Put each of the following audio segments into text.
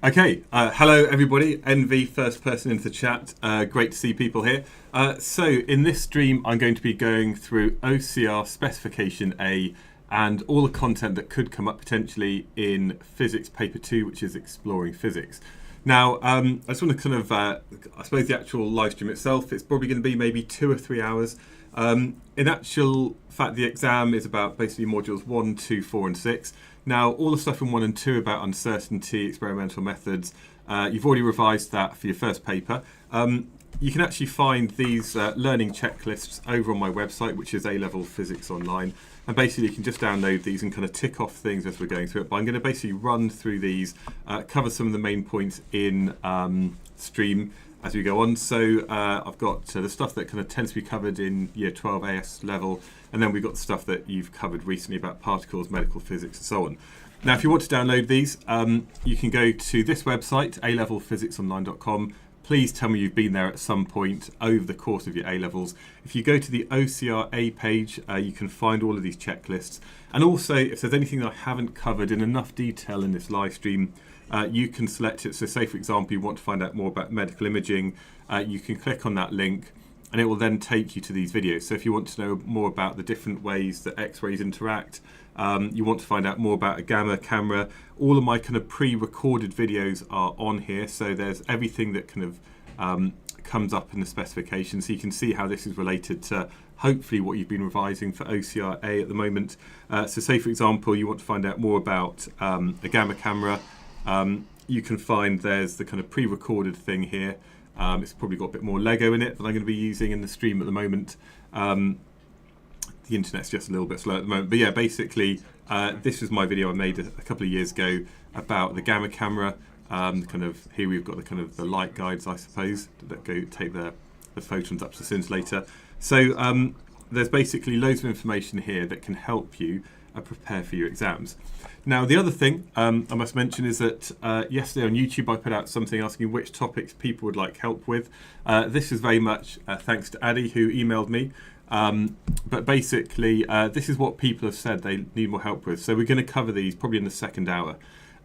Okay, hello everybody, NV first person into the chat, great to see people here. So in this stream I'm going to be going through OCR Specification A and all the content that could come up potentially in Physics Paper 2, which is Exploring Physics. Now, I just want to kind of, I suppose the actual live stream itself, it's probably going to be maybe 2 or 3 hours. In actual fact, the exam is about basically modules 1, 2, 4 and 6. Now, all the stuff in 1 and 2 about uncertainty, experimental methods, you've already revised that for your first paper. You can actually find these learning checklists over on my website, which is A-Level Physics Online. And basically, you can just download these and kind of tick off things as we're going through it. But I'm going to basically run through these, cover some of the main points in stream as we go on. So I've got the stuff that kind of tends to be covered in Year 12 AS level, and then we've got the stuff that you've covered recently about particles, medical physics, and so on. Now, if you want to download these, you can go to this website, alevelphysicsonline.com. Please tell me you've been there at some point over the course of your A-levels. If you go to the OCR A page, you can find all of these checklists. And also, if there's anything that I haven't covered in enough detail in this live stream, you can select it. So say, for example, you want to find out more about medical imaging, you can click on that link and it will then take you to these videos. So if you want to know more about the different ways that X-rays interact, you want to find out more about a gamma camera, all of my kind of pre-recorded videos are on here. So there's everything that kind of comes up in the specification. So you can see how this is related to hopefully what you've been revising for OCR A at the moment. So say, for example, you want to find out more about a gamma camera, you can find there's the kind of pre-recorded thing here. It's probably got a bit more Lego in it than I'm going to be using in the stream at the moment. The internet's just a little bit slow at the moment. But yeah, basically, this is my video I made a couple of years ago about the gamma camera. Kind of here we've got the kind of the light guides, I suppose, that go take the photons up to the scintillator. So there's basically loads of information here that can help you prepare for your exams. Now, the other thing I must mention is that yesterday on YouTube I put out something asking which topics people would like help with. This is very much thanks to Addy, who emailed me. But basically, this is what people have said they need more help with. So we're going to cover these probably in the second hour.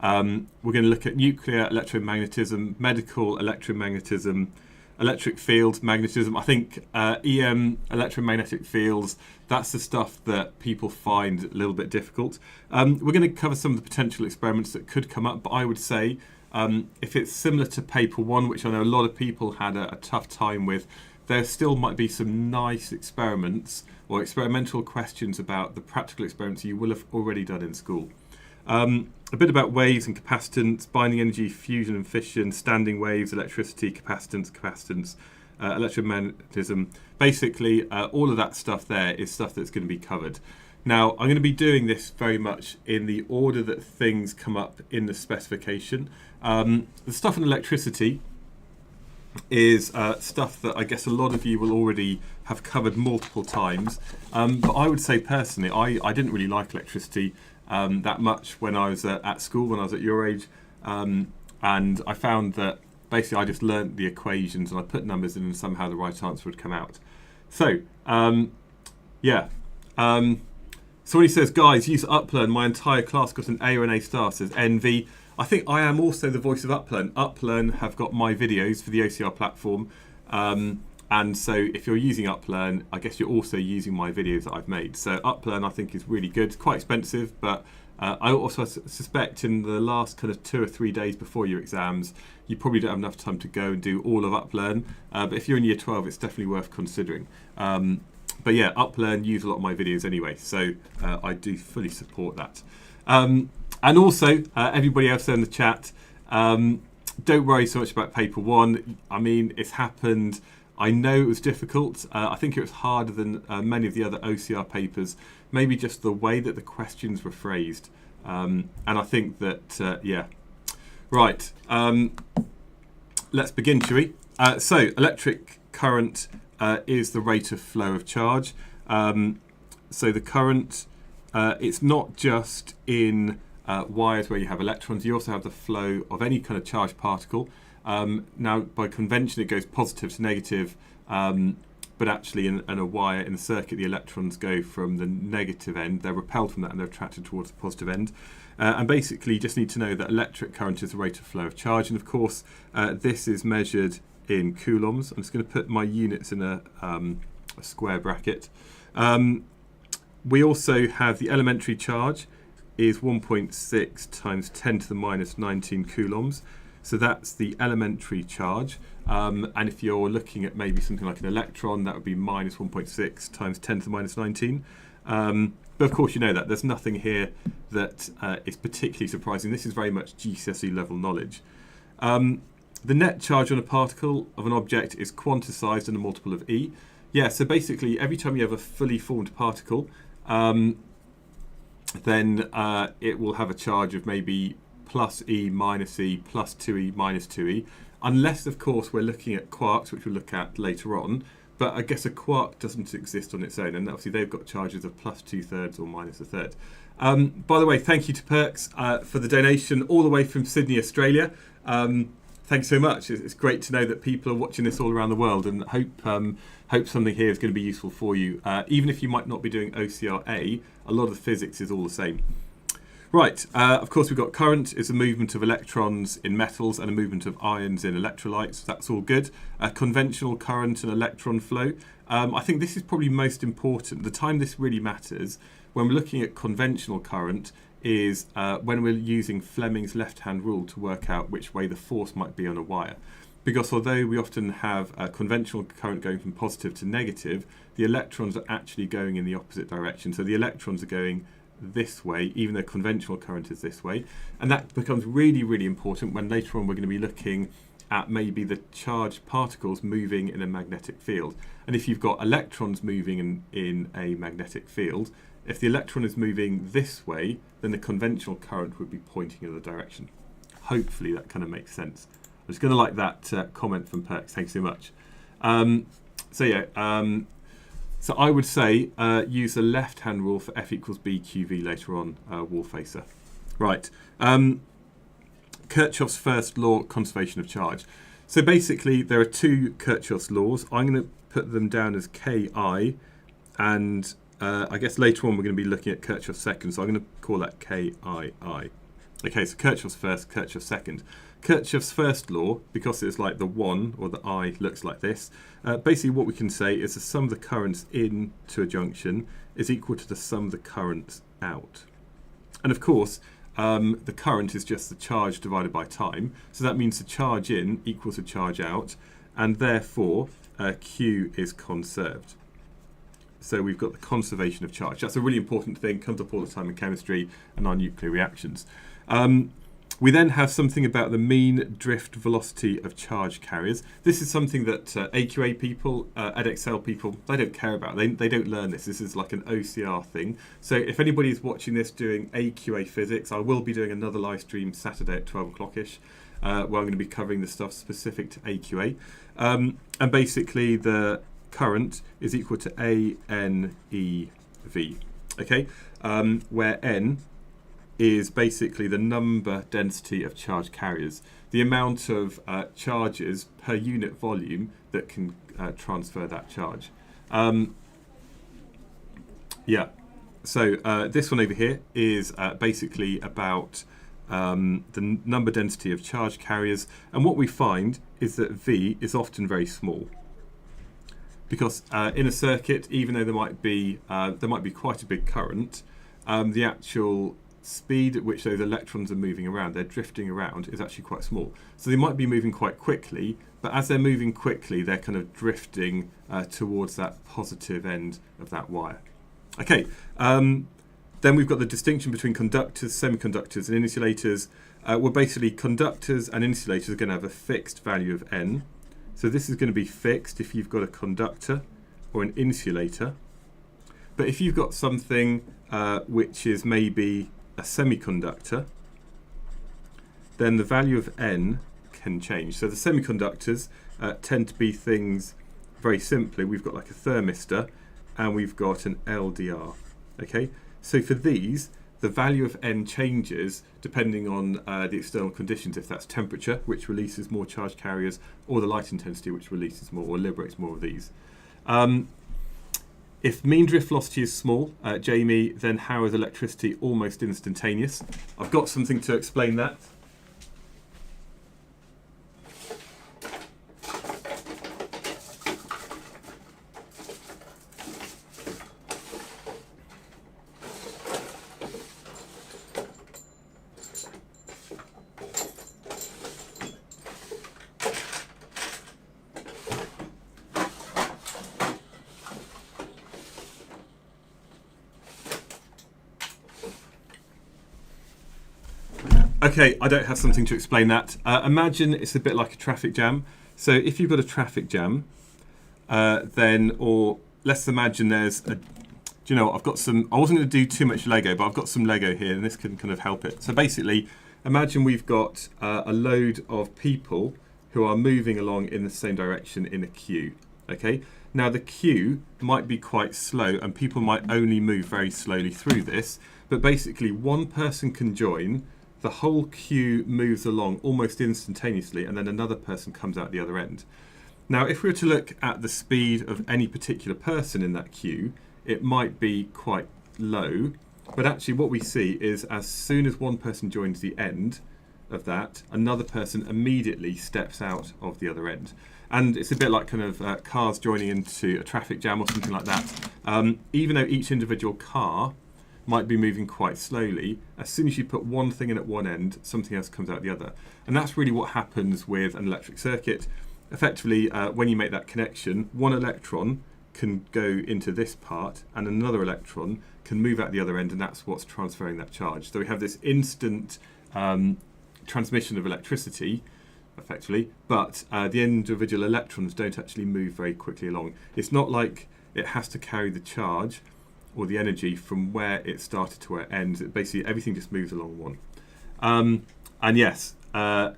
We're going to look at nuclear electromagnetism, medical electromagnetism, electric field magnetism. I think EM, electromagnetic fields, that's the stuff that people find a little bit difficult. We're going to cover some of the potential experiments that could come up, but I would say if it's similar to paper 1, which I know a lot of people had a tough time with, there still might be some nice experiments or experimental questions about the practical experiments you will have already done in school. A bit about waves and capacitance, binding energy, fusion and fission, standing waves, electricity, capacitance, electromagnetism. Basically, all of that stuff there is stuff that's going to be covered. Now, I'm going to be doing this very much in the order that things come up in the specification. The stuff in electricity is stuff that I guess a lot of you will already have covered multiple times. But I would say personally, I didn't really like electricity that much when I was at school, when I was at your age, and I found that basically I just learnt the equations and I put numbers in and somehow the right answer would come out. So yeah, so when he says, guys, use Uplearn, my entire class got an A or an A star, says NV. I think I am also the voice of Uplearn. Uplearn have got my videos for the OCR platform, and so if you're using Uplearn, I guess you're also using my videos that I've made. So Uplearn I think is really good. It's quite expensive, but I also suspect in the last kind of 2 or 3 days before your exams, you probably don't have enough time to go and do all of Uplearn. But if you're in Year 12, it's definitely worth considering. But yeah, Uplearn use a lot of my videos anyway, so I do fully support that. And also, everybody else in the chat, don't worry so much about paper 1. I mean, it's happened. I know it was difficult. I think it was harder than many of the other OCR papers, maybe just the way that the questions were phrased. And I think that, yeah. Right, let's begin, shall we? So, electric current is the rate of flow of charge. So the current, it's not just in wires where you have electrons, you also have the flow of any kind of charged particle. Now, by convention, it goes positive to negative. but actually in a wire in the circuit, the electrons go from the negative end, they're repelled from that and they're attracted towards the positive end. And basically you just need to know that electric current is the rate of flow of charge, and of course this is measured in coulombs. I'm just going to put my units in a square bracket. We also have the elementary charge is 1.6 times 10 to the minus 19 coulombs. So that's the elementary charge. And if you're looking at maybe something like an electron, that would be minus 1.6 times 10 to the minus 19. But of course, you know that there's nothing here that is particularly surprising. This is very much GCSE level knowledge. The net charge on a particle of an object is quantized in a multiple of E. Yeah, so basically every time you have a fully formed particle, then it will have a charge of maybe plus E minus E plus 2E minus 2E, unless of course we're looking at quarks, which we'll look at later on. But I guess a quark doesn't exist on its own, and obviously they've got charges of plus 2/3 or minus 1/3. By the way, thank you to Perks for the donation all the way from Sydney, Australia. Thanks so much. It's great to know that people are watching this all around the world, and hope something here is going to be useful for you. Even if you might not be doing OCR-A, a lot of the physics is all the same. Right, of course we've got current is a movement of electrons in metals and a movement of ions in electrolytes. That's all good. Conventional current and electron flow. I think this is probably most important. The time this really matters when we're looking at conventional current is when we're using Fleming's left-hand rule to work out which way the force might be on a wire. Because although we often have conventional current going from positive to negative, the electrons are actually going in the opposite direction. So the electrons are going this way, even though conventional current is this way. And that becomes really, really important when later on we're going to be looking at maybe the charged particles moving in a magnetic field. And if you've got electrons moving in a magnetic field, if the electron is moving this way, then the conventional current would be pointing in the direction. Hopefully that kind of makes sense. I'm just going to like that comment from Perks. Thanks so much. So I would say use the left-hand rule for F equals B QV later on, wall facer. Right. Kirchhoff's first law, conservation of charge. So basically there are two Kirchhoff's laws. I'm going to put them down as Ki, and I guess later on we're going to be looking at Kirchhoff's second, so I'm going to call that Kii. Okay, so Kirchhoff's first, Kirchhoff's second. Kirchhoff's first law, because it's like the 1 or the I looks like this, basically what we can say is the sum of the currents into a junction is equal to the sum of the currents out. And of course, the current is just the charge divided by time, so that means the charge in equals the charge out, and therefore Q is conserved. So we've got the conservation of charge. That's a really important thing, comes up all the time in chemistry and our nuclear reactions. We then have something about the mean drift velocity of charge carriers. This is something that AQA people, EdXL people, they don't care about. They don't learn this. This is like an OCR thing. So if anybody is watching this doing AQA physics, I will be doing another live stream Saturday at 12 o'clock-ish, where I'm going to be covering the stuff specific to AQA. And basically the current is equal to ANEV, okay? Where N is basically the number density of charge carriers, the amount of charges per unit volume that can transfer that charge. So this one over here is basically about the number density of charge carriers, and what we find is that V is often very small. Because in a circuit, even though there might be quite a big current, the actual speed at which those electrons are moving around, they're drifting around, is actually quite small. So they might be moving quite quickly, but as they're moving quickly, they're kind of drifting towards that positive end of that wire. Okay, then we've got the distinction between conductors, semiconductors, and insulators. Well, basically, conductors and insulators are going to have a fixed value of N. So this is going to be fixed if you've got a conductor or an insulator. But if you've got something which is maybe a semiconductor, then the value of N can change. So the semiconductors tend to be things very simply. We've got like a thermistor and we've got an LDR. Okay, so for these, the value of N changes depending on the external conditions, if that's temperature, which releases more charge carriers, or the light intensity, which releases more or liberates more of these. If mean drift velocity is small, Jamie, then how is electricity almost instantaneous? I've got something to explain that. Okay, I don't have something to explain that. Imagine it's a bit like a traffic jam. So if you've got a traffic jam, or let's imagine there's a, do you know what, I've got some, I wasn't going to do too much Lego, but I've got some Lego here and this can kind of help it. So basically, imagine we've got a load of people who are moving along in the same direction in a queue, okay? Now the queue might be quite slow and people might only move very slowly through this, but basically one person can join, the whole queue moves along almost instantaneously, and then another person comes out the other end. Now, if we were to look at the speed of any particular person in that queue, it might be quite low, but actually what we see is as soon as one person joins the end of that, another person immediately steps out of the other end. And it's a bit like kind of cars joining into a traffic jam or something like that. Even though each individual car might be moving quite slowly, as soon as you put one thing in at one end, something else comes out the other. And that's really what happens with an electric circuit. Effectively, when you make that connection, one electron can go into this part and another electron can move out the other end, and that's what's transferring that charge. So we have this instant transmission of electricity, effectively, but the individual electrons don't actually move very quickly along. It's not like it has to carry the charge or the energy from where it started to where it ends. Basically, everything just moves along one. And yes, I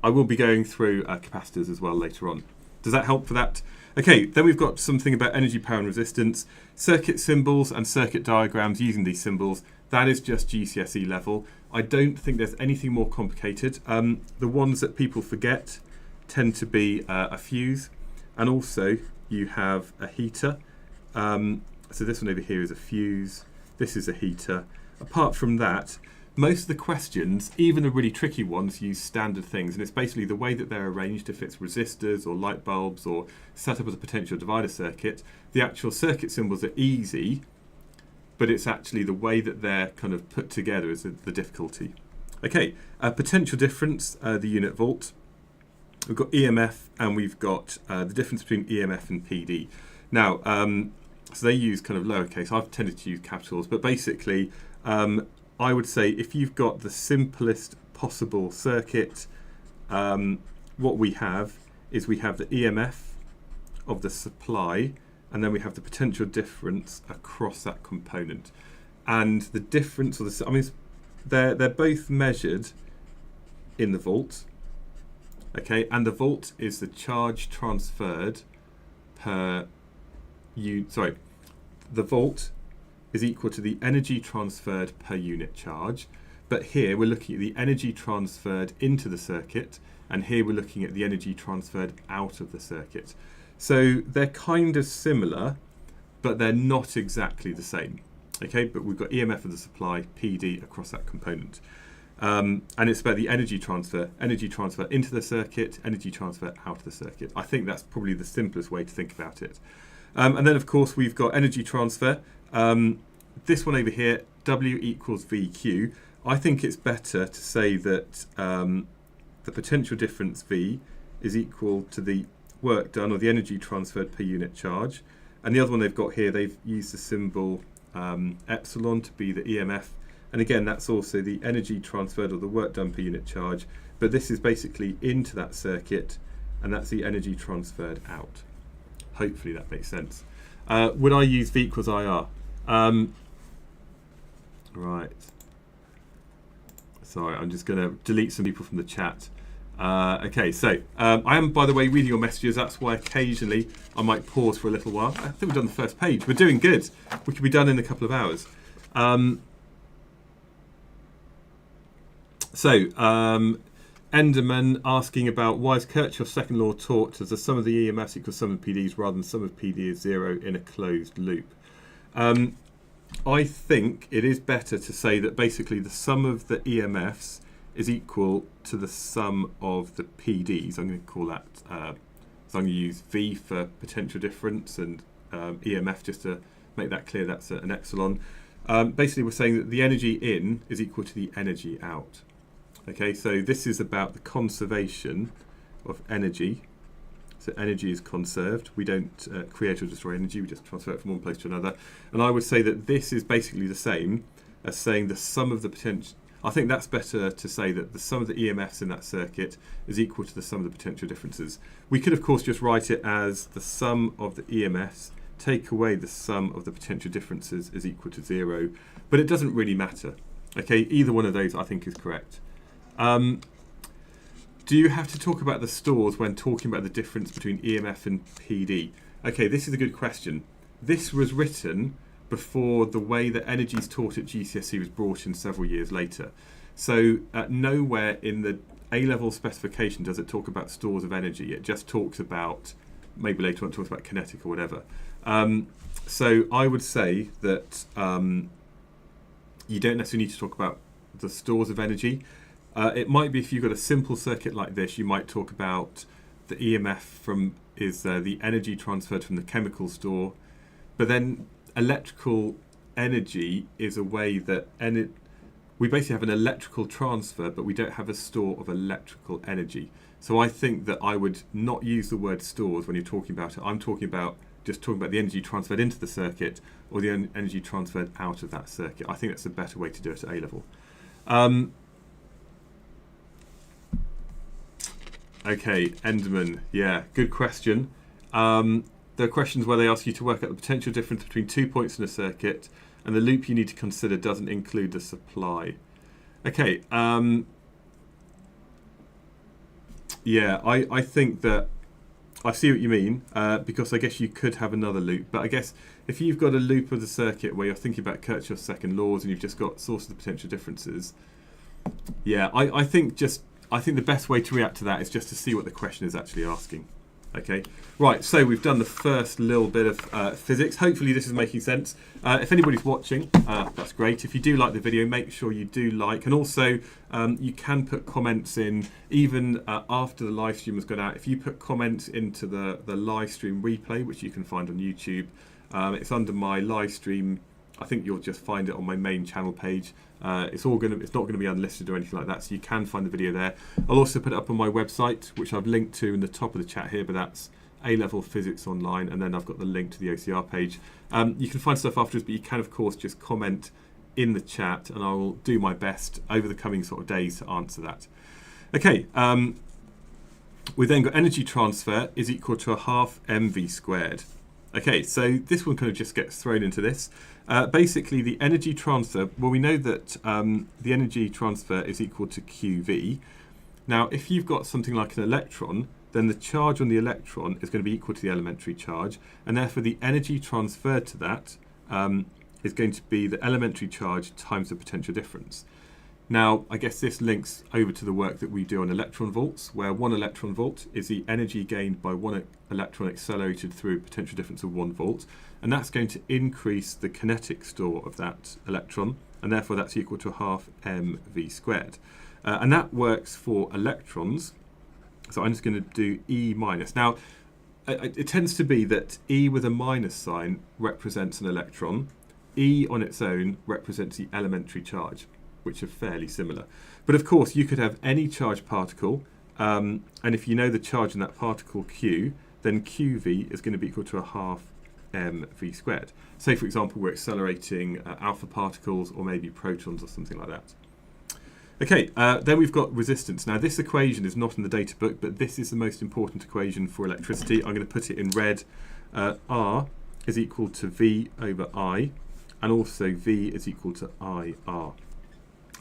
will be going through capacitors as well later on. Does that help for that? Okay, then we've got something about energy, power and resistance. Circuit symbols and circuit diagrams using these symbols, that is just GCSE level. I don't think there's anything more complicated. The ones that people forget tend to be a fuse, and also you have a heater. So this one over here is a fuse, this is a heater. Apart from that, most of the questions, even the really tricky ones, use standard things, and it's basically the way that they're arranged. If it's resistors or light bulbs or set up as a potential divider circuit, the actual circuit symbols are easy, but it's actually the way that they're kind of put together is the difficulty. Okay, potential difference, the unit volt. We've got EMF and we've got the difference between EMF and PD. Now, so they use kind of lowercase. I've tended to use capitals, but basically, I would say if you've got the simplest possible circuit, what we have is we have the EMF of the supply, and then we have the potential difference across that component. And the difference, I mean, they're both measured in the volt, okay? And the volt is the charge transferred per the volt is equal to the energy transferred per unit charge, but here we're looking at the energy transferred into the circuit, and here we're looking at the energy transferred out of the circuit. So they're kind of similar, but they're not exactly the same. Okay, but we've got EMF of the supply, PD across that component. And it's about the energy transfer into the circuit, energy transfer out of the circuit. I think that's probably the simplest way to think about it. And then, of course, we've got energy transfer. This one over here, W equals VQ. I think it's better to say that the potential difference V is equal to the work done or the energy transferred per unit charge. And the other one they've got here, they've used the symbol epsilon to be the EMF. And again, that's also the energy transferred or the work done per unit charge. But this is basically into that circuit, and that's the energy transferred out. Hopefully that makes sense. Would I use V equals IR? Right. Sorry, I'm just going to delete some people from the chat. Okay, so I am, by the way, reading your messages. That's why occasionally I might pause for a little while. I think we've done the first page. We're doing good. We could be done in a couple of hours. Enderman asking about why is Kirchhoff's second law taught as the sum of the EMFs equals sum of PDs rather than sum of PD is 0 in a closed loop. I think it is better to say that basically the sum of the EMFs is equal to the sum of the PDs. I'm going to call that, so I'm going to use V for potential difference and EMF just to make that clear, that's an epsilon. Basically we're saying that the energy in is equal to the energy out. Okay, so this is about the conservation of energy. So energy is conserved. We don't create or destroy energy, we just transfer it from one place to another. And I would say that this is basically the same as saying the sum of the potential. I think that's better to say that the sum of the EMFs in that circuit is equal to the sum of the potential differences. We could of course just write it as the sum of the EMFs take away the sum of the potential differences is equal to 0, but it doesn't really matter. Okay, either one of those I think is correct. Do you have to talk about the stores when talking about the difference between EMF and PD? Okay, this is a good question. This was written before the way that energy is taught at GCSE was brought in several years later. So nowhere in the A-level specification does it talk about stores of energy. It just talks about, maybe later on it talks about kinetic or whatever. So I would say that you don't necessarily need to talk about the stores of energy. It might be if you've got a simple circuit like this, you might talk about the EMF is the energy transferred from the chemical store, but then electrical energy is a way that we basically have an electrical transfer, but we don't have a store of electrical energy. So I think that I would not use the word stores when you're talking about it. I'm talking about the energy transferred into the circuit or the energy transferred out of that circuit. I think that's a better way to do it at A-level. Okay, Enderman, yeah, good question. There are questions where they ask you to work out the potential difference between 2 points in a circuit, and the loop you need to consider doesn't include the supply. Okay, yeah, I think that I see what you mean, because I guess you could have another loop, but I guess if you've got a loop of the circuit where you're thinking about Kirchhoff's second laws and you've just got sources of potential differences, yeah, I think the best way to react to that is just to see what the question is actually asking. Okay, right, so we've done the first little bit of physics. Hopefully this is making sense. If anybody's watching, that's great. If you do like the video, make sure you do like. And also, you can put comments in, even after the live stream has gone out. If you put comments into the live stream replay, which you can find on YouTube, it's under my live stream. I think you'll just find it on my main channel page. It's not going to be unlisted or anything like that, so you can find the video there. I'll also put it up on my website, which I've linked to in the top of the chat here, but that's A-Level Physics Online, and then I've got the link to the OCR page. You can find stuff afterwards, but you can of course just comment in the chat, and I will do my best over the coming sort of days to answer that. Okay, we then got energy transfer is equal to a half mv squared. Okay, so this one kind of just gets thrown into this. Basically, the energy transfer, well, we know that the energy transfer is equal to QV. Now, if you've got something like an electron, then the charge on the electron is going to be equal to the elementary charge, and therefore the energy transferred to that is going to be the elementary charge times the potential difference. Now, I guess this links over to the work that we do on electron volts, where 1 electron volt is the energy gained by 1 electron accelerated through a potential difference of 1 volt, and that's going to increase the kinetic store of that electron, and therefore that's equal to a half mv squared. And that works for electrons, so I'm just going to do E minus. Now, it tends to be that E with a minus sign represents an electron, E on its own represents the elementary charge, which are fairly similar. But of course, you could have any charged particle, and if you know the charge in that particle Q, then QV is going to be equal to a half mv squared. Say, for example, we're accelerating alpha particles or maybe protons or something like that. Okay, then we've got resistance. Now, this equation is not in the data book, but this is the most important equation for electricity. I'm going to put it in red. R is equal to V over I, and also V is equal to IR.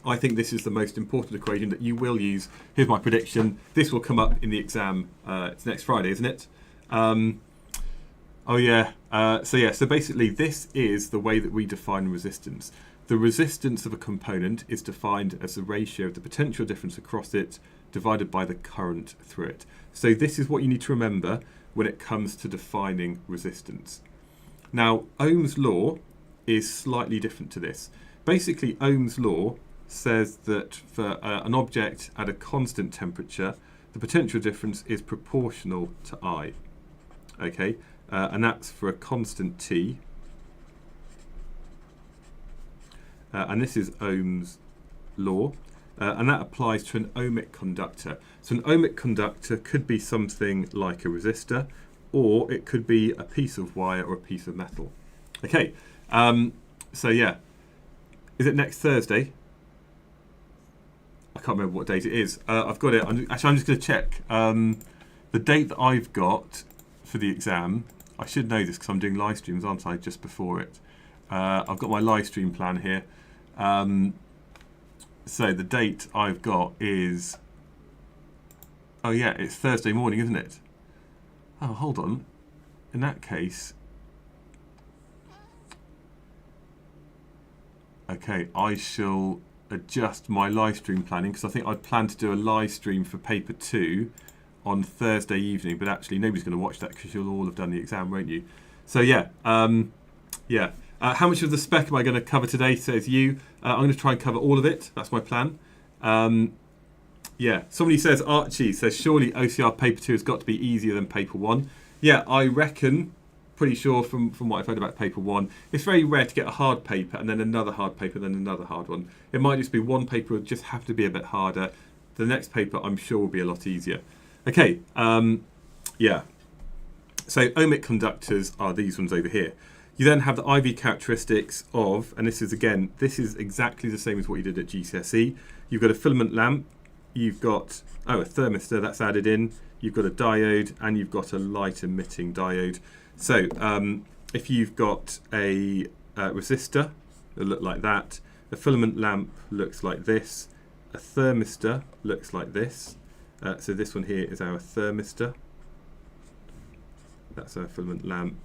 I think this is the most important equation that you will use. Here's my prediction. This will come up in the exam. It's next Friday, isn't it? Oh yeah. So basically this is the way that we define resistance. The resistance of a component is defined as the ratio of the potential difference across it divided by the current through it. So this is what you need to remember when it comes to defining resistance. Now, Ohm's law is slightly different to this. Basically, Ohm's law says that for an object at a constant temperature, the potential difference is proportional to I. Okay, and that's for a constant T. And this is Ohm's law. And that applies to an ohmic conductor. So an ohmic conductor could be something like a resistor, or it could be a piece of wire or a piece of metal. Okay, so yeah, is it next Thursday? I can't remember what date it is. I've got it. I'm just going to check. The date that I've got for the exam, I should know this because I'm doing live streams, aren't I, just before it. I've got my live stream plan here. So the date I've got is, oh yeah, it's Thursday morning, isn't it? Oh, hold on. In that case, okay, I shall adjust my live stream planning because I think I'd planned to do a live stream for paper 2 on Thursday evening, but actually nobody's going to watch that because you'll all have done the exam, won't you? So yeah, yeah. How much of the spec am I going to cover today, says you? I'm going to try and cover all of it. That's my plan. Yeah, somebody says, Archie says, surely OCR paper 2 has got to be easier than paper 1. Yeah, I reckon, pretty sure from what I've heard about paper 1, it's very rare to get a hard paper and then another hard paper, then another hard one. It might just be one paper will just have to be a bit harder. The next paper, I'm sure, will be a lot easier. Okay, yeah. So ohmic conductors are these ones over here. You then have the IV characteristics of, and this is again, this is exactly the same as what you did at GCSE. You've got a filament lamp, you've got, a thermistor that's added in, you've got a diode, and you've got a light emitting diode. So if you've got a resistor, it'll look like that. A filament lamp looks like this. A thermistor looks like this. So this one here is our thermistor. That's our filament lamp.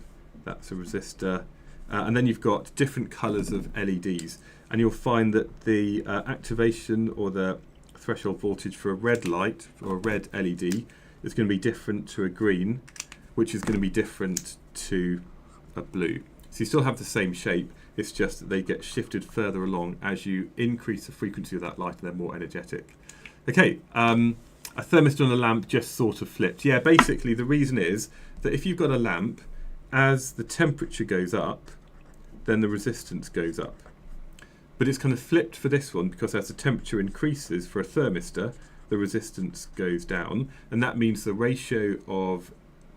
That's a resistor. And then you've got different colours of LEDs. And you'll find that the activation or the threshold voltage for a red light, or a red LED, is going to be different to a green, which is going to be different to a blue. So you still have the same shape, it's just that they get shifted further along as you increase the frequency of that light and they're more energetic. Okay, a thermistor on a lamp just sort of flipped. Yeah, basically the reason is that if you've got a lamp, as the temperature goes up, then the resistance goes up. But it's kind of flipped for this one because as the temperature increases for a thermistor, the resistance goes down, and that means the ratio of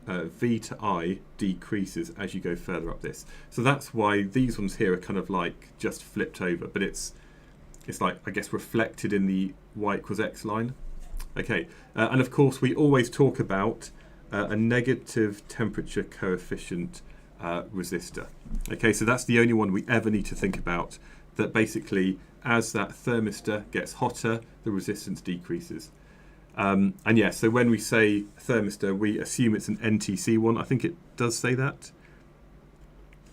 V to I decreases as you go further up this. So that's why these ones here are kind of like just flipped over, but it's like, I guess, reflected in the Y equals X line. Okay, and of course we always talk about a negative temperature coefficient resistor. Okay, so that's the only one we ever need to think about, that basically as that thermistor gets hotter, the resistance decreases. And yeah, so when we say thermistor, we assume it's an NTC one. I think it does say that.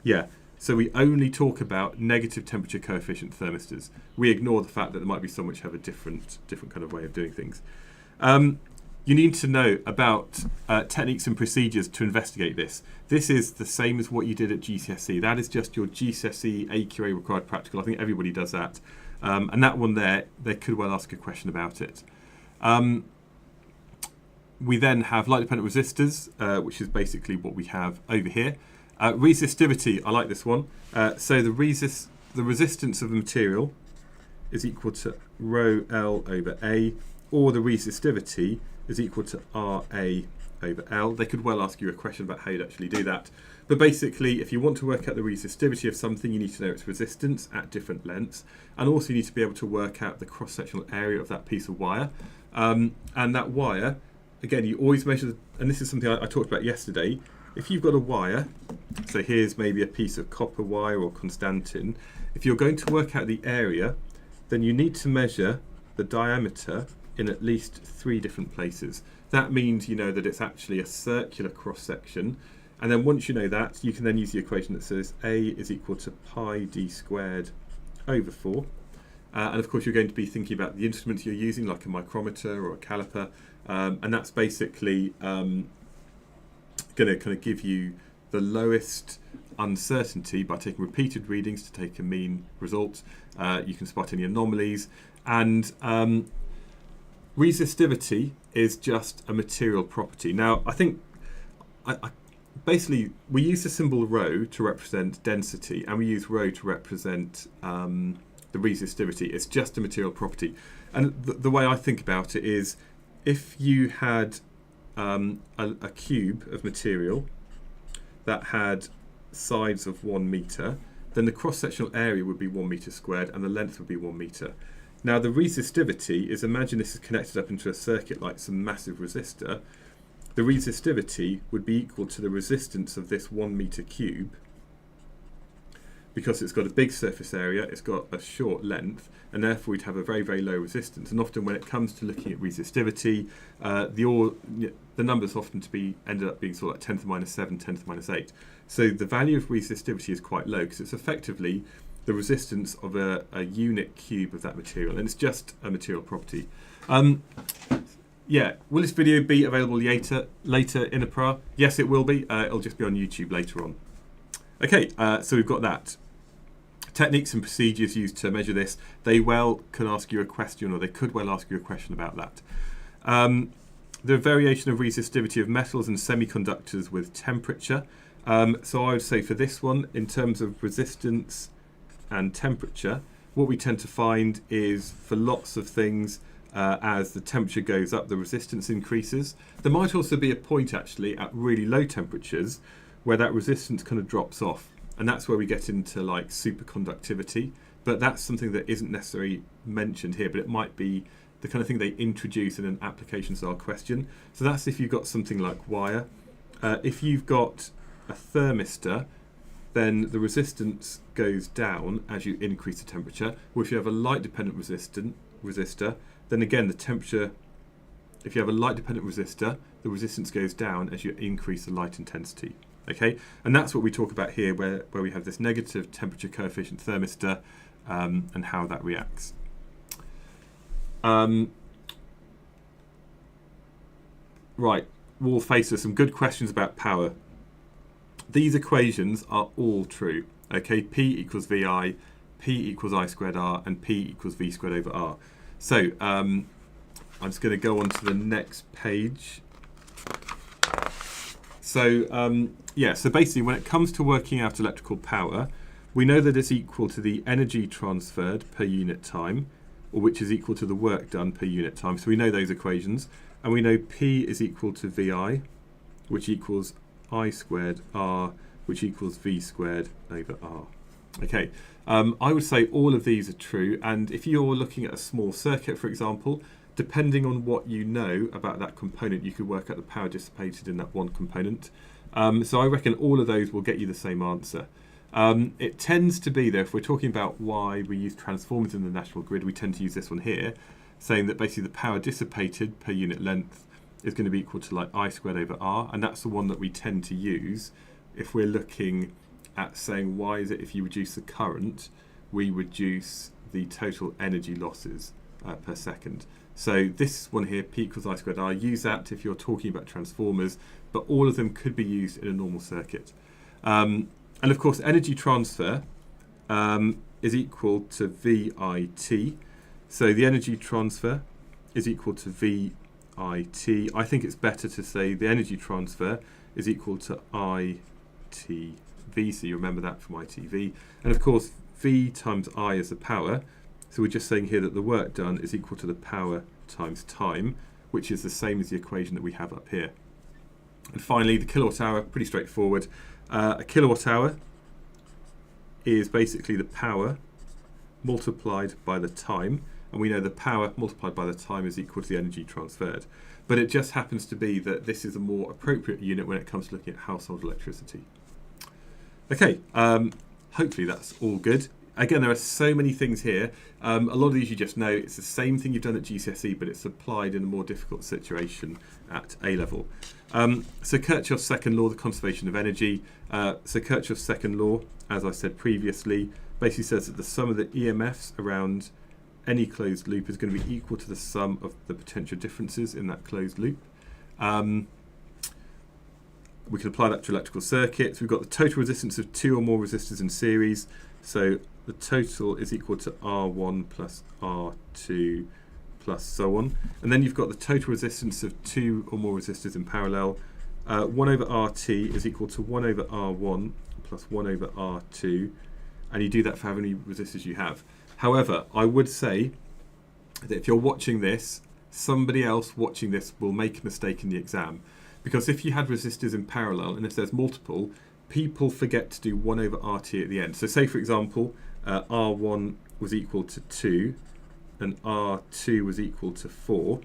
Yeah, so we only talk about negative temperature coefficient thermistors. We ignore the fact that there might be some which have a different kind of way of doing things. You need to know about techniques and procedures to investigate this. This is the same as what you did at GCSE. That is just your GCSE AQA required practical. I think everybody does that. And that one there, they could well ask a question about it. We then have light-dependent resistors, which is basically what we have over here. Resistivity, I like this one. So the resistance of the material is equal to rho L over A, or the resistivity is equal to RA over L. They could well ask you a question about how you'd actually do that. But basically, if you want to work out the resistivity of something, you need to know its resistance at different lengths. And also you need to be able to work out the cross-sectional area of that piece of wire. And that wire, again, you always measure, and this is something I talked about yesterday. If you've got a wire, so here's maybe a piece of copper wire or constantin, if you're going to work out the area, then you need to measure the diameter in at least 3 different places. That means you know that it's actually a circular cross-section, and then once you know that, you can then use the equation that says A is equal to pi d squared over 4. And of course, you're going to be thinking about the instruments you're using, like a micrometer or a caliper, and that's basically going to kind of give you the lowest uncertainty by taking repeated readings to take a mean result. You can spot any anomalies, and resistivity is just a material property. Now, I think basically we use the symbol ρ to represent density, and we use ρ to represent the resistivity. It's just a material property. And the way I think about it is, if you had a cube of material that had sides of 1 meter, then the cross-sectional area would be 1 meter squared and the length would be 1 meter. Now the resistivity is, imagine this is connected up into a circuit like some massive resistor. The resistivity would be equal to the resistance of this 1 meter cube, because it's got a big surface area, it's got a short length, and therefore we'd have a very, very low resistance. And often when it comes to looking at resistivity, the numbers often ended up being sort of like 10 to the minus 7, 10 to the minus 8. So the value of resistivity is quite low, because it's effectively the resistance of a unit cube of that material, and it's just a material property. Yeah, will this video be available later in a pra? Yes, it will be. It'll just be on YouTube later on. Okay, so we've got that. Techniques and procedures used to measure this. They can ask you a question, or they could well ask you a question about that. The variation of resistivity of metals and semiconductors with temperature. So I would say for this one, in terms of resistance and temperature, what we tend to find is for lots of things, as the temperature goes up, the resistance increases. There might also be a point actually at really low temperatures where that resistance kind of drops off, and that's where we get into like superconductivity. But that's something that isn't necessarily mentioned here, but it might be the kind of thing they introduce in an application style question. So that's if you've got something like wire. If you've got a thermistor, then the resistance goes down as you increase the temperature. Or if you have a light dependent resistor, then again the temperature, if you have a light dependent resistor, the resistance goes down as you increase the light intensity. Okay, and that's what we talk about here, where we have this negative temperature coefficient thermistor, and how that reacts. Right, wall facer, some good questions about power. These equations are all true. Okay, P equals VI, P equals I squared R, and P equals V squared over R. So I'm just going to go on to the next page. So yeah, so basically when it comes to working out electrical power, we know that it's equal to the energy transferred per unit time, or which is equal to the work done per unit time. So we know those equations, and we know P is equal to VI, which equals I squared R, which equals V squared over R. Okay, I would say all of these are true, and if you're looking at a small circuit, for example, depending on what you know about that component, you could work out the power dissipated in that one component. So I reckon all of those will get you the same answer. It tends to be, though, if we're talking about why we use transformers in the national grid, we tend to use this one here, saying that basically the power dissipated per unit length is going to be equal to like I squared over R, and that's the one that we tend to use if we're looking at saying why is it if you reduce the current, we reduce the total energy losses per second. So this one here, P equals I squared R, use that if you're talking about transformers, but all of them could be used in a normal circuit. And of course, energy transfer is equal to VIT. So the energy transfer is equal to VIT. I think it's better to say the energy transfer is equal to ITV, so you remember that from ITV. And of course, V times I is the power. So we're just saying here that the work done is equal to the power times time, which is the same as the equation that we have up here. And finally, the kilowatt hour, pretty straightforward. A kilowatt hour is basically the power multiplied by the time, and we know the power multiplied by the time is equal to the energy transferred. But it just happens to be that this is a more appropriate unit when it comes to looking at household electricity. Okay, hopefully that's all good. Again, there are so many things here. A lot of these you just know. It's the same thing you've done at GCSE, but it's applied in a more difficult situation at A level. So Kirchhoff's second law, the conservation of energy. So Kirchhoff's second law, as I said previously, basically says that the sum of the EMFs around any closed loop is going to be equal to the sum of the potential differences in that closed loop. We can apply that to electrical circuits. We've got the total resistance of 2 or more resistors in series. So the total is equal to R1 plus R2 plus so on. And then you've got the total resistance of 2 or more resistors in parallel. 1 over RT is equal to 1 over R1 plus 1 over R2. And you do that for how many resistors you have. However, I would say that if you're watching this, somebody else watching this will make a mistake in the exam. Because if you had resistors in parallel, and if there's multiple, people forget to do 1 over RT at the end. So say, for example, R1 was equal to 2, and R2 was equal to 4.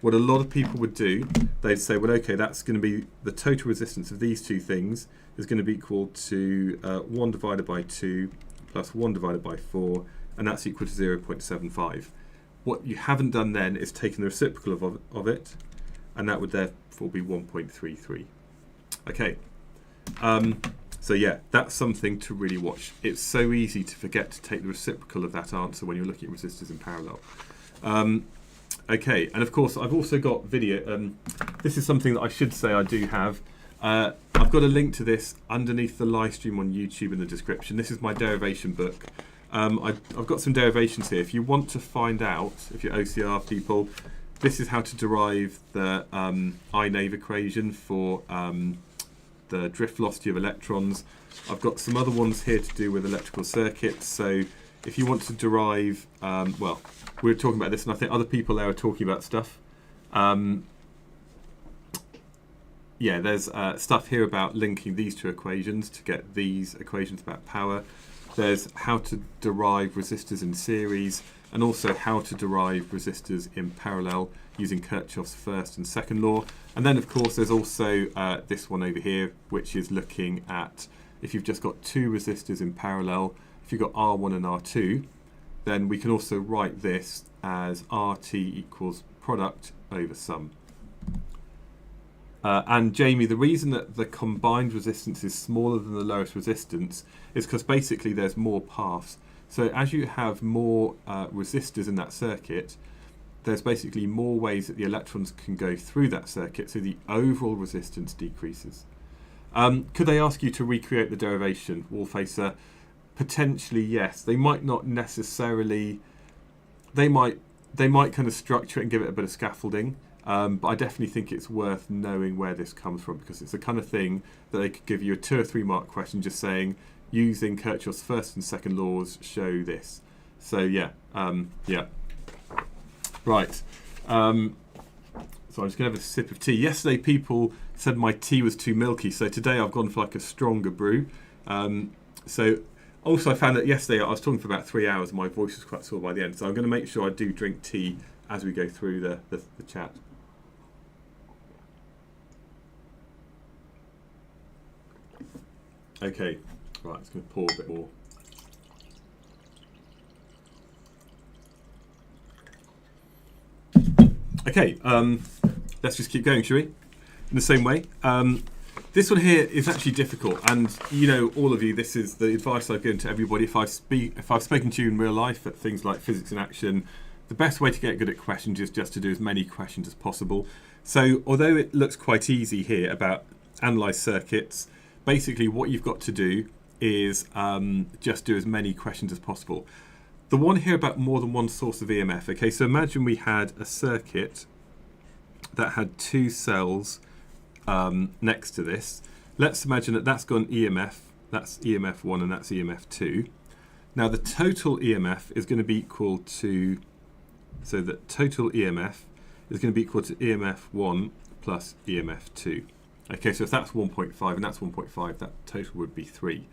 What a lot of people would do, they'd say, well, okay, that's going to be the total resistance of these two things is going to be equal to 1 divided by 2 plus 1 divided by 4, and that's equal to 0.75. What you haven't done then is taken the reciprocal of it, and that would therefore be 1.33. Okay, so yeah, that's something to really watch. It's so easy to forget to take the reciprocal of that answer when you're looking at resistors in parallel. Okay, and of course I've also got video. This is something that I should say I do have. I've got a link to this underneath the live stream on YouTube in the description. This is my derivation book. I've got some derivations here. If you want to find out, if you're OCR people, this is how to derive the I-nave equation for the drift velocity of electrons. I've got some other ones here to do with electrical circuits. So if you want to derive, well, we're talking about this, and I think other people there are talking about stuff. Yeah, there's stuff here about linking these two equations to get these equations about power. There's how to derive resistors in series, and also how to derive resistors in parallel using Kirchhoff's first and second law. And then, of course, there's also this one over here, which is looking at if you've just got two resistors in parallel, if you've got R1 and R2, then we can also write this as RT equals product over sum. And Jamie, the reason that the combined resistance is smaller than the lowest resistance is because basically there's more paths. So as you have more resistors in that circuit, there's basically more ways that the electrons can go through that circuit, so the overall resistance decreases. Could they ask you to recreate the derivation, Wallfacer? Potentially, yes. They might not necessarily. They might kind of structure it and give it a bit of scaffolding. But I definitely think it's worth knowing where this comes from, because it's the kind of thing that they could give you a 2 or 3 mark question just saying, using Kirchhoff's first and second laws, show this. So yeah, yeah. Right. So I'm just going to have a sip of tea. Yesterday people said my tea was too milky, so today I've gone for like a stronger brew. So also I found that yesterday I was talking for about 3 hours and my voice was quite sore by the end, so I'm going to make sure I do drink tea as we go through the chat. Okay, right, it's going to pour a bit more. Okay, let's just keep going, shall we? In the same way. This one here is actually difficult, and you know, all of you, this is the advice I've given to everybody. If I've spoken to you in real life at things like Physics in Action, the best way to get good at questions is just to do as many questions as possible. So although it looks quite easy here about analyze circuits, basically what you've got to do is just do as many questions as possible. The one here about more than one source of EMF. Okay, so imagine we had a circuit that had 2 cells next to this. Let's imagine that that's got an EMF, that's EMF1 and that's EMF2. Now the total EMF is going to be equal to, so the total EMF is going to be equal to EMF1 plus EMF2. Okay, so if that's 1.5 and that's 1.5, that total would be 3.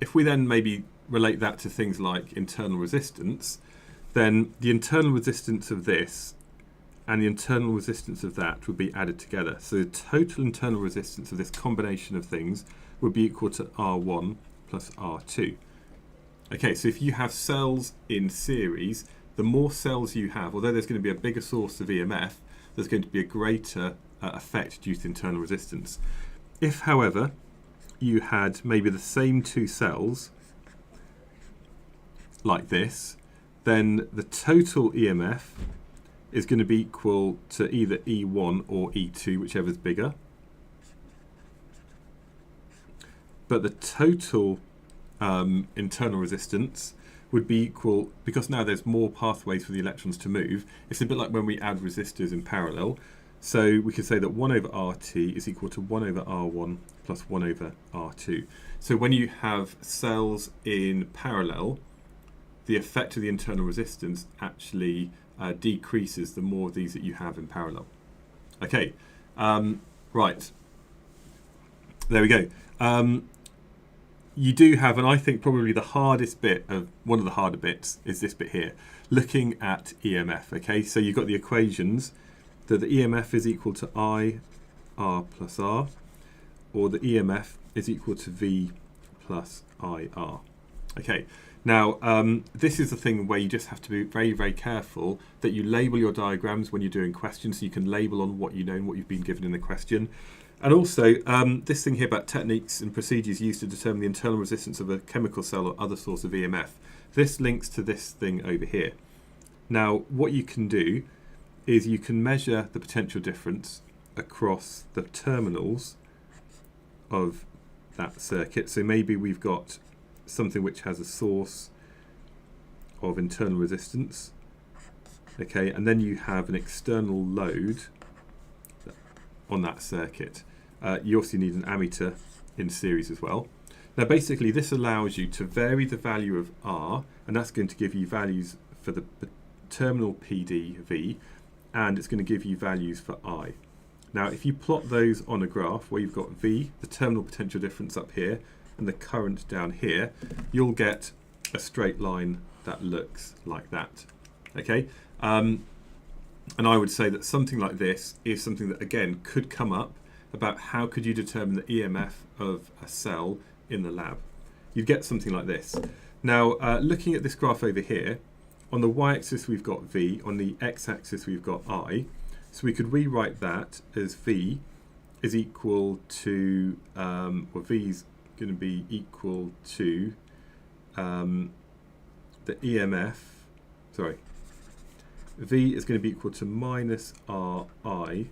If we then maybe relate that to things like internal resistance, then the internal resistance of this and the internal resistance of that would be added together. So the total internal resistance of this combination of things would be equal to R1 plus R2. Okay, so if you have cells in series, the more cells you have, although there's going to be a bigger source of EMF, there's going to be a greater effect due to internal resistance. If, however, you had maybe the same 2 cells like this, then the total EMF is going to be equal to either E1 or E2, whichever is bigger. But the total internal resistance would be equal, because now there's more pathways for the electrons to move. It's a bit like when we add resistors in parallel. So we could say that 1 over RT is equal to 1 over R1 plus 1 over R2. So when you have cells in parallel, the effect of the internal resistance actually decreases the more of these that you have in parallel. Okay, right. There we go. You do have, and I think probably the hardest bit of, one of the harder bits is this bit here, looking at EMF. Okay, so you've got the equations that the EMF is equal to I R plus R, or the EMF is equal to V plus IR. Okay, now this is the thing where you just have to be very, very careful that you label your diagrams when you're doing questions, so you can label on what you know and what you've been given in the question. And also, this thing here about techniques and procedures used to determine the internal resistance of a chemical cell or other source of EMF. This links to this thing over here. Now, what you can do is you can measure the potential difference across the terminals of that circuit. So maybe we've got something which has a source of internal resistance. Okay, and then you have an external load on that circuit. You also need an ammeter in series as well. Now basically this allows you to vary the value of R, and that's going to give you values for the terminal PDV, and it's going to give you values for I. Now if you plot those on a graph where you've got V, the terminal potential difference up here, and the current down here, you'll get a straight line that looks like that. Okay. And I would say that something like this is something that, again, could come up about how could you determine the EMF of a cell in the lab. You'd get something like this. Now, looking at this graph over here, on the y-axis we've got V, on the x-axis we've got I. So we could rewrite that as V is equal to, well, V is going to be equal to the EMF, sorry, V is going to be equal to minus Ri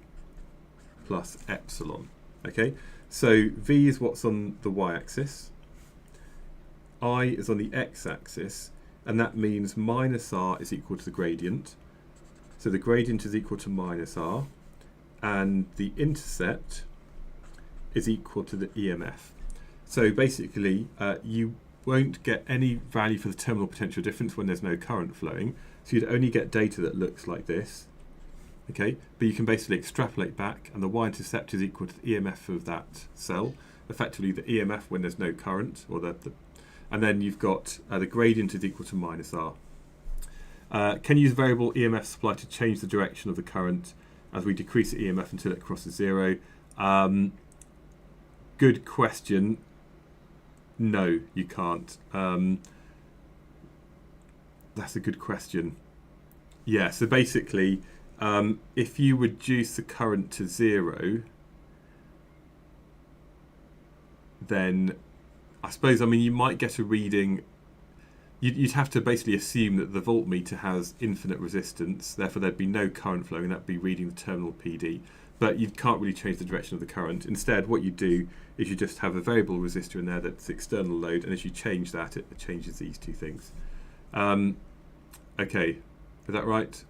plus epsilon. Okay, so V is what's on the y-axis, I is on the x-axis, and that means minus R is equal to the gradient. So the gradient is equal to minus R, and the intercept is equal to the EMF. So basically, you won't get any value for the terminal potential difference when there's no current flowing. So you'd only get data that looks like this. Okay, but you can basically extrapolate back, and the y-intercept is equal to the EMF of that cell, effectively the EMF when there's no current, or and then you've got the gradient is equal to minus R. Can use variable EMF supply to change the direction of the current as we decrease the EMF until it crosses zero. Good question. No, you can't. That's a good question. Yeah, so basically, if you reduce the current to zero, then I suppose, I mean, you might get a reading. You'd have to basically assume that the voltmeter has infinite resistance, therefore there'd be no current flowing, and that'd be reading the terminal PD. But you can't really change the direction of the current. Instead, what you do is you just have a variable resistor in there that's external load, and as you change that, it changes these two things. Okay, is that right?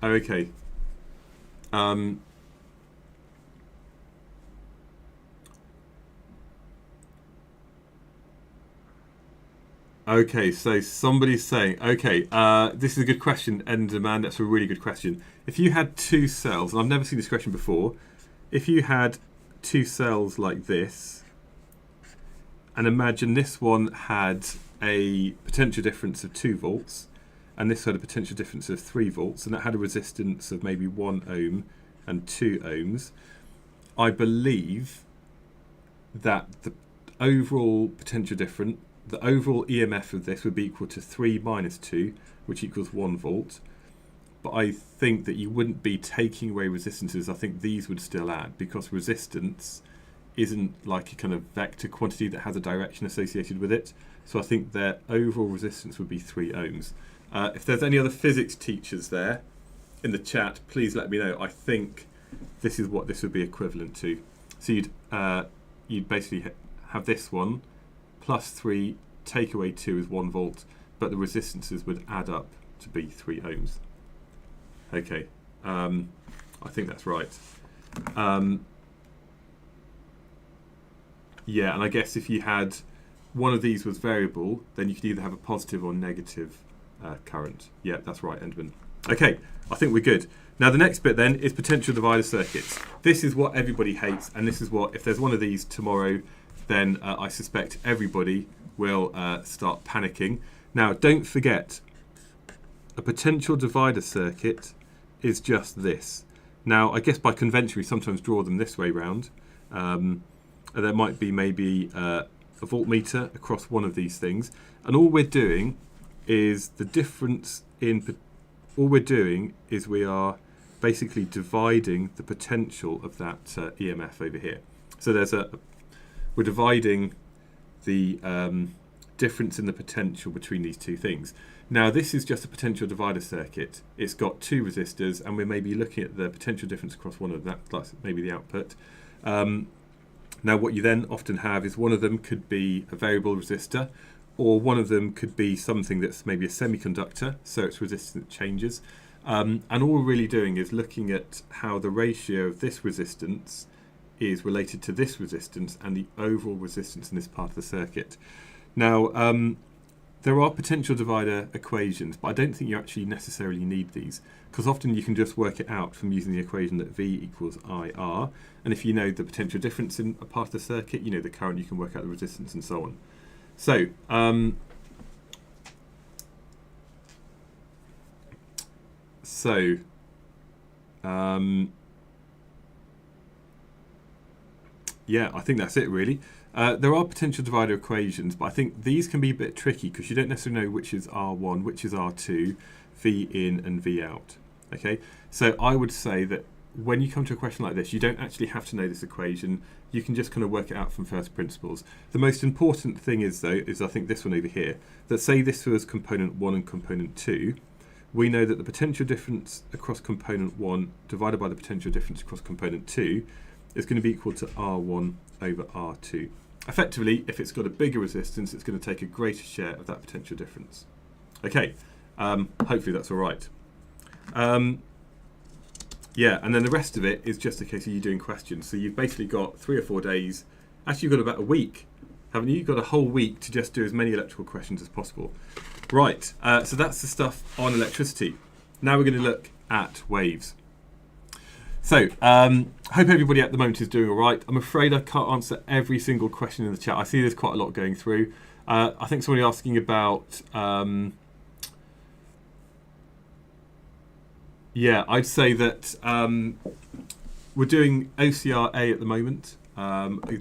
Okay. Okay, so somebody's saying, okay, this is a good question, Enderman, that's a really good question. If you had two cells, and I've never seen this question before, if you had two cells like this, and imagine this one had a potential difference of 2 volts, and this had a potential difference of 3 volts, and it had a resistance of maybe 1 ohm and 2 ohms, I believe that the overall potential difference, the overall EMF of this would be equal to 3 minus 2, which equals 1 volt. But I think that you wouldn't be taking away resistances. I think these would still add, because resistance isn't like a kind of vector quantity that has a direction associated with it. So I think their overall resistance would be 3 ohms. If there's any other physics teachers there in the chat, please let me know. I think this is what this would be equivalent to. So you'd basically have this one plus 3, take away 2 is 1 volt, but the resistances would add up to be 3 ohms. Okay, I think that's right. Yeah, and I guess if you had one of these was variable, then you could either have a positive or negative current. Yeah, that's right, Endman. Okay, I think we're good. Now the next bit then is potential divider circuits. This is what everybody hates, and this is what, if there's one of these tomorrow, then I suspect everybody will start panicking. Now don't forget, a potential divider circuit is just this. Now I guess by convention we sometimes draw them this way round. There might be maybe a voltmeter across one of these things, and all we're doing is the difference in. All we're doing is we are basically dividing the potential of that EMF over here. So we're dividing the difference in the potential between these two things. Now this is just a potential divider circuit. It's got 2 resistors, and we're maybe looking at the potential difference across one of that, that's maybe the output. Now what you then often have is one of them could be a variable resistor, or one of them could be something that's maybe a semiconductor, so its resistance changes. And all we're really doing is looking at how the ratio of this resistance is related to this resistance and the overall resistance in this part of the circuit. Now, there are potential divider equations, but I don't think you actually necessarily need these, because often you can just work it out from using the equation that V equals IR, and if you know the potential difference in a part of the circuit, you know the current, you can work out the resistance and so on. So, yeah, I think that's it really. There are potential divider equations, but I think these can be a bit tricky because you don't necessarily know which is R1, which is R2, V in and V out. Okay, so I would say that when you come to a question like this, you don't actually have to know this equation. You can just kind of work it out from first principles. The most important thing is, though, is I think this one over here, that say this was component 1 and component 2, we know that the potential difference across component 1 divided by the potential difference across component 2 is going to be equal to R1 over R2. Effectively, if it's got a bigger resistance, it's going to take a greater share of that potential difference. Okay, hopefully that's all right. Yeah, and then the rest of it is just a case of you doing questions. So you've basically got 3 or 4 days. Actually, you've got about a week, haven't you? You've got a whole week to just do as many electrical questions as possible. Right, so that's the stuff on electricity. Now we're going to look at waves. So, hope everybody at the moment is doing all right. I'm afraid I can't answer every single question in the chat. I see there's quite a lot going through. I think somebody asking about... yeah, I'd say that we're doing OCR A at the moment.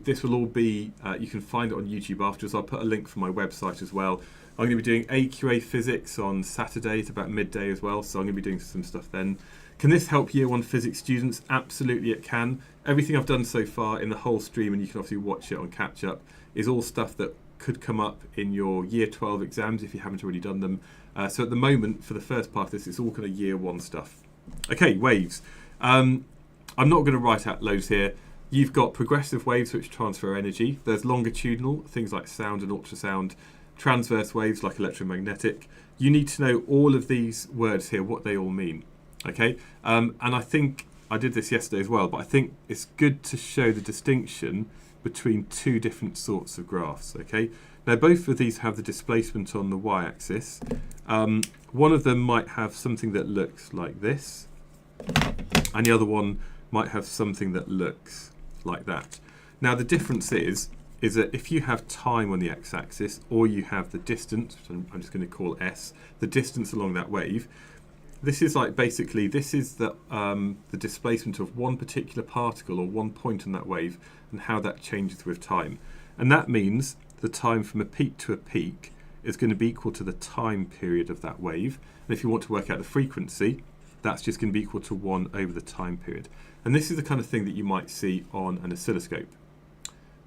This will all be, you can find it on YouTube afterwards. I'll put a link for my website as well. I'm going to be doing AQA Physics on Saturday at about midday as well, so I'm going to be doing some stuff then. Can this help Year 1 physics students? Absolutely it can. Everything I've done so far in the whole stream, and you can obviously watch it on catch up, is all stuff that could come up in your Year 12 exams if you haven't already done them. So at the moment, for the first part of this, it's all kind of Year 1 stuff. Okay, waves. I'm not going to write out loads here. You've got progressive waves which transfer energy. There's longitudinal, things like sound and ultrasound. Transverse waves like electromagnetic. You need to know all of these words here, what they all mean. Okay, and I think I did this yesterday as well, but I think it's good to show the distinction between 2 different sorts of graphs. Okay, now both of these have the displacement on the y-axis. One of them might have something that looks like this, and the other one might have something that looks like that. Now the difference is that if you have time on the x-axis, or you have the distance, which I'm just going to call s, the distance along that wave, this is like basically, this is the displacement of one particular particle or one point on that wave and how that changes with time. And that means the time from a peak to a peak is going to be equal to the time period of that wave. And if you want to work out the frequency, that's just going to be equal to 1 over the time period. And this is the kind of thing that you might see on an oscilloscope.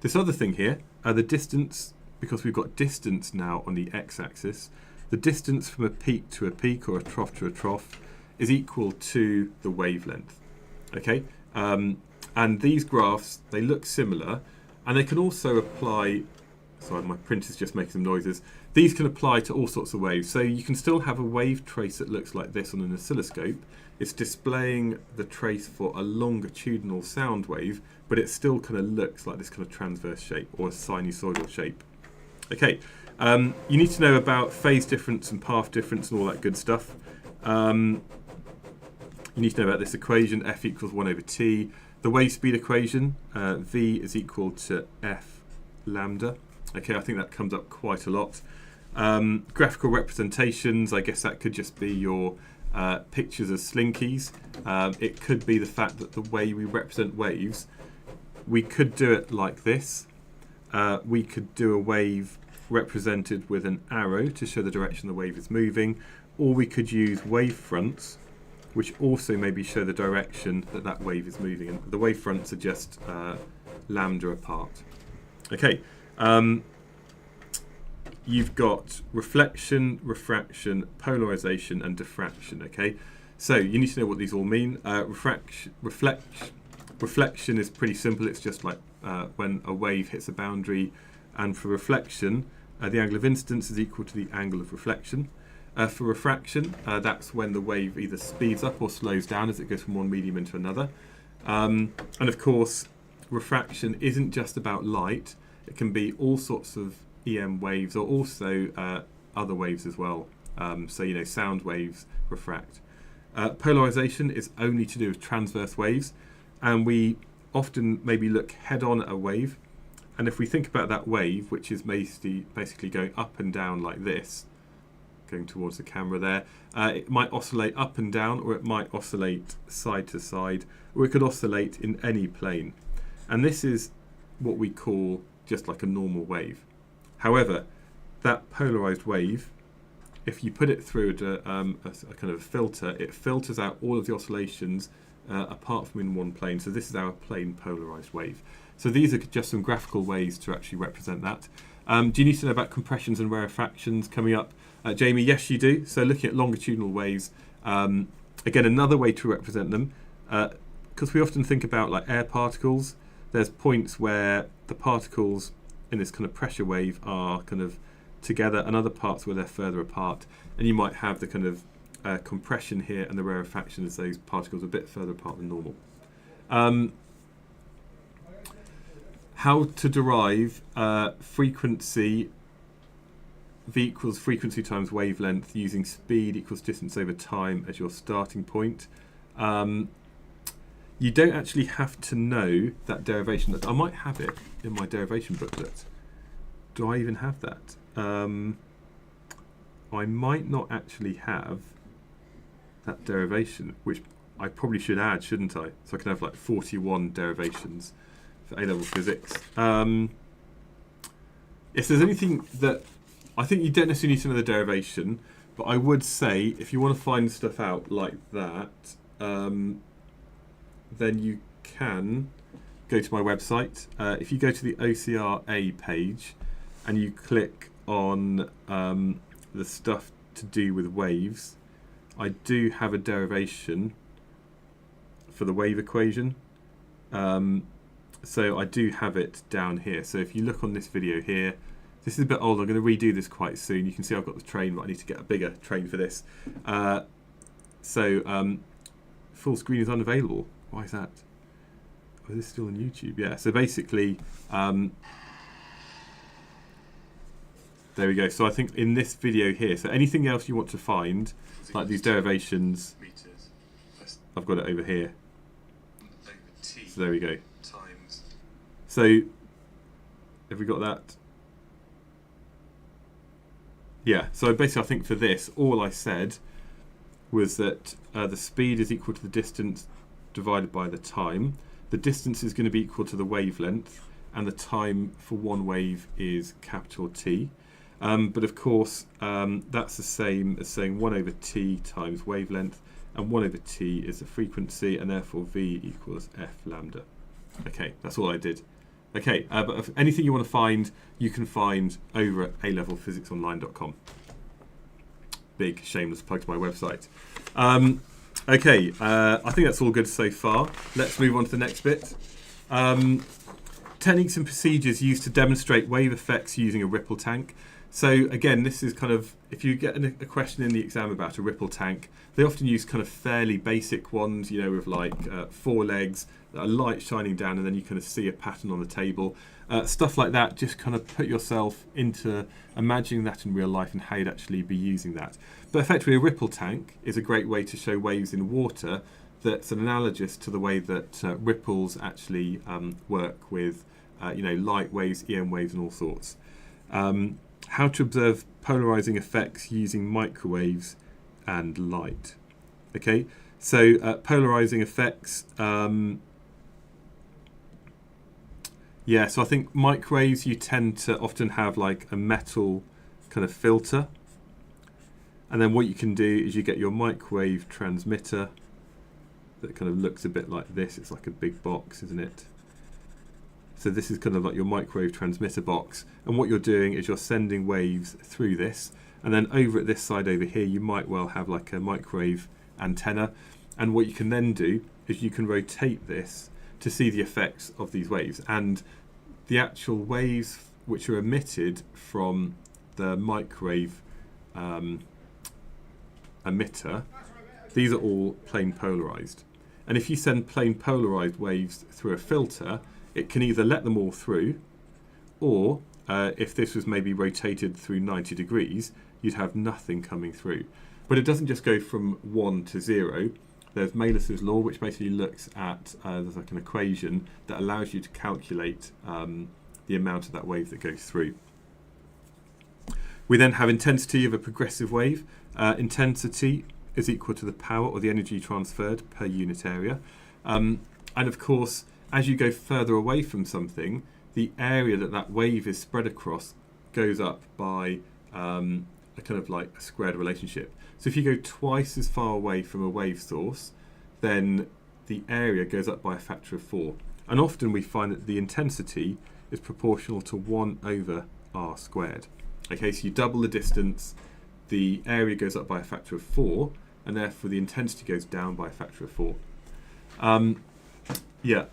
This other thing here, the distance, because we've got distance now on the x-axis, the distance from a peak to a peak or a trough to a trough is equal to the wavelength. Okay, and these graphs, they look similar, and they can also apply. Sorry, my printer's just making some noises. These can apply to all sorts of waves. So you can still have a wave trace that looks like this on an oscilloscope. It's displaying the trace for a longitudinal sound wave, but it still kind of looks like this kind of transverse shape or a sinusoidal shape. Okay, you need to know about phase difference and path difference and all that good stuff. You need to know about this equation, F equals 1 over T. The wave speed equation, V is equal to F lambda. Okay, I think that comes up quite a lot. Graphical representations, I guess that could just be your pictures of slinkies. It could be the fact that the way we represent waves, we could do it like this. We could do a wave represented with an arrow to show the direction the wave is moving, or we could use wave fronts, which also maybe show the direction that that wave is moving. And the wave fronts are just lambda apart. Okay. You've got reflection, refraction, polarization, and diffraction. Okay, so you need to know what these all mean. Reflection is pretty simple. It's just like when a wave hits a boundary, and for reflection, the angle of incidence is equal to the angle of reflection. For refraction, that's when the wave either speeds up or slows down as it goes from one medium into another. And of course, refraction isn't just about light. It can be all sorts of EM waves or also other waves as well. So, you know, sound waves refract. Polarization is only to do with transverse waves, and we often maybe look head on at a wave. And if we think about that wave, which is basically going up and down like this, going towards the camera there, it might oscillate up and down, or it might oscillate side to side, or it could oscillate in any plane. And this is what we call just like a normal wave. However, that polarized wave, if you put it through a kind of filter, it filters out all of the oscillations apart from in one plane. So this is our plane polarized wave. So these are just some graphical ways to actually represent that. Do you need to know about compressions and rarefactions coming up? Jamie, yes you do. So looking at longitudinal waves, again another way to represent them, because we often think about like air particles. There's points where the particles in this kind of pressure wave are kind of together, and other parts where they're further apart. And you might have the kind of compression here and the rarefaction as those particles are a bit further apart than normal. How to derive frequency, V equals frequency times wavelength using speed equals distance over time as your starting point. You don't actually have to know that derivation. I might have it in my derivation booklet. Do I even have that? I might not actually have that derivation, which I probably should add, shouldn't I? So I can have like 41 derivations for A-level physics. If there's anything that I think you don't necessarily need to know the derivation, but I would say if you want to find stuff out like that, then you can go to my website. If you go to the OCRA page and you click on the stuff to do with waves, I do have a derivation for the wave equation. So I do have it down here. So if you look on this video here, this is a bit old, I'm going to redo this quite soon. You can see I've got the train, but I need to get a bigger train for this. Full screen is unavailable. Why is that? Oh, is this still on YouTube? Yeah, so basically, there we go. So I think in this video here, so anything else you want to find, like these derivations, I've got it over here. So there we go. So have we got that? Yeah, so basically I think for this, all I said was that the speed is equal to the distance divided by the time. The distance is going to be equal to the wavelength, and the time for one wave is capital T. But of course, that's the same as saying 1 over T times wavelength, and 1 over T is the frequency, and therefore V equals F lambda. Okay, that's all I did. Okay, but if anything you want to find, you can find over at alevelphysicsonline.com. Big shameless plug to my website. Okay, I think that's all good so far. Let's move on to the next bit. Techniques and procedures used to demonstrate wave effects using a ripple tank. So again, this is kind of, if you get a question in the exam about a ripple tank, they often use kind of fairly basic ones, you know, with like 4 legs, a light shining down, and then you kind of see a pattern on the table. Stuff like that, just kind of put yourself into imagining that in real life and how you'd actually be using that. But effectively, a ripple tank is a great way to show waves in water that's an analogous to the way that ripples actually work with you know, light waves, EM waves, and all sorts. How to observe polarizing effects using microwaves and light. Okay, so polarizing effects. Yeah, so I think microwaves, you tend to often have like a metal kind of filter. And then what you can do is you get your microwave transmitter that kind of looks a bit like this. It's like a big box, isn't it? So this is kind of like your microwave transmitter box. And what you're doing is you're sending waves through this. And then over at this side over here, you might well have like a microwave antenna. And what you can then do is you can rotate this to see the effects of these waves. And the actual waves which are emitted from the microwave emitter, these are all plane polarized. And if you send plane polarized waves through a filter, it can either let them all through, or if this was maybe rotated through 90 degrees, you'd have nothing coming through. But it doesn't just go from 1 to 0. There's Malus's law, which basically looks at, there's like an equation that allows you to calculate the amount of that wave that goes through. We then have intensity of a progressive wave. Intensity is equal to the power or the energy transferred per unit area. And of course, as you go further away from something, the area that that wave is spread across goes up by a kind of like a squared relationship. So if you go twice as far away from a wave source, then the area goes up by a factor of 4. And often we find that the intensity is proportional to 1 over r squared. Okay, so you double the distance, the area goes up by a factor of 4, and therefore the intensity goes down by a factor of 4. Yeah,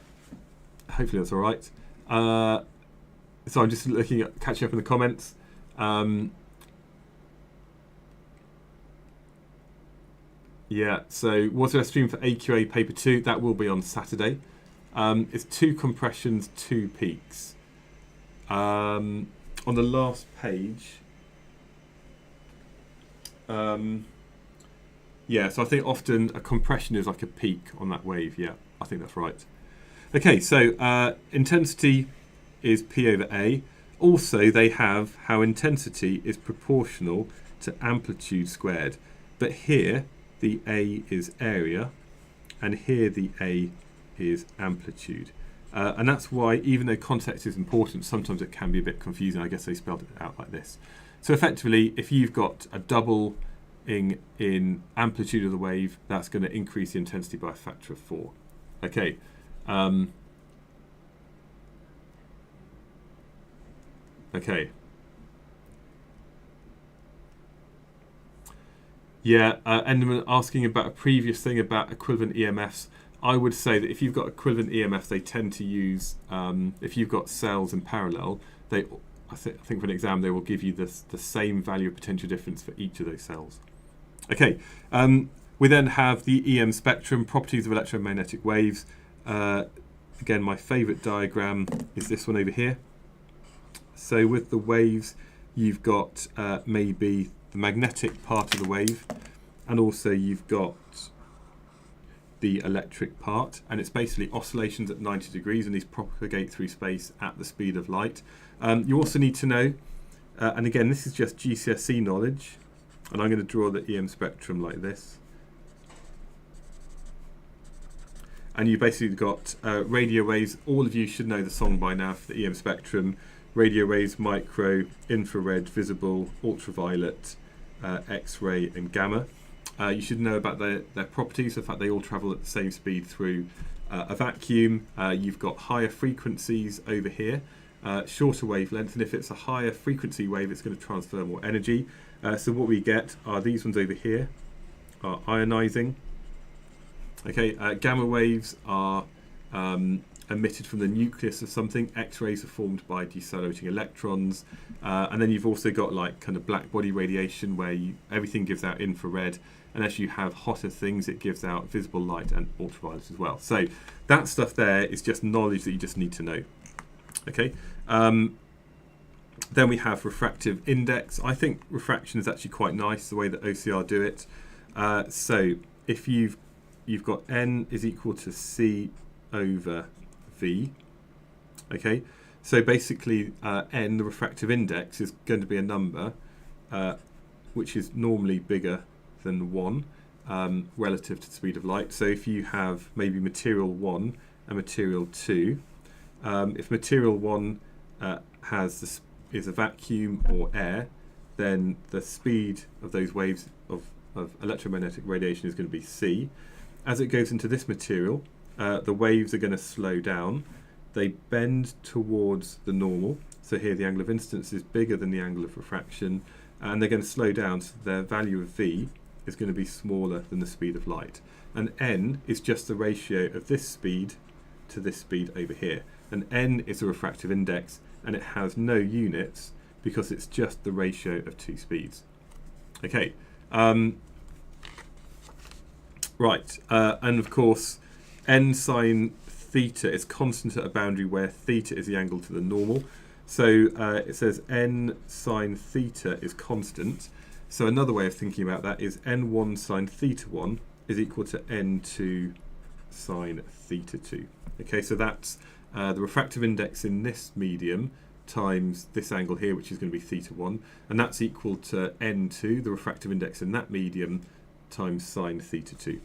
hopefully that's all right. So I'm just looking at catching up in the comments. Yeah, so was there a stream for AQA paper 2? That will be on Saturday. It's 2 compressions, 2 peaks. On the last page, yeah, so I think often a compression is like a peak on that wave. Yeah, I think that's right. Okay, so intensity is P over A. Also, they have how intensity is proportional to amplitude squared. But here, the A is area, and here the A is amplitude. And that's why, even though context is important, sometimes it can be a bit confusing. I guess they spelled it out like this. So effectively, if you've got a double in amplitude of the wave, that's going to increase the intensity by a factor of 4. Okay. Okay. Yeah, Enderman asking about a previous thing about equivalent EMFs. I would say that if you've got equivalent EMFs, they tend to use, if you've got cells in parallel, I think for an exam they will give you the same value of potential difference for each of those cells. Okay, we then have the EM spectrum, properties of electromagnetic waves. Again, my favourite diagram is this one over here. So with the waves, you've got maybe the magnetic part of the wave, and also you've got the electric part, and it's basically oscillations at 90 degrees, and these propagate through space at the speed of light. You also need to know, and again this is just GCSE knowledge, and I'm going to draw the EM spectrum like this. And you basically got radio waves. All of you should know the song by now for the EM spectrum. Radio waves, micro, infrared, visible, ultraviolet, X-ray and gamma. You should know about their properties, the fact they all travel at the same speed through a vacuum, you've got higher frequencies over here, shorter wavelength, and if it's a higher frequency wave, it's going to transfer more energy. So what we get are these ones over here, are ionizing. Okay, gamma waves are emitted from the nucleus of something. X-rays are formed by decelerating electrons, and then you've also got like kind of black body radiation where everything gives out infrared, and as you have hotter things it gives out visible light and ultraviolet as well. So that stuff there is just knowledge that you just need to know. Okay, then we have refractive index. I think refraction is actually quite nice the way that OCR do it. So if you've got N is equal to C over V. Okay, so basically N, the refractive index, is going to be a number which is normally bigger than 1 relative to the speed of light. So if you have maybe material 1 and material 2, if material 1 is a vacuum or air, then the speed of those waves of electromagnetic radiation is going to be c. As it goes into this material, the waves are going to slow down. They bend towards the normal. So here the angle of incidence is bigger than the angle of refraction, and they're going to slow down, so their value of v is going to be smaller than the speed of light. And n is just the ratio of this speed to this speed over here. And n is a refractive index, and it has no units because it's just the ratio of two speeds. Okay, right, and of course n sine theta is constant at a boundary where theta is the angle to the normal. So it says n sine theta is constant. So another way of thinking about that is n1 sine theta 1 is equal to n2 sine theta 2. Okay, so that's the refractive index in this medium times this angle here, which is going to be theta 1, and that's equal to n2, the refractive index in that medium, times sine theta 2.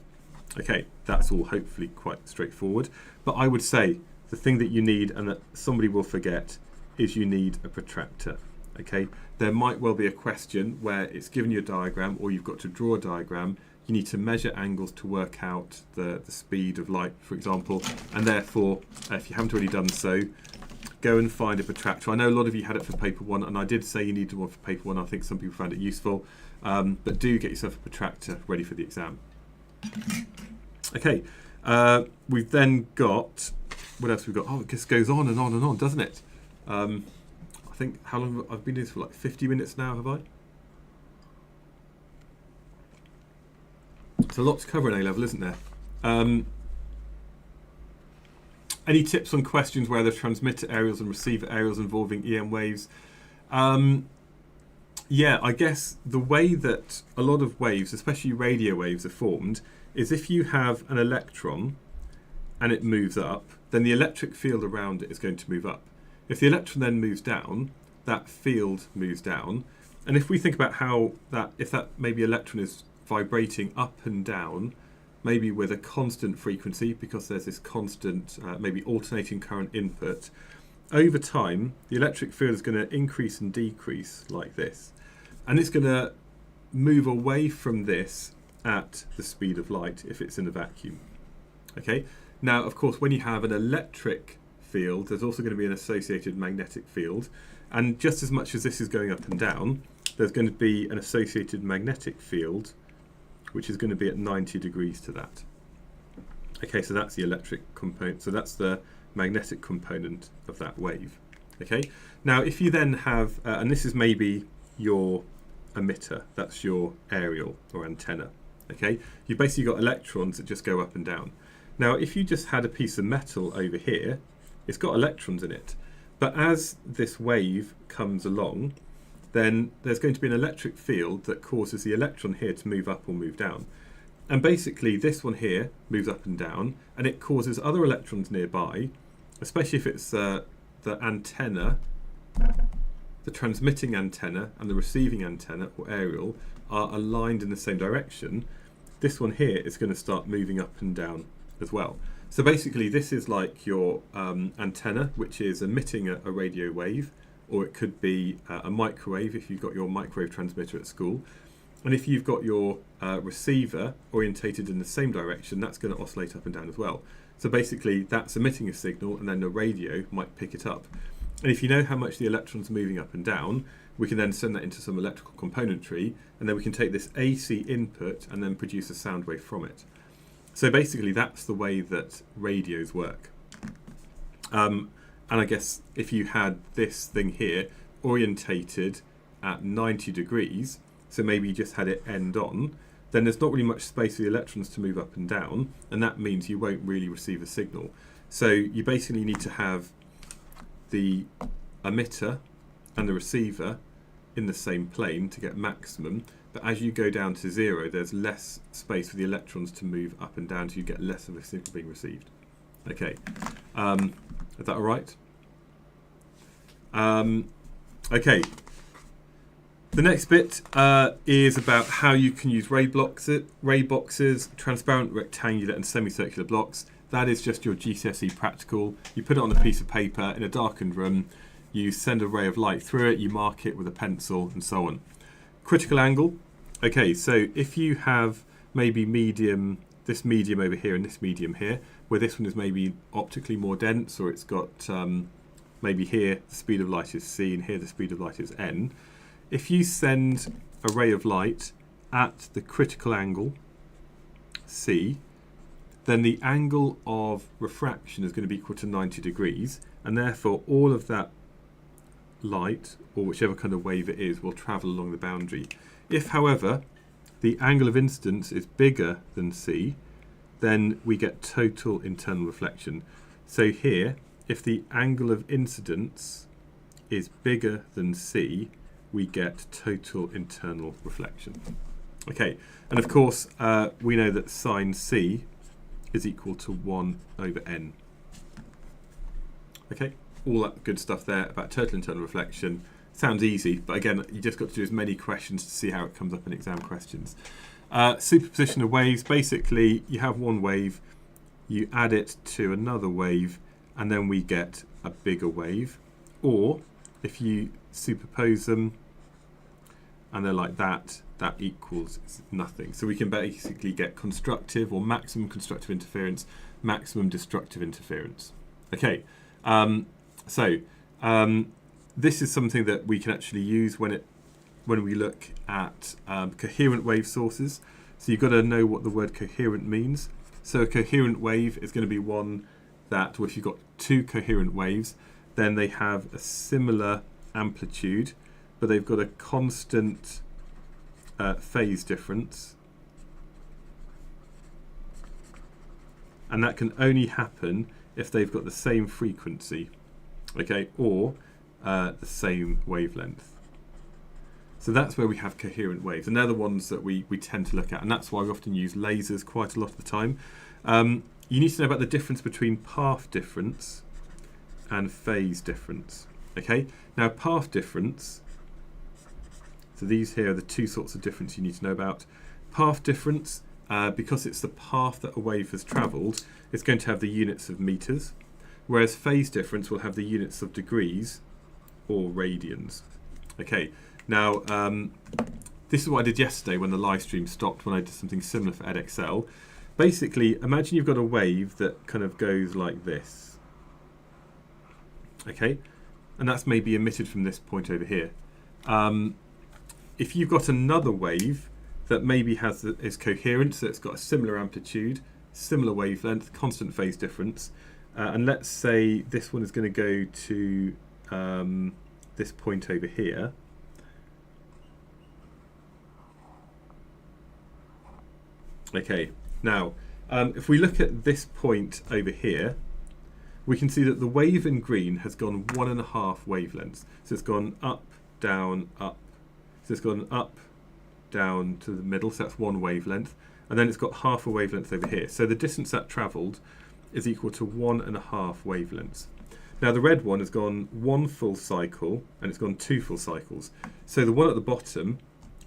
Okay, that's all hopefully quite straightforward, but I would say the thing that you need, and that somebody will forget, is you need a protractor. Okay, there might well be a question where it's given you a diagram, or you've got to draw a diagram. You need to measure angles to work out the speed of light, for example, and therefore, if you haven't already done so, go and find a protractor. I know a lot of you had it for paper 1, and I did say you needed one for paper 1. I think some people found it useful, but do get yourself a protractor ready for the exam. Okay, we've then got, what else we've got? Oh, it just goes on and on and on, doesn't it? I think, how long I've been doing this for, like 50 minutes now, have I? It's a lot to cover in A-level, isn't there? Any tips on questions where there's transmitter areals and receiver areals involving EM waves? Yeah, I guess the way that a lot of waves, especially radio waves, are formed is if you have an electron and it moves up, then the electric field around it is going to move up. If the electron then moves down, that field moves down. And if we think about how that, if that maybe electron is vibrating up and down, maybe with a constant frequency, because there's this constant, maybe alternating current input, over time, the electric field is going to increase and decrease like this. And it's going to move away from this at the speed of light if it's in a vacuum. Okay. Now, of course, when you have an electric field, there's also going to be an associated magnetic field. And just as much as this is going up and down, there's going to be an associated magnetic field, which is going to be at 90 degrees to that. Okay, so that's the electric component. So that's the magnetic component of that wave. Okay. Now, if you then have, and this is maybe your emitter, that's your aerial or antenna. Okay, you've basically got electrons that just go up and down. Now, if you just had a piece of metal over here, it's got electrons in it. But as this wave comes along, then there's going to be an electric field that causes the electron here to move up or move down. And basically, this one here moves up and down, and it causes other electrons nearby, especially if it's the antenna, the transmitting antenna and the receiving antenna, or aerial, are aligned in the same direction. This one here is going to start moving up and down as well. So basically, this is like your antenna, which is emitting a radio wave, or it could be a microwave if you've got your microwave transmitter at school. And if you've got your receiver orientated in the same direction, that's going to oscillate up and down as well. So basically, that's emitting a signal, and then the radio might pick it up. And if you know how much the electron's moving up and down, we can then send that into some electrical componentry, and then we can take this AC input and then produce a sound wave from it. So basically, that's the way that radios work. And I guess if you had this thing here orientated at 90 degrees, so maybe you just had it end on, then there's not really much space for the electrons to move up and down, and that means you won't really receive a signal. So you basically need to have the emitter and the receiver in the same plane to get maximum, but as you go down to 0, there's less space for the electrons to move up and down, so you get less of a signal being received. Okay, is that all right? Okay. The next bit is about how you can use ray boxes, transparent, rectangular and semicircular blocks. That is just your GCSE practical. You put it on a piece of paper in a darkened room, you send a ray of light through it, you mark it with a pencil and so on. Critical angle. Okay, so if you have maybe this medium over here and this medium here, where this one is maybe optically more dense, or it's got maybe here the speed of light is c and here the speed of light is n. If you send a ray of light at the critical angle, C, then the angle of refraction is going to be equal to 90 degrees, and therefore all of that light, or whichever kind of wave it is, will travel along the boundary. If, however, the angle of incidence is bigger than C, then we get total internal reflection. So here, if the angle of incidence is bigger than C, we get total internal reflection. Okay, and of course we know that sine C is equal to 1 over n. Okay, all that good stuff there about total internal reflection. Sounds easy, but again, you just got to do as many questions to see how it comes up in exam questions. Superposition of waves, basically you have one wave, you add it to another wave, and then we get a bigger wave. Or if you superpose them and they're like that, that equals nothing. So we can basically get constructive or maximum constructive interference, maximum destructive interference. Okay, this is something that we can actually use when we look at coherent wave sources. So you've got to know what the word coherent means. So a coherent wave is going to be one that, well, if you've got two coherent waves, then they have a similar amplitude, but they've got a constant phase difference, and that can only happen if they've got the same frequency, okay, or the same wavelength. So that's where we have coherent waves, and they're the ones that we tend to look at, and that's why we often use lasers quite a lot of the time. You need to know about the difference between path difference and phase difference. Okay, now path difference, so these here are the two sorts of difference you need to know about. Path difference, because it's the path that a wave has travelled, it's going to have the units of meters, whereas phase difference will have the units of degrees or radians. Okay, now this is what I did yesterday when the live stream stopped, when I did something similar for EdXL. Basically, imagine you've got a wave that kind of goes like this. Okay, and that's maybe emitted from this point over here. If you've got another wave that maybe is coherent, so it's got a similar amplitude, similar wavelength, constant phase difference, and let's say this one is going to go to this point over here. Okay, now if we look at this point over here, we can see that the wave in green has gone 1.5 wavelengths. So it's gone up, down, up. So it's gone up, down to the middle, so that's 1 wavelength. And then it's got half a wavelength over here. So the distance that travelled is equal to 1.5 wavelengths. Now the red one has gone 1 full cycle, and it's gone 2 full cycles. So the one at the bottom,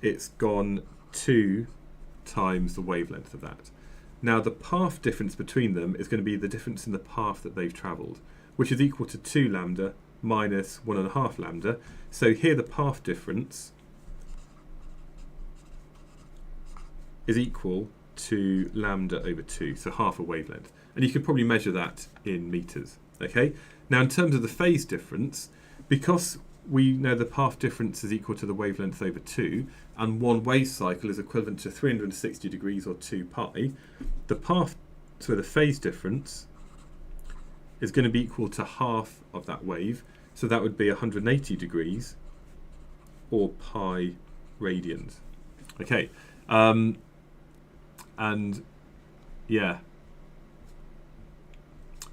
it's gone 2 times the wavelength of that. Now the path difference between them is going to be the difference in the path that they've travelled, which is equal to 2 lambda minus 1.5 lambda. So here the path difference is equal to lambda over 2, so half a wavelength. And you could probably measure that in meters. Okay. Now, in terms of the phase difference, because we know the path difference is equal to the wavelength over 2, and one wave cycle is equivalent to 360 degrees or 2 pi, the phase difference is going to be equal to half of that wave, so that would be 180 degrees or pi radians. Okay, and yeah,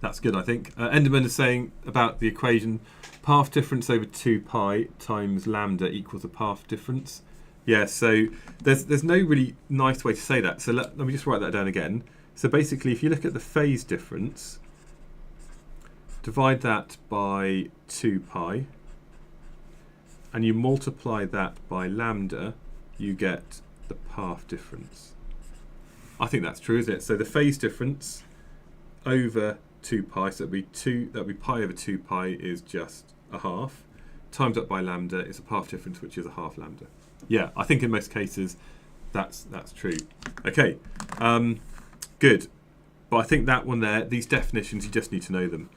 that's good, I think. Enderman is saying about the equation, path difference over 2 pi times lambda equals the path difference. Yeah, so there's no really nice way to say that. So let me just write that down again. So basically, if you look at the phase difference, divide that by 2 pi, and you multiply that by lambda, you get the path difference. I think that's true, isn't it? So the phase difference over 2 pi, so that'd be pi over 2 pi is just a half, times up by lambda is a path difference, which is a half lambda. Yeah, I think in most cases that's true. Okay, good. But I think that one there, these definitions, you just need to know them.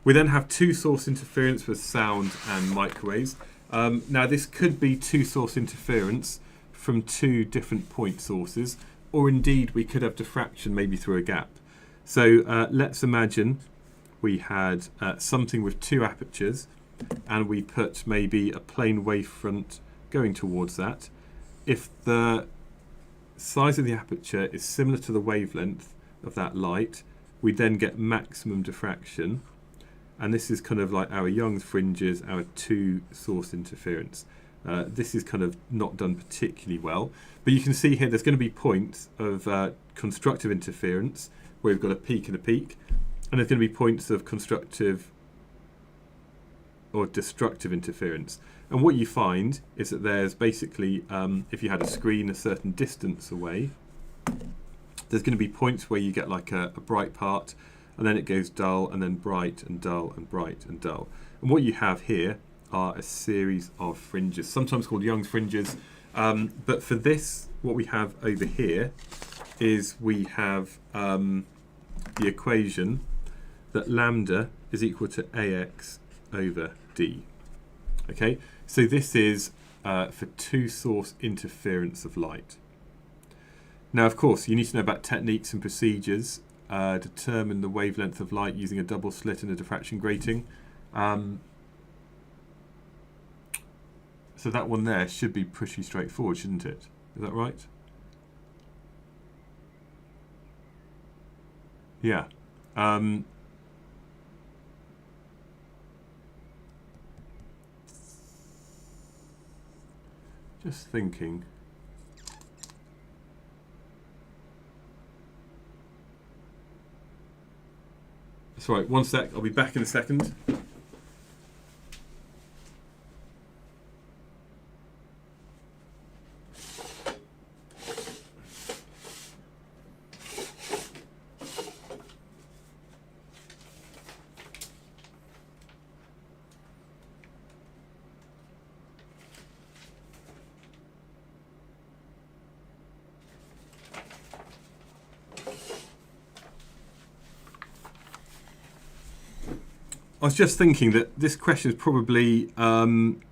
We then have two-source interference with sound and microwaves. Now this could be two-source interference from two different point sources, or indeed we could have diffraction maybe through a gap. So let's imagine we had something with two apertures, and we put maybe a plane wavefront going towards that. If the size of the aperture is similar to the wavelength of that light, we then get maximum diffraction. And this is kind of like our Young's fringes, our two-source interference. This is kind of not done particularly well. But you can see here there's going to be points of constructive interference, where we've got a peak and a peak. And there's going to be points of constructive or destructive interference. And what you find is that there's basically, if you had a screen a certain distance away, there's going to be points where you get like a bright part, and then it goes dull, and then bright, and dull, and bright, and dull. And what you have here are a series of fringes, sometimes called Young's fringes. But for this, what we have over here is we have the equation that lambda is equal to AX over D. Okay, so this is for two-source interference of light. Now, of course, you need to know about techniques and procedures. Determine the wavelength of light using a double slit and a diffraction grating. So that one there should be pretty straightforward, shouldn't it? Is that right? Yeah. Just thinking. That's right, one sec, I'll be back in a second. I was just thinking that this question is probably kind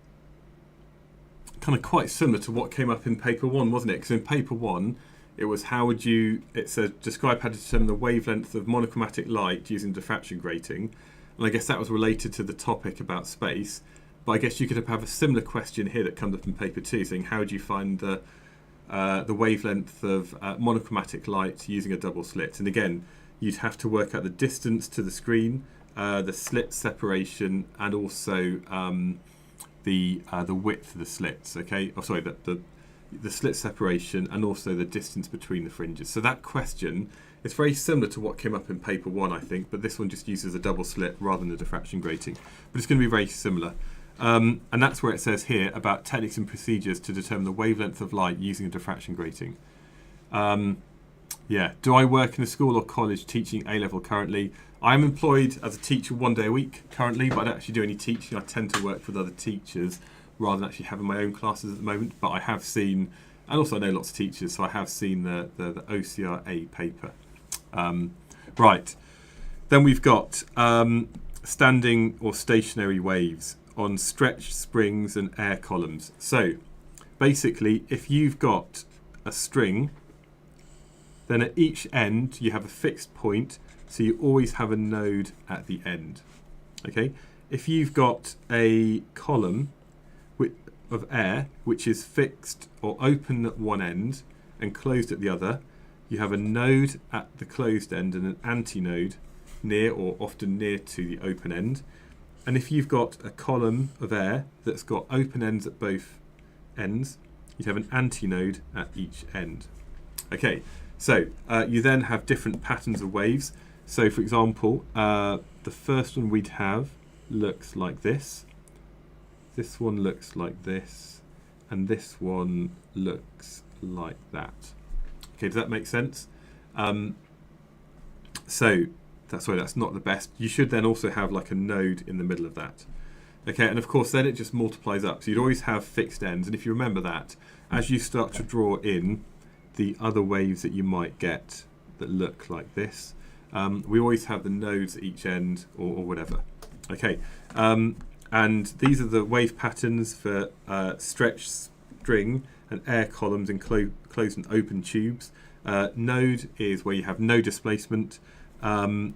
of quite similar to what came up in paper 1, wasn't it? Because in paper 1, it was it says describe how to determine the wavelength of monochromatic light using diffraction grating. And I guess that was related to the topic about space. But I guess you could have a similar question here that comes up in paper 2, saying how do you find the wavelength of monochromatic light using a double slit? And again, you'd have to work out the distance to the screen, the slit separation, and also the width of the slits. Okay, oh sorry, the slit separation and also the distance between the fringes. So that question is very similar to what came up in paper 1, I think, but this one just uses a double slit rather than a diffraction grating. But it's going to be very similar. And that's where it says here about techniques and procedures to determine the wavelength of light using a diffraction grating. Yeah, do I work in a school or college teaching A-level currently? I'm employed as a teacher 1 day a week currently, but I don't actually do any teaching. I tend to work with other teachers rather than actually having my own classes at the moment. But I have seen And also I know lots of teachers, so I have seen the OCR paper. Right, then we've got standing or stationary waves on stretched springs and air columns. So basically, if you've got a string, then at each end you have a fixed point, so you always have a node at the end. Okay, if you've got a column of air which is fixed or open at one end and closed at the other, you have a node at the closed end and an antinode near or often near to the open end. And if you've got a column of air that's got open ends at both ends, you'd have an antinode at each end. Okay, so you then have different patterns of waves. So for example, the first one we'd have looks like this. This one looks like this, and this one looks like that. Okay, does that make sense? So that's not the best. You should then also have like a node in the middle of that. Okay, and of course then it just multiplies up. So you'd always have fixed ends, and if you remember that, as you start to draw in the other waves that you might get that look like this, we always have the nodes at each end or whatever. Okay. And these are the wave patterns for stretched string and air columns in closed and open tubes. Node is where you have no displacement. And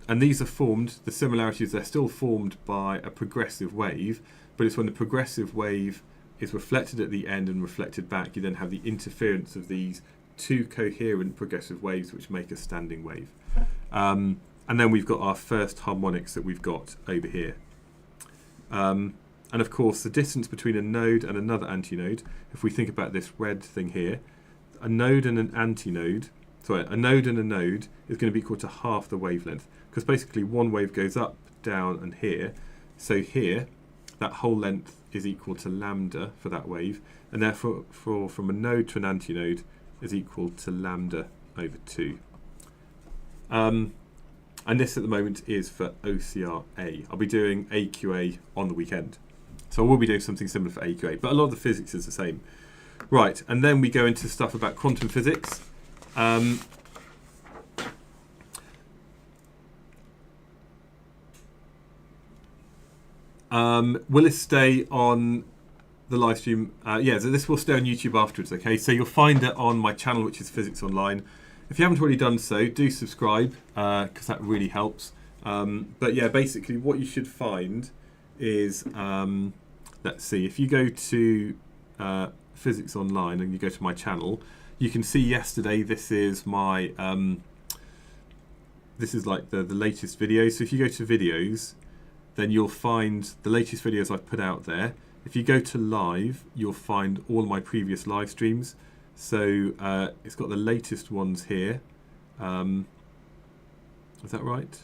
these are formed, the similarities, they're still formed by a progressive wave, but it's when the progressive wave is reflected at the end and reflected back, you then have the interference of these two coherent progressive waves which make a standing wave. And then we've got our first harmonics that we've got over here. And of course, the distance between a node and another antinode, if we think about this red thing here, a node and an antinode, a node and a node is going to be equal to half the wavelength, because basically one wave goes up, down, and here. So here, that whole length is equal to lambda for that wave, and therefore from a node to an antinode is equal to lambda over 2. And this at the moment is for OCR-A. I'll be doing AQA on the weekend. So I will be doing something similar for AQA, but a lot of the physics is the same. Right, and then we go into stuff about quantum physics. Will this stay on the live stream? Yeah, so this will stay on YouTube afterwards, okay? So you'll find it on my channel, which is Physics Online. If you haven't already done so, do subscribe, because that really helps. But yeah, basically what you should find is, let's see, if you go to Physics Online and you go to my channel, you can see yesterday this is my, this is like the latest video. So if you go to videos, then you'll find the latest videos I've put out there. If you go to live, you'll find all my previous live streams. So it's got the latest ones here. Is that right?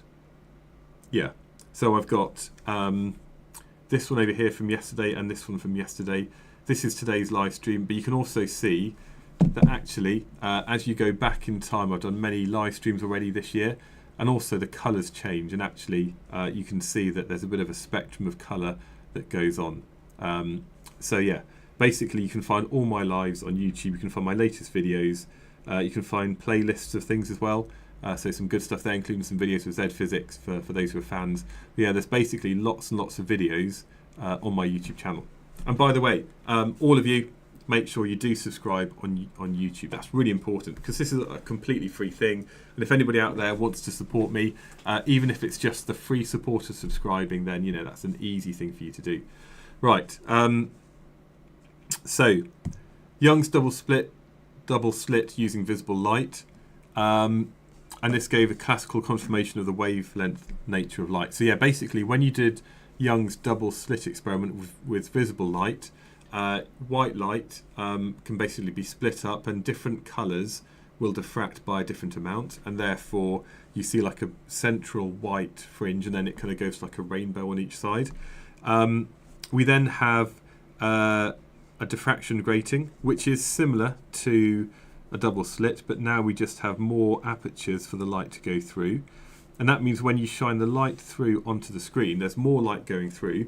Yeah. So I've got this one over here from yesterday and this one from yesterday. This is today's live stream, but you can also see that actually, as you go back in time, I've done many live streams already this year, and also the colours change, and actually you can see that there's a bit of a spectrum of colour that goes on. So yeah. Basically, you can find all my lives on YouTube. You can find my latest videos. You can find playlists of things as well. So some good stuff there, including some videos with Z Physics for those who are fans. But yeah, there's basically lots and lots of videos on my YouTube channel. And by the way, all of you, make sure you do subscribe on YouTube. That's really important, because this is a completely free thing. And if anybody out there wants to support me, even if it's just the free support of subscribing, then you know that's an easy thing for you to do. Right. So, Young's double slit using visible light, and this gave a classical confirmation of the wavelength nature of light. So yeah, basically when you did Young's double slit experiment with visible light, white light can basically be split up, and different colours will diffract by a different amount, and therefore you see like a central white fringe, and then it kind of goes like a rainbow on each side. We then have a diffraction grating, which is similar to a double slit, but now we just have more apertures for the light to go through. And that means when you shine the light through onto the screen, there's more light going through,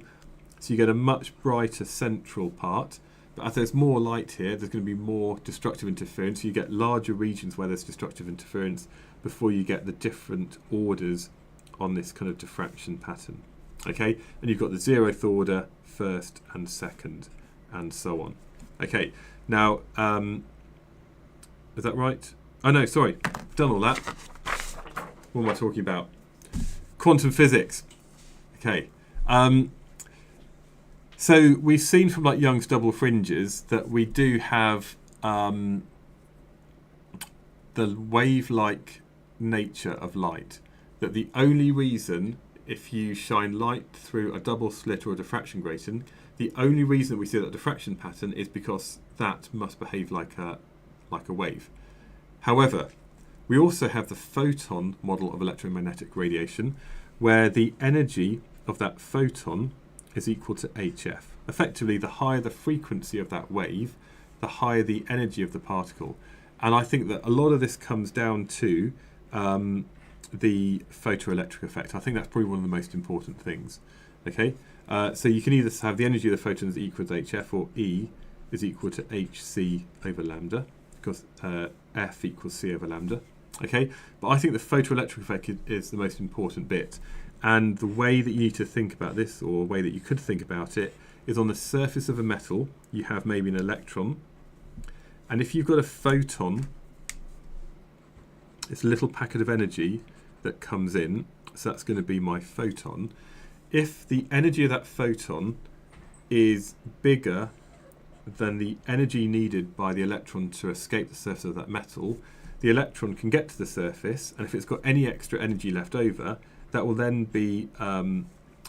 so you get a much brighter central part. But as there's more light here, there's going to be more destructive interference. So you get larger regions where there's destructive interference before you get the different orders on this kind of diffraction pattern. Okay, and you've got the 0th order, first and second, and so on. Okay, now, is that right? Oh no, sorry, done all that. What am I talking about? Quantum physics. Okay. So we've seen from like Young's double fringes that we do have the wave-like nature of light. That the only reason, if you shine light through a double slit or a diffraction grating, the only reason that we see that diffraction pattern is because that must behave like a wave. However, we also have the photon model of electromagnetic radiation, where the energy of that photon is equal to HF. Effectively, the higher the frequency of that wave, the higher the energy of the particle. And I think that a lot of this comes down to the photoelectric effect. I think that's probably one of the most important things. Okay, so you can either have the energy of the photon is equal to HF, or E is equal to HC over lambda, because F equals C over lambda. Okay, but I think the photoelectric effect is the most important bit. And the way that you need to think about this, or a way that you could think about it, is on the surface of a metal, you have maybe an electron. And if you've got a photon, it's a little packet of energy that comes in. So that's going to be my photon. If the energy of that photon is bigger than the energy needed by the electron to escape the surface of that metal, the electron can get to the surface, and if it's got any extra energy left over, that will then be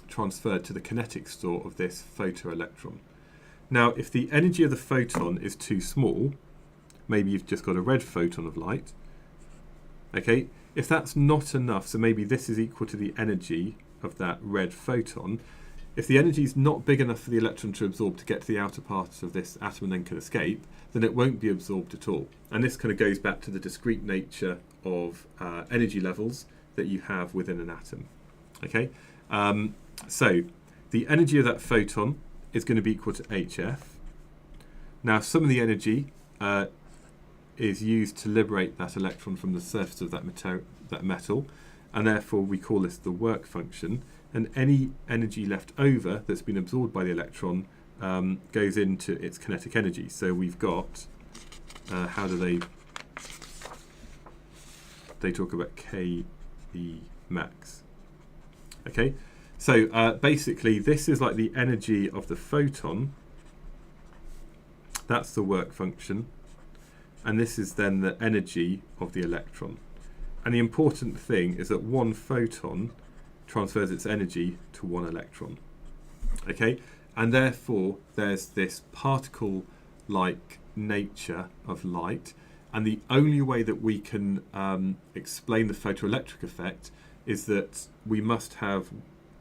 transferred to the kinetic store of this photoelectron. Now, if the energy of the photon is too small, maybe you've just got a red photon of light. Okay, if that's not enough, so maybe this is equal to the energy of that red photon. If the energy is not big enough for the electron to absorb to get to the outer part of this atom and then can escape, then it won't be absorbed at all. And this kind of goes back to the discrete nature of energy levels that you have within an atom. Okay, so the energy of that photon is going to be equal to HF. Now, some of the energy is used to liberate that electron from the surface of that metal, and therefore we call this the work function. And any energy left over that's been absorbed by the electron goes into its kinetic energy. So we've got, how do they talk about K E max. Okay, so basically this is like the energy of the photon. That's the work function. And this is then the energy of the electron. And the important thing is that one photon transfers its energy to one electron. Okay, and therefore there's this particle-like nature of light, and the only way that we can explain the photoelectric effect is that we must have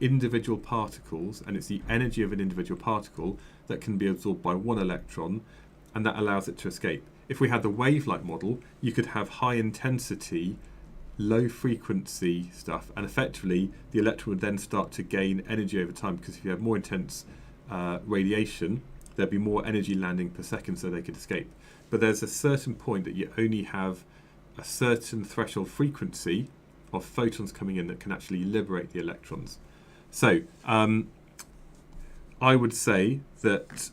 individual particles, and it's the energy of an individual particle that can be absorbed by one electron, and that allows it to escape. If we had the wave-like model, you could have high intensity, low frequency stuff, and effectively the electron would then start to gain energy over time, because if you have more intense radiation, there'd be more energy landing per second, so they could escape. But there's a certain point that you only have a certain threshold frequency of photons coming in that can actually liberate the electrons. So I would say that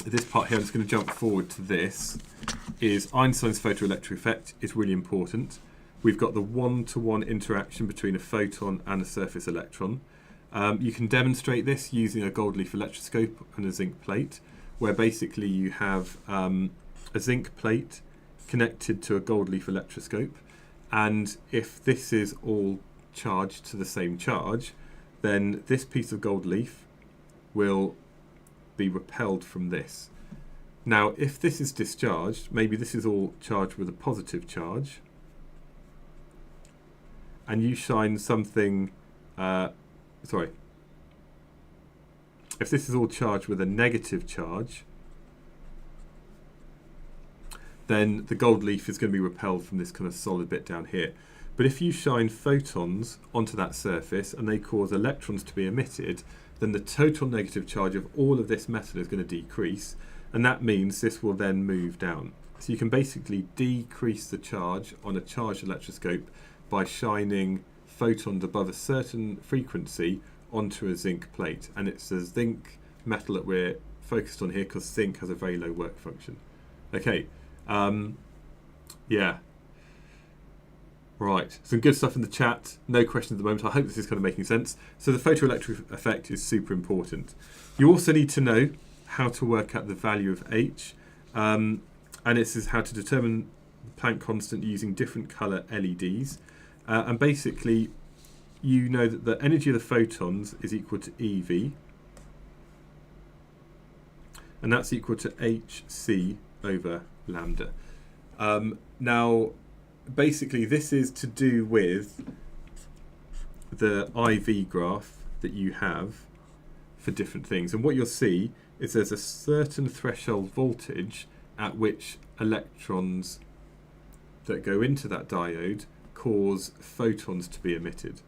this part here, I'm just going to jump forward to this, is Einstein's photoelectric effect is really important. We've got the one-to-one interaction between a photon and a surface electron. You can demonstrate this using a gold leaf electroscope and a zinc plate, where basically you have a zinc plate connected to a gold leaf electroscope, and if this is all charged to the same charge, then this piece of gold leaf will be repelled from this. Now, if this is discharged, maybe this is all charged with a positive charge, and you shine something, if this is all charged with a negative charge, then the gold leaf is going to be repelled from this kind of solid bit down here. But if you shine photons onto that surface and they cause electrons to be emitted, then the total negative charge of all of this metal is going to decrease, and that means this will then move down. So you can basically decrease the charge on a charged electroscope by shining photons above a certain frequency onto a zinc plate, and it's a zinc metal that we're focused on here because zinc has a very low work function. Okay, yeah. Right, some good stuff in the chat. No questions at the moment. I hope this is kind of making sense. So the photoelectric effect is super important. You also need to know how to work out the value of H, and this is how to determine the Planck constant using different colour LEDs. And basically, you know that the energy of the photons is equal to EV, and that's equal to HC over lambda. Now, basically, this is to do with the IV graph that you have for different things. And what you'll see is there's a certain threshold voltage at which electrons that go into that diode cause photons to be emitted.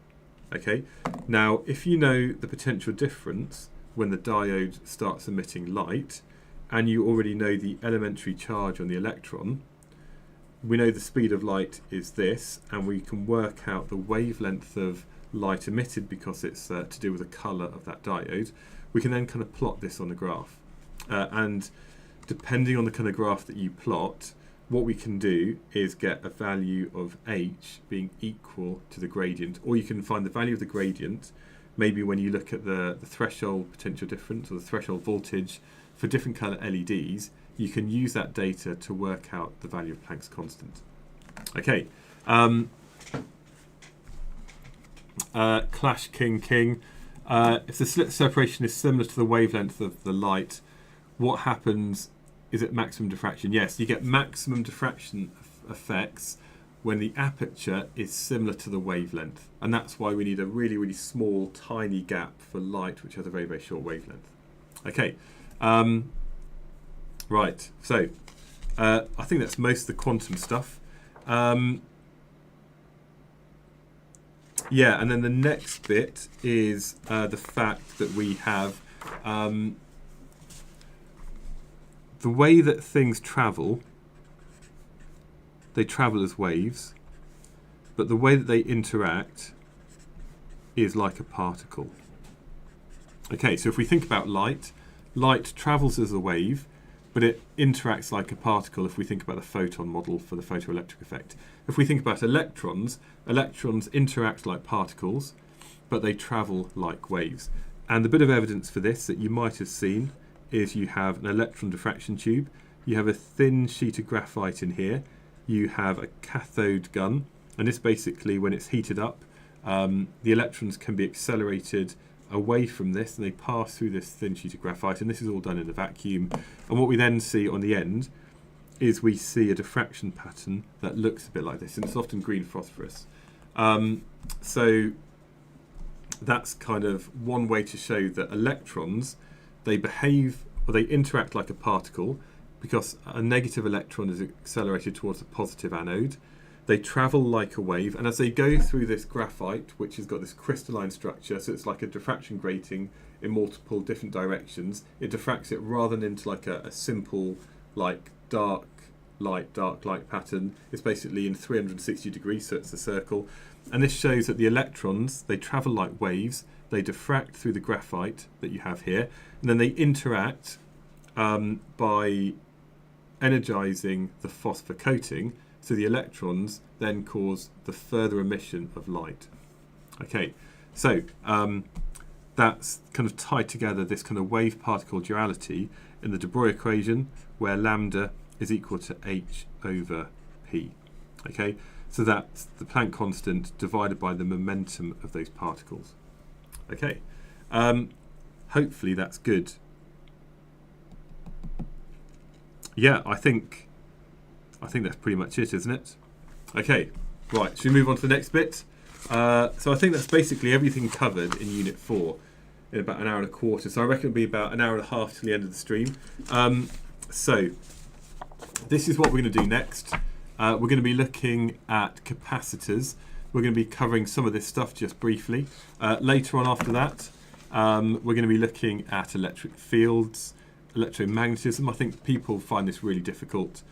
Okay. Now, if you know the potential difference when the diode starts emitting light, and you already know the elementary charge on the electron, we know the speed of light is this, and we can work out the wavelength of light emitted because it's to do with the colour of that diode. We can then kind of plot this on the graph. And depending on the kind of graph that you plot, what we can do is get a value of H being equal to the gradient, or you can find the value of the gradient maybe when you look at the threshold potential difference or the threshold voltage for different colour LEDs. You can use that data to work out the value of Planck's constant. Okay. Clash King. If the slit separation is similar to the wavelength of the light, what happens? Is it maximum diffraction? Yes, you get maximum diffraction effects when the aperture is similar to the wavelength. And that's why we need a really, really small, tiny gap for light, which has a very, very short wavelength. Okay. Right, so I think that's most of the quantum stuff. Yeah, and then the next bit is the fact that we have the way that things travel. They travel as waves, but the way that they interact is like a particle. Okay, so if we think about light, light travels as a wave, but it interacts like a particle if we think about the photon model for the photoelectric effect. If we think about electrons, electrons interact like particles, but they travel like waves. And the bit of evidence for this that you might have seen is you have an electron diffraction tube, you have a thin sheet of graphite in here, you have a cathode gun, and this basically, when it's heated up, the electrons can be accelerated away from this and they pass through this thin sheet of graphite, and this is all done in a vacuum. And what we then see on the end is we see a diffraction pattern that looks a bit like this, and it's often green phosphorus. So that's kind of one way to show that electrons, they behave or they interact like a particle because a negative electron is accelerated towards a positive anode. They travel like a wave, and as they go through this graphite, which has got this crystalline structure, so it's like a diffraction grating in multiple different directions, it diffracts it rather than into like a simple like dark light pattern. It's basically in 360 degrees, so it's a circle. And this shows that the electrons, they travel like waves, they diffract through the graphite that you have here, and then they interact by energizing the phosphor coating. So the electrons then cause the further emission of light. Okay, so that's kind of tied together this kind of wave-particle duality in the de Broglie equation, where lambda is equal to h over p. Okay, so that's the Planck constant divided by the momentum of those particles. Okay, hopefully that's good. Yeah, I think that's pretty much it, isn't it? Okay, right, should we move on to the next bit? So I think that's basically everything covered in Unit 4 in about an hour and a quarter. So I reckon it'll be about an hour and a half to the end of the stream. So this is what we're going to do next. We're going to be looking at capacitors. We're going to be covering some of this stuff just briefly. Later on after that, We're going to be looking at electric fields, electromagnetism. I think people find this really difficult.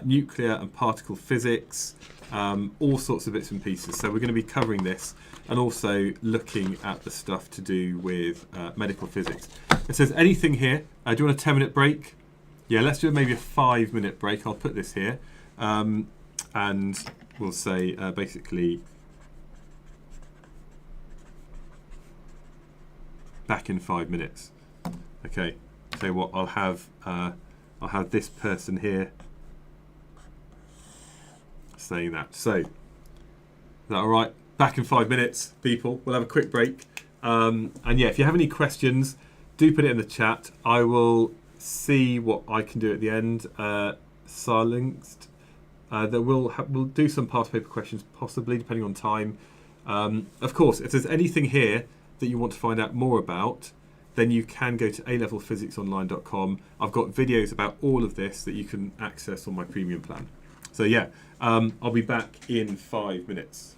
Nuclear and particle physics, all sorts of bits and pieces. So we're going to be covering this and also looking at the stuff to do with medical physics. It says anything here. Do you want a 10-minute break? Yeah, let's do maybe a 5-minute break. I'll put this here. And we'll say basically back in 5 minutes. Okay, so what I'll have this person here saying that. So is that all right? Back in 5 minutes, people. We'll have a quick break. And yeah, if you have any questions, do put it in the chat. I will see what I can do at the end. Silenced. We'll do some past paper questions, possibly, depending on time. Of course, if there's anything here that you want to find out more about, then you can go to alevelphysicsonline.com. I've got videos about all of this that you can access on my premium plan. So yeah, I'll be back in 5 minutes.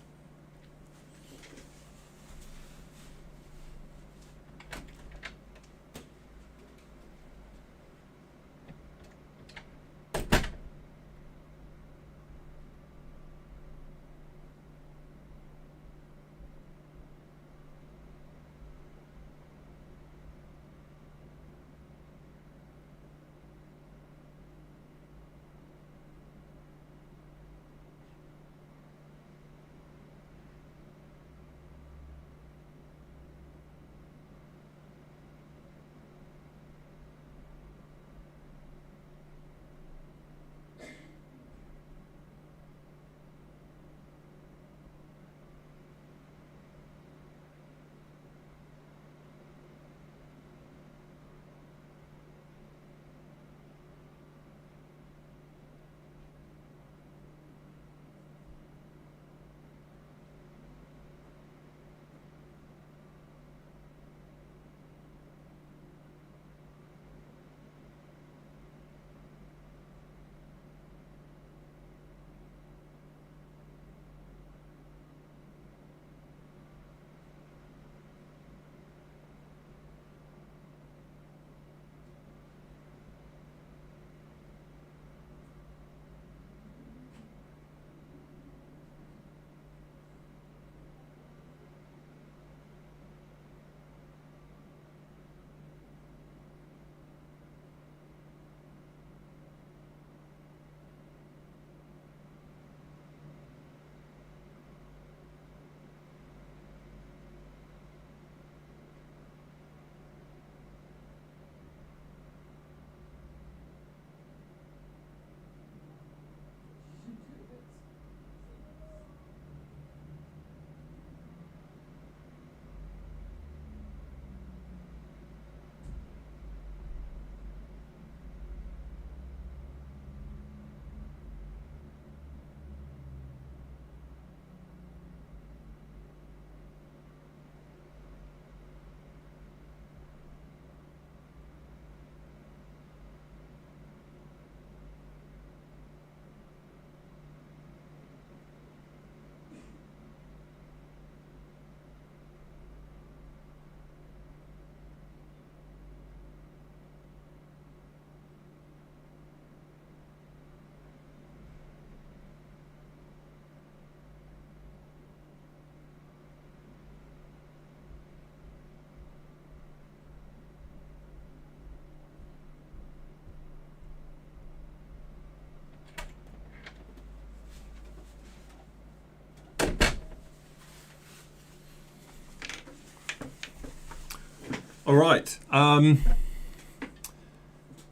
All right,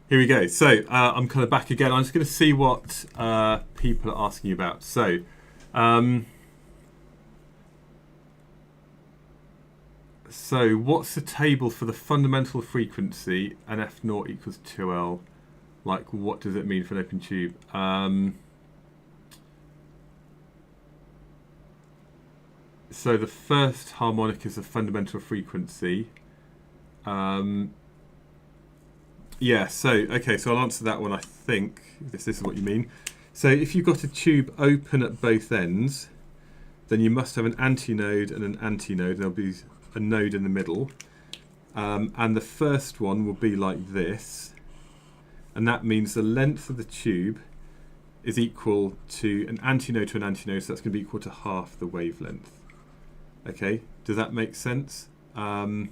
here we go. So I'm kind of back again. I'm just going to see what people are asking about. So what's the table for the fundamental frequency and F naught equals 2L? Like, what does it mean for an open tube? So the first harmonic is the fundamental frequency. Yeah, so I'll answer that one, I think. This is what you mean. So if you've got a tube open at both ends, then you must have an antinode and an antinode. There'll be a node in the middle. And the first one will be like this, and that means the length of the tube is equal to an antinode to an antinode, so that's going to be equal to half the wavelength. Okay, does that make sense? Does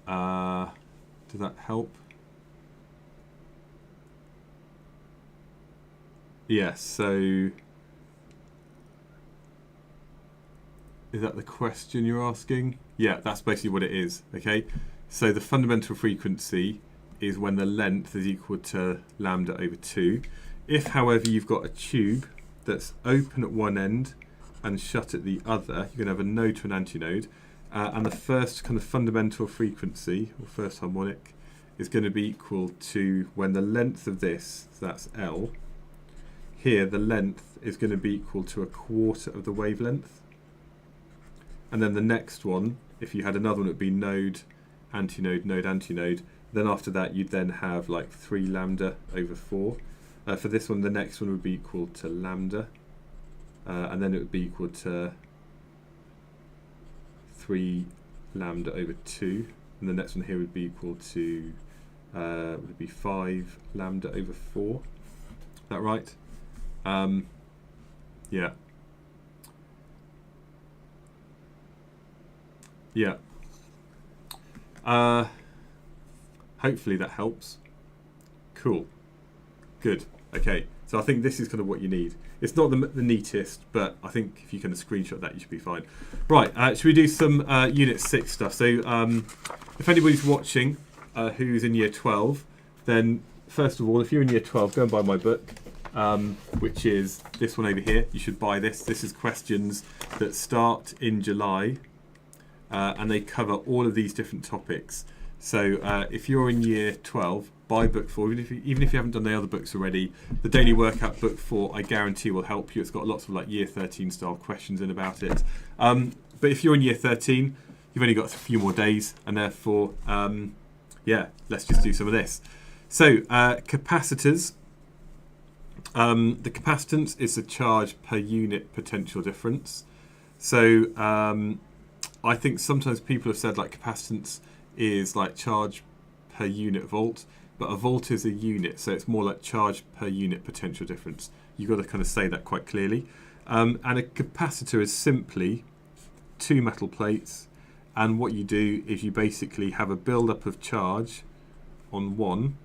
that help? Yes, so is that the question you're asking? Yeah, that's basically what it is, okay? So the fundamental frequency is when the length is equal to lambda over 2. If, however, you've got a tube that's open at one end and shut at the other, you're going to have a node to an antinode, and the first kind of fundamental frequency, or first harmonic, is going to be equal to when the length of this, so that's L, here the length is going to be equal to a quarter of the wavelength. And then the next one, if you had another one, it would be node, antinode, node, antinode. Then after that, you'd then have like 3 lambda over 4. For this one, the next one would be equal to lambda. And then it would be equal to 3 lambda over 2. And the next one here would be equal to would be 5 lambda over 4. Is that right? Yeah. Yeah. Hopefully that helps. Cool. Good. Okay. So I think this is kind of what you need. It's not the neatest, but I think if you can screenshot that, you should be fine. Right. Should we do some Unit 6 stuff? So if anybody's watching who's in Year 12, then first of all, if you're in Year 12, go and buy my book, which is this one over here. You should buy this. This is questions that start in July. And they cover all of these different topics. So if you're in Year 12, buy book 4. Even if you haven't done the other books already, the Daily Workout book 4, I guarantee, will help you. It's got lots of like Year 13 style questions in about it. But if you're in Year 13, you've only got a few more days, and therefore, yeah, let's just do some of this. So capacitors. The capacitance is the charge per unit potential difference. So I think sometimes people have said like capacitance is like charge per unit volt, but a volt is a unit, so it's more like charge per unit potential difference. You've got to kind of say that quite clearly. And a capacitor is simply 2 metal plates, and what you do is you basically have a build-up of charge on one,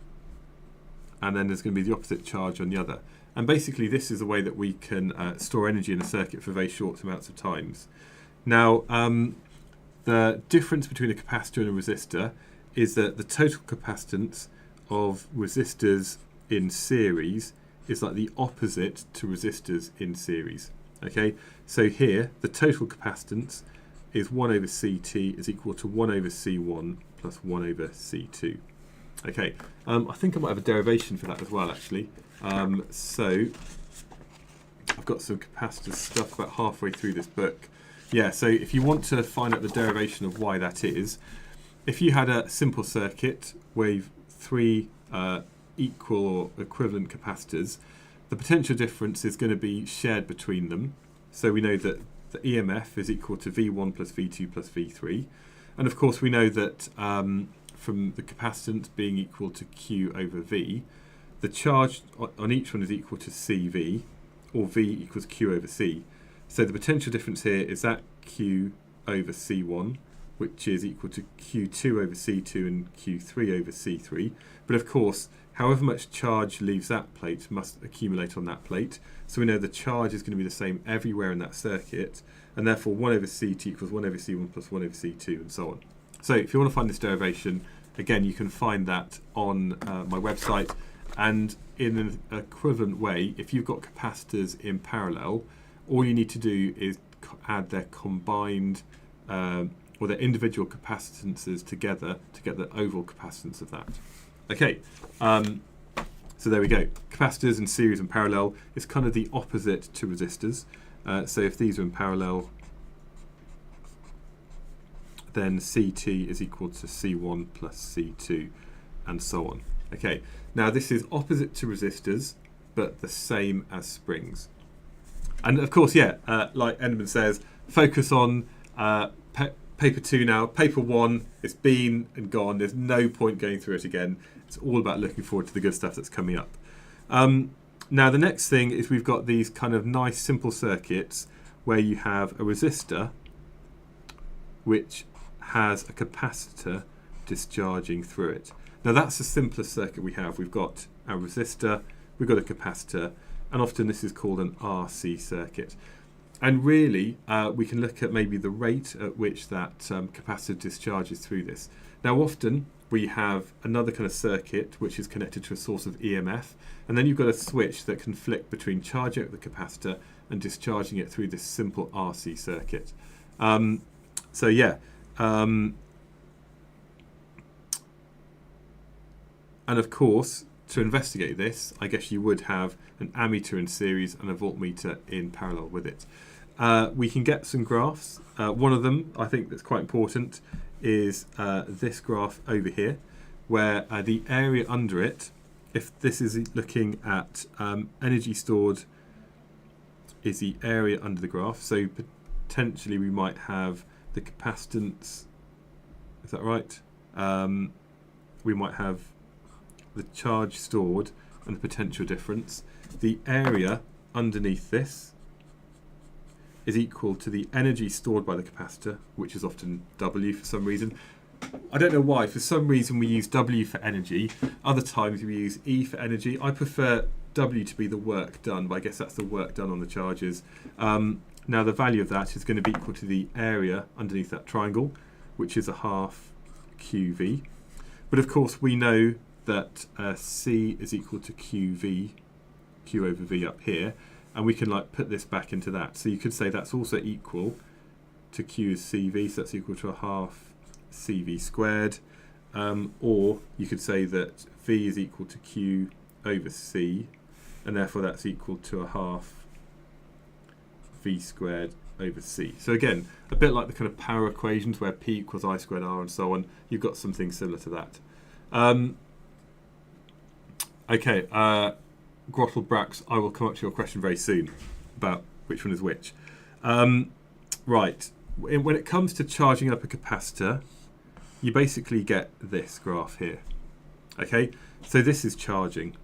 and then there's going to be the opposite charge on the other. And basically this is a way that we can store energy in a circuit for very short amounts of times. Now, the difference between a capacitor and a resistor is that the total capacitance of resistors in series is like the opposite to resistors in series. Okay, so here the total capacitance is 1 over CT is equal to 1 over C1 plus 1 over C2. Okay, I think I might have a derivation for that as well, actually. So I've got some capacitor stuff about halfway through this book. Yeah, so if you want to find out the derivation of why that is, if you had a simple circuit with 3 equal or equivalent capacitors, the potential difference is going to be shared between them. So we know that the EMF is equal to V1 plus V2 plus V3. And of course we know that from the capacitance being equal to Q over V, the charge on each one is equal to CV, or V equals Q over C. So the potential difference here is that Q over C1, which is equal to Q2 over C2 and Q3 over C3. But of course, however much charge leaves that plate must accumulate on that plate. So we know the charge is going to be the same everywhere in that circuit, and therefore 1 over CT equals 1 over C1 plus 1 over C2, and so on. So if you want to find this derivation, again, you can find that on my website. And in an equivalent way, if you've got capacitors in parallel, all you need to do is add their combined or their individual capacitances together to get the overall capacitance of that. Okay, so there we go. Capacitors in series and parallel is kind of the opposite to resistors. So if these are in parallel, then CT is equal to C1 plus C2, and so on. Okay, now this is opposite to resistors, but the same as springs. And of course, yeah, like Enderman says, focus on paper 2 now. Paper 1, it's been and gone. There's no point going through it again. It's all about looking forward to the good stuff that's coming up. Now the next thing is we've got these kind of nice simple circuits where you have a resistor which has a capacitor discharging through it. Now that's the simplest circuit we have. We've got our resistor, we've got a capacitor, and often this is called an RC circuit. And really, we can look at maybe the rate at which that capacitor discharges through this. Now often we have another kind of circuit which is connected to a source of EMF, and then you've got a switch that can flick between charging up the capacitor and discharging it through this simple RC circuit. So yeah, and of course, to investigate this, I guess you would have an ammeter in series and a voltmeter in parallel with it. We can get some graphs. One of them, I think that's quite important, is this graph over here, where the area under it, if this is looking at energy stored, is the area under the graph. So potentially we might have the capacitance, is that right? We might have the charge stored and the potential difference. The area underneath this is equal to the energy stored by the capacitor, which is often W for some reason. I don't know why. For some reason we use W for energy. Other times we use E for energy. I prefer W to be the work done, but I guess that's the work done on the charges. Now the value of that is going to be equal to the area underneath that triangle, which is a half QV. But of course we know that C is equal to QV, Q over V up here, and we can like put this back into that. So you could say that's also equal to Q is CV, so that's equal to a half CV squared, or you could say that V is equal to Q over C, and therefore that's equal to a half V squared over C. So again, a bit like the kind of power equations where P equals I squared R and so on, you've got something similar to that. Okay, Grottle Brax, I will come up to your question very soon about which one is which. Right, when it comes to charging up a capacitor, you basically get this graph here. Okay, so this is charging.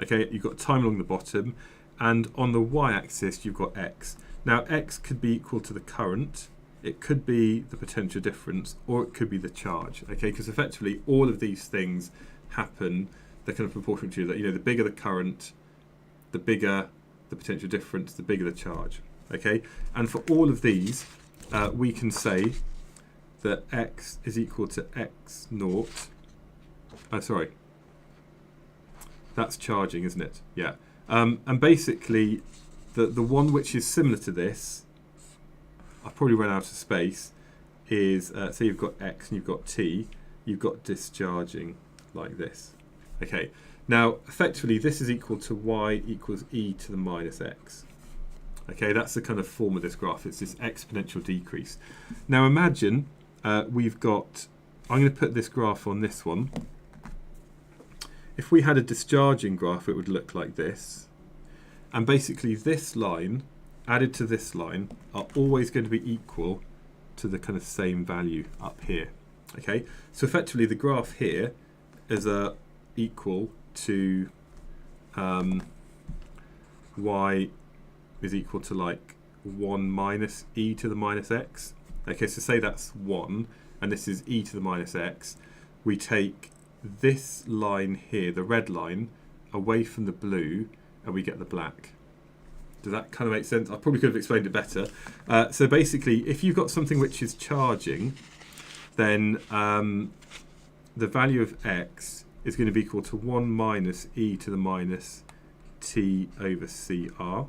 Okay, you've got time along the bottom, and on the y-axis you've got x. Now x could be equal to the current, it could be the potential difference, or it could be the charge. Okay, because effectively all of these things happen, they're kind of proportional to that. You know, the bigger the current, the bigger the potential difference, the bigger the charge. Okay, and for all of these, we can say that x is equal to x naught. Oh, sorry. That's charging, isn't it? Yeah. And basically, the one which is similar to this, I've probably run out of space, is, so you've got x and you've got t, you've got discharging like this. Okay, now effectively this is equal to y equals e to the minus x. Okay, that's the kind of form of this graph. It's this exponential decrease. Now imagine we've got, I'm going to put this graph on this one. If we had a discharging graph, it would look like this. And basically this line added to this line are always going to be equal to the kind of same value up here. Okay, so effectively the graph here is equal to y is equal to like 1 minus e to the minus x. Okay, so say that's 1 and this is e to the minus x. We take this line here, the red line, away from the blue and we get the black. Does that kind of make sense? I probably could have explained it better. So basically, if you've got something which is charging, then the value of x is going to be equal to 1 minus e to the minus t over cr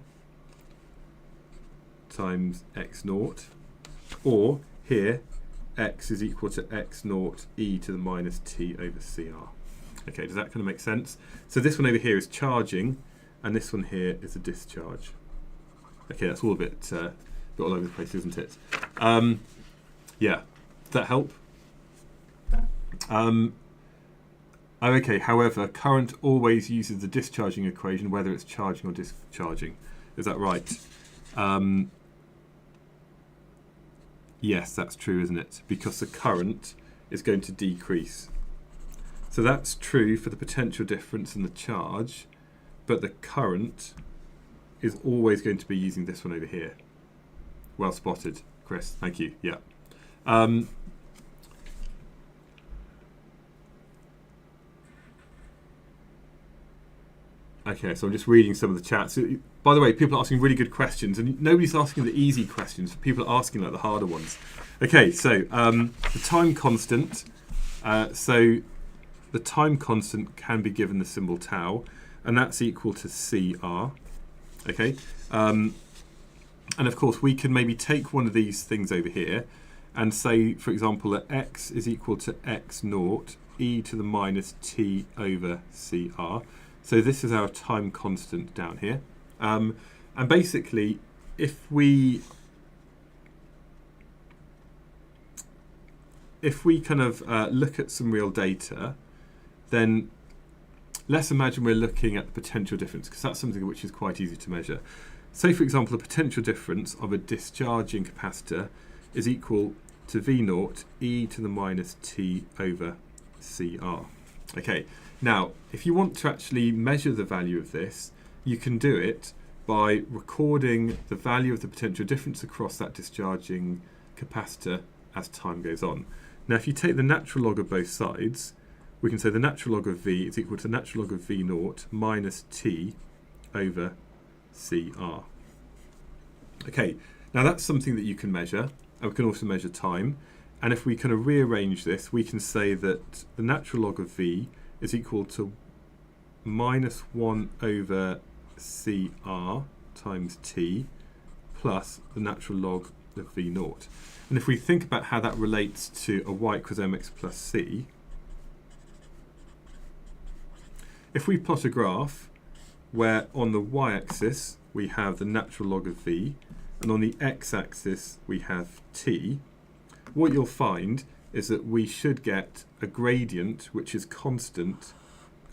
times x naught. Or here, x is equal to x naught e to the minus t over cr. Okay, does that kind of make sense? So this one over here is charging, and this one here is a discharge. Okay, that's all a bit all over the place, isn't it? Yeah, does that help? Okay, however, current always uses the discharging equation, whether it's charging or discharging. Is that right? Yes, that's true, isn't it? Because the current is going to decrease. So that's true for the potential difference and the charge, but the current is always going to be using this one over here. Well spotted, Chris. Thank you. Yeah. Okay, so I'm just reading some of the chats. By the way, people are asking really good questions, and nobody's asking the easy questions. People are asking like the harder ones. Okay, so the time constant. So the time constant can be given the symbol tau, and that's equal to CR. Okay, and of course we can maybe take one of these things over here and say, for example, that x is equal to x naught e to the minus t over CR. So this is our time constant down here. And basically, if we kind of look at some real data, then let's imagine we're looking at the potential difference, because that's something which is quite easy to measure. Say, for example, the potential difference of a discharging capacitor is equal to V naught e to the minus t over CR. Okay. Now, if you want to actually measure the value of this, you can do it by recording the value of the potential difference across that discharging capacitor as time goes on. Now, if you take the natural log of both sides, we can say the natural log of V is equal to the natural log of V naught minus T over CR. Okay, now that's something that you can measure, and we can also measure time. And if we kind of rearrange this, we can say that the natural log of V is equal to minus 1 over CR times T plus the natural log of V naught. And if we think about how that relates to a y equals mx plus c, if we plot a graph where on the y-axis we have the natural log of V and on the x-axis we have t, what you'll find is that we should get a gradient which is constant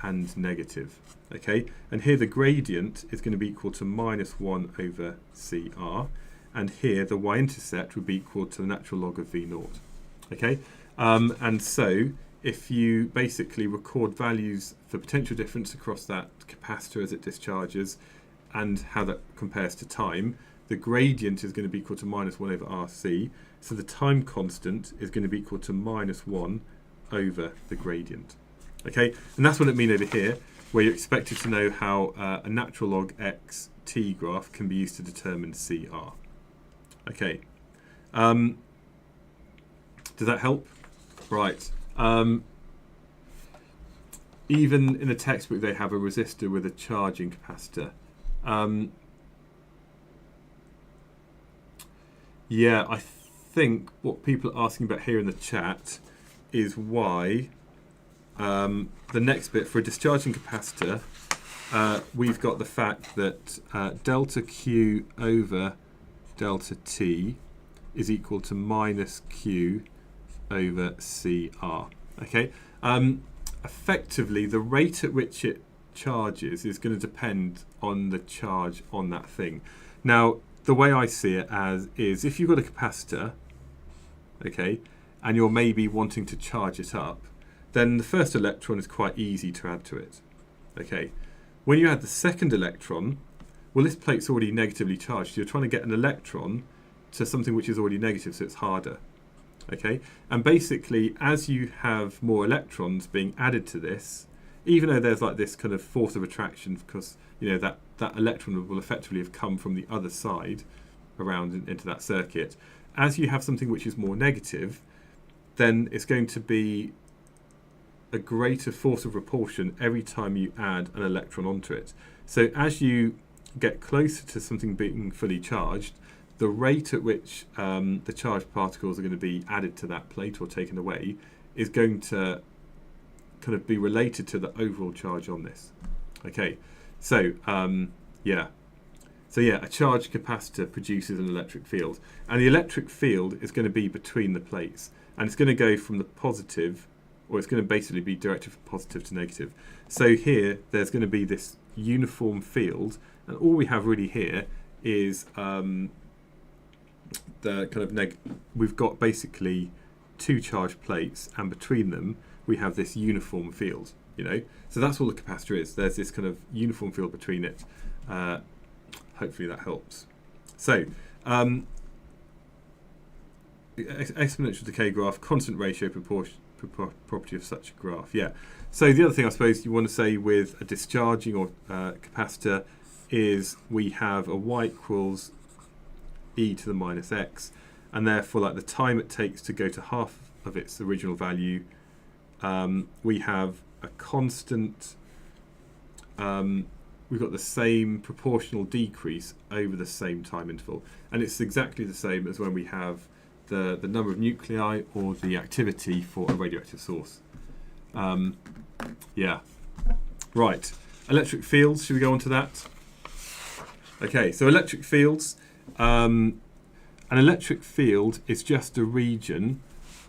and negative. Okay, and here the gradient is going to be equal to minus 1 over CR, and here the y-intercept would be equal to the natural log of V naught. Okay, and so if you basically record values for potential difference across that capacitor as it discharges and how that compares to time, the gradient is going to be equal to minus 1 over RC, so the time constant is going to be equal to minus 1 over the gradient. Okay, and that's what it means over here, where you're expected to know how a natural log x t graph can be used to determine CR. Okay, does that help? Right. Even in a textbook they have a resistor with a charging capacitor. Yeah, I think what people are asking about here in the chat is why the next bit for a discharging capacitor, we've got the fact that delta Q over delta T is equal to minus Q over CR. Okay, effectively the rate at which it charges is going to depend on the charge on that thing. Now, the way I see it as is if you've got a capacitor, okay, and you're maybe wanting to charge it up, then the first electron is quite easy to add to it. Okay, when you add the second electron, well, this plate's already negatively charged. You're trying to get an electron to something which is already negative, so it's harder. Okay, and basically, as you have more electrons being added to this, even though there's like this kind of force of attraction, because you know that electron will effectively have come from the other side around into that circuit. As you have something which is more negative, then it's going to be a greater force of repulsion every time you add an electron onto it. So as you get closer to something being fully charged, the rate at which the charged particles are going to be added to that plate or taken away is going to kind of be related to the overall charge on this. Okay, so yeah. So yeah, a charged capacitor produces an electric field, and the electric field is going to be between the plates, and it's going to go from the positive, or it's going to basically be directed from positive to negative. So here, there's going to be this uniform field, and all we have really here is the kind of we've got basically two charged plates, and between them we have this uniform field, you know. So that's all the capacitor is. There's this kind of uniform field between it. Hopefully that helps. So exponential decay graph, constant ratio property of such a graph. Yeah. So the other thing I suppose you want to say with a discharging or capacitor is we have a y equals e to the minus x, and therefore like the time it takes to go to half of its original value, we have a constant, we've got the same proportional decrease over the same time interval, and it's exactly the same as when we have the number of nuclei or the activity for a radioactive source. Yeah, right. Electric fields, should we go on to that? Okay, so electric fields. An electric field is just a region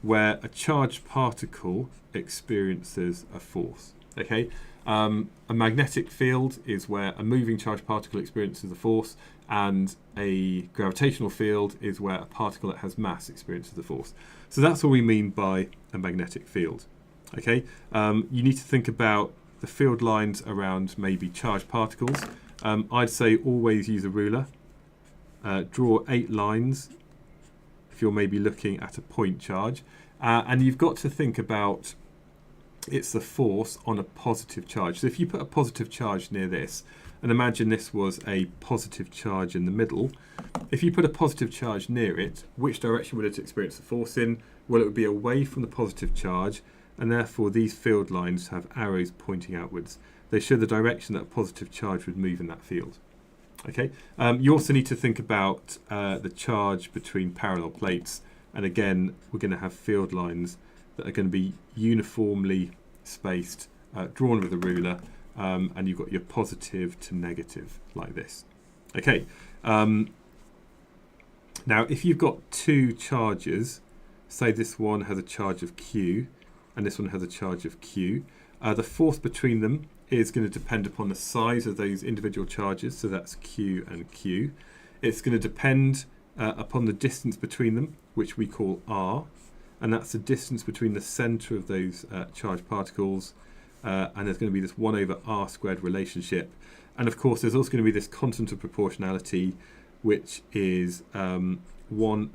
where a charged particle experiences a force. Okay, a magnetic field is where a moving charged particle experiences a force, and a gravitational field is where a particle that has mass experiences a force. So that's what we mean by a magnetic field. Okay, you need to think about the field lines around maybe charged particles. I'd say always use a ruler. Draw 8 lines if you're maybe looking at a point charge, and you've got to think about it's the force on a positive charge. So if you put a positive charge near this, and imagine this was a positive charge in the middle, if you put a positive charge near it, which direction would it experience the force in? Well, it would be away from the positive charge, and therefore these field lines have arrows pointing outwards. They show the direction that a positive charge would move in that field. Okay. You also need to think about the charge between parallel plates, and again we're going to have field lines that are going to be uniformly spaced, drawn with a ruler, and you've got your positive to negative like this. Okay. Now if you've got two charges, say this one has a charge of Q and this one has a charge of Q, the force between them is going to depend upon the size of those individual charges, so that's Q and Q. It's going to depend upon the distance between them, which we call R, and that's the distance between the centre of those charged particles, and there's going to be this 1 over R squared relationship. And of course there's also going to be this constant of proportionality, which is 1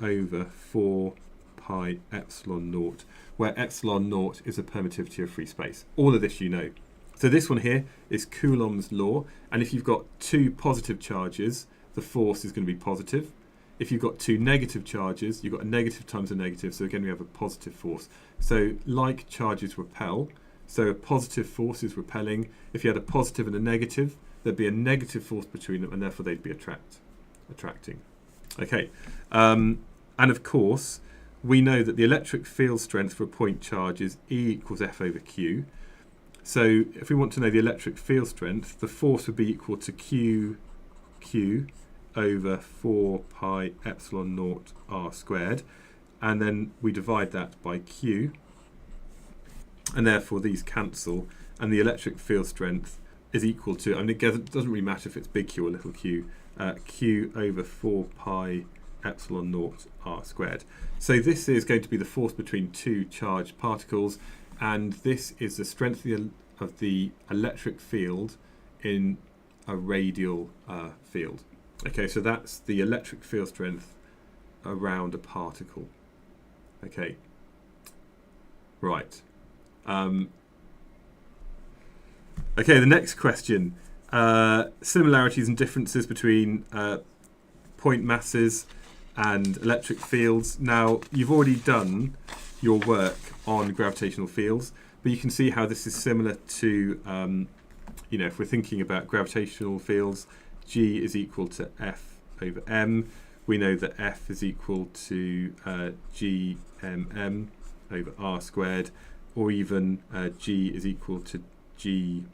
over 4 pi epsilon naught, where epsilon naught is a permittivity of free space. All of this you know. So this one here is Coulomb's law, and if you've got two positive charges, the force is going to be positive. If you've got two negative charges, you've got a negative times a negative, so again we have a positive force. So like charges repel, so a positive force is repelling. If you had a positive and a negative, there'd be a negative force between them, and therefore they'd be attracting. Okay, and of course we know that the electric field strength for a point charge is E equals F over Q. So if we want to know the electric field strength, the force would be equal to Q over 4 pi epsilon naught R squared, and then we divide that by Q, and therefore these cancel, and the electric field strength is equal to, I mean, it doesn't really matter if it's big Q or little q, Q over 4 pi epsilon naught R squared. So this is going to be the force between two charged particles, and this is the strength of the electric field in a radial field. Okay, so that's the electric field strength around a particle. Okay, right. Okay, the next question. Similarities and differences between point masses and electric fields. Now, you've already done your work on gravitational fields, but you can see how this is similar to, if we're thinking about gravitational fields, G is equal to F over M. We know that F is equal to GMM over R squared, or even G is equal to GM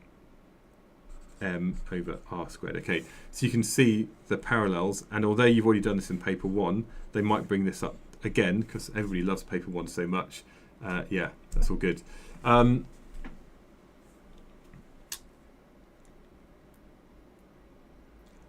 over R squared. Okay, so you can see the parallels, and although you've already done this in paper 1, they might bring this up again because everybody loves paper 1 so much. Yeah, that's all good.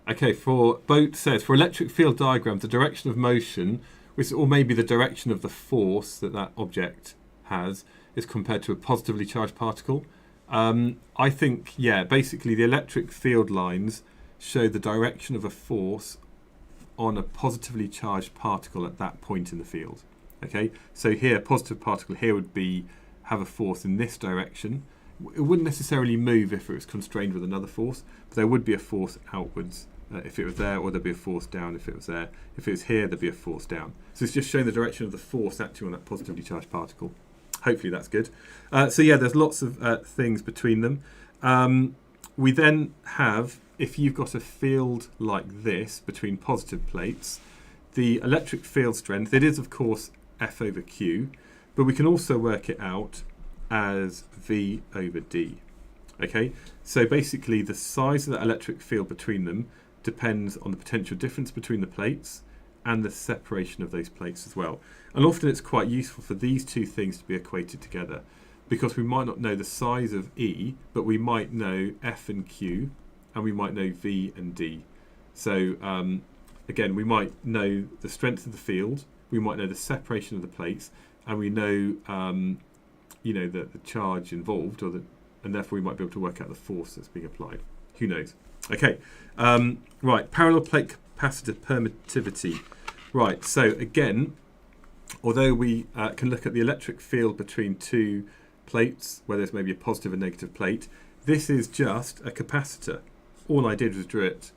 Okay, for Boat says, for electric field diagrams, the direction of motion, which, or maybe the direction of the force that that object has, is compared to a positively charged particle. I think, yeah, basically the electric field lines show the direction of a force on a positively charged particle at that point in the field. Okay, so here, a positive particle here would have a force in this direction. It wouldn't necessarily move if it was constrained with another force, but there would be a force outwards if it was there, or there'd be a force down if it was there. If it was here, there'd be a force down. So it's just showing the direction of the force acting on that positively charged particle. Hopefully that's good. So yeah, there's lots of things between them. We then have, if you've got a field like this between positive plates, the electric field strength, it is of course F over Q, but we can also work it out as V over D. Okay, so basically the size of the electric field between them depends on the potential difference between the plates and the separation of those plates as well. And often it's quite useful for these two things to be equated together, because we might not know the size of E, but we might know F and Q, and we might know V and D. So again, we might know the strength of the field, we might know the separation of the plates, and we know the charge involved, and therefore we might be able to work out the force that's being applied. Who knows? Okay, right, parallel plate capacitor permittivity. Right, so again, although we can look at the electric field between two plates, where there's maybe a positive and negative plate, this is just a capacitor. All I did was draw it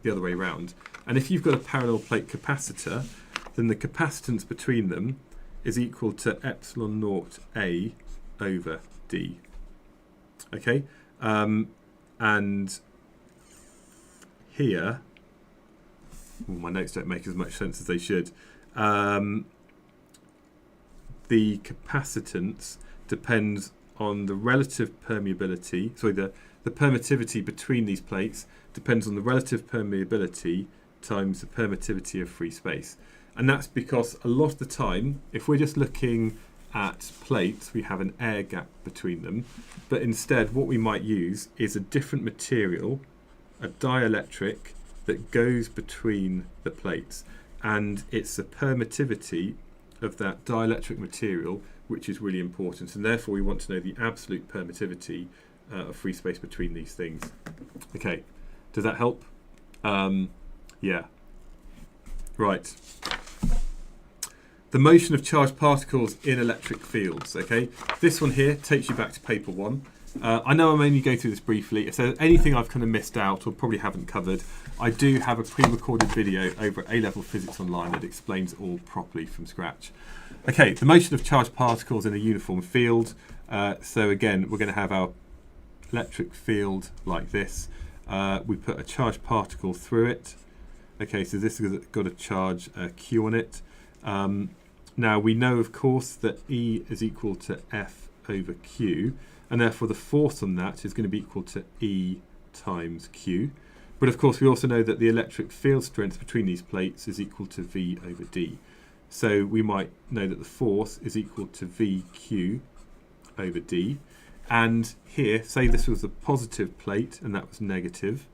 the other way around. And if you've got a parallel plate capacitor, then the capacitance between them is equal to epsilon naught A over D. Okay, and here, my notes don't make as much sense as they should. The capacitance depends on the relative permeability, the permittivity between these plates depends on the relative permeability times the permittivity of free space. And that's because a lot of the time, if we're just looking at plates, we have an air gap between them. But instead, what we might use is a different material, a dielectric, that goes between the plates. And it's the permittivity of that dielectric material which is really important. And therefore, we want to know the absolute permittivity of free space between these things. Okay, does that help? Yeah. Right. The motion of charged particles in electric fields. Okay, this one here takes you back to paper 1. I know I'm only going through this briefly. If there's anything I've kind of missed out or probably haven't covered, I do have a pre-recorded video over at A-Level Physics Online that explains it all properly from scratch. Okay, the motion of charged particles in a uniform field. So again, we're going to have our electric field like this. We put a charged particle through it. Okay, so this has got a charge Q on it. Now we know, of course, that E is equal to F over Q, and therefore the force on that is going to be equal to E times Q. But of course we also know that the electric field strength between these plates is equal to V over D. So we might know that the force is equal to VQ over D. And here, say this was a positive plate and that was negative,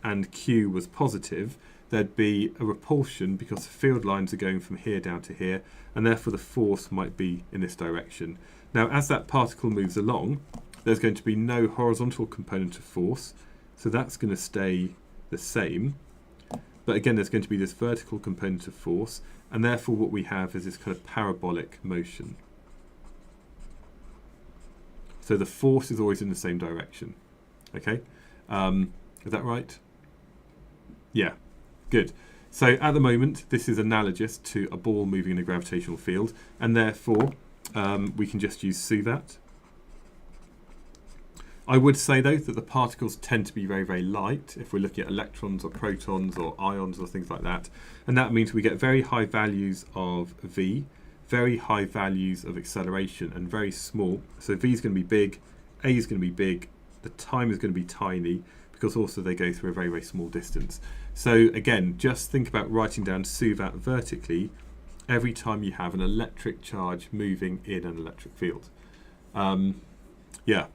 and Q was positive, there'd be a repulsion because the field lines are going from here down to here, and therefore the force might be in this direction. Now, as that particle moves along, there's going to be no horizontal component of force, so that's going to stay the same. But again, there's going to be this vertical component of force, and therefore what we have is this kind of parabolic motion. So the force is always in the same direction. Okay, is that right? Yeah. Good. So at the moment, this is analogous to a ball moving in a gravitational field, and therefore we can just use SUVAT. I would say, though, that the particles tend to be very, very light if we're looking at electrons or protons or ions or things like that. And that means we get very high values of V, very high values of acceleration, and very small. So V is going to be big, A is going to be big, the time is going to be tiny, because also they go through a very, very small distance. So again, just think about writing down SUVAT vertically every time you have an electric charge moving in an electric field. Yeah.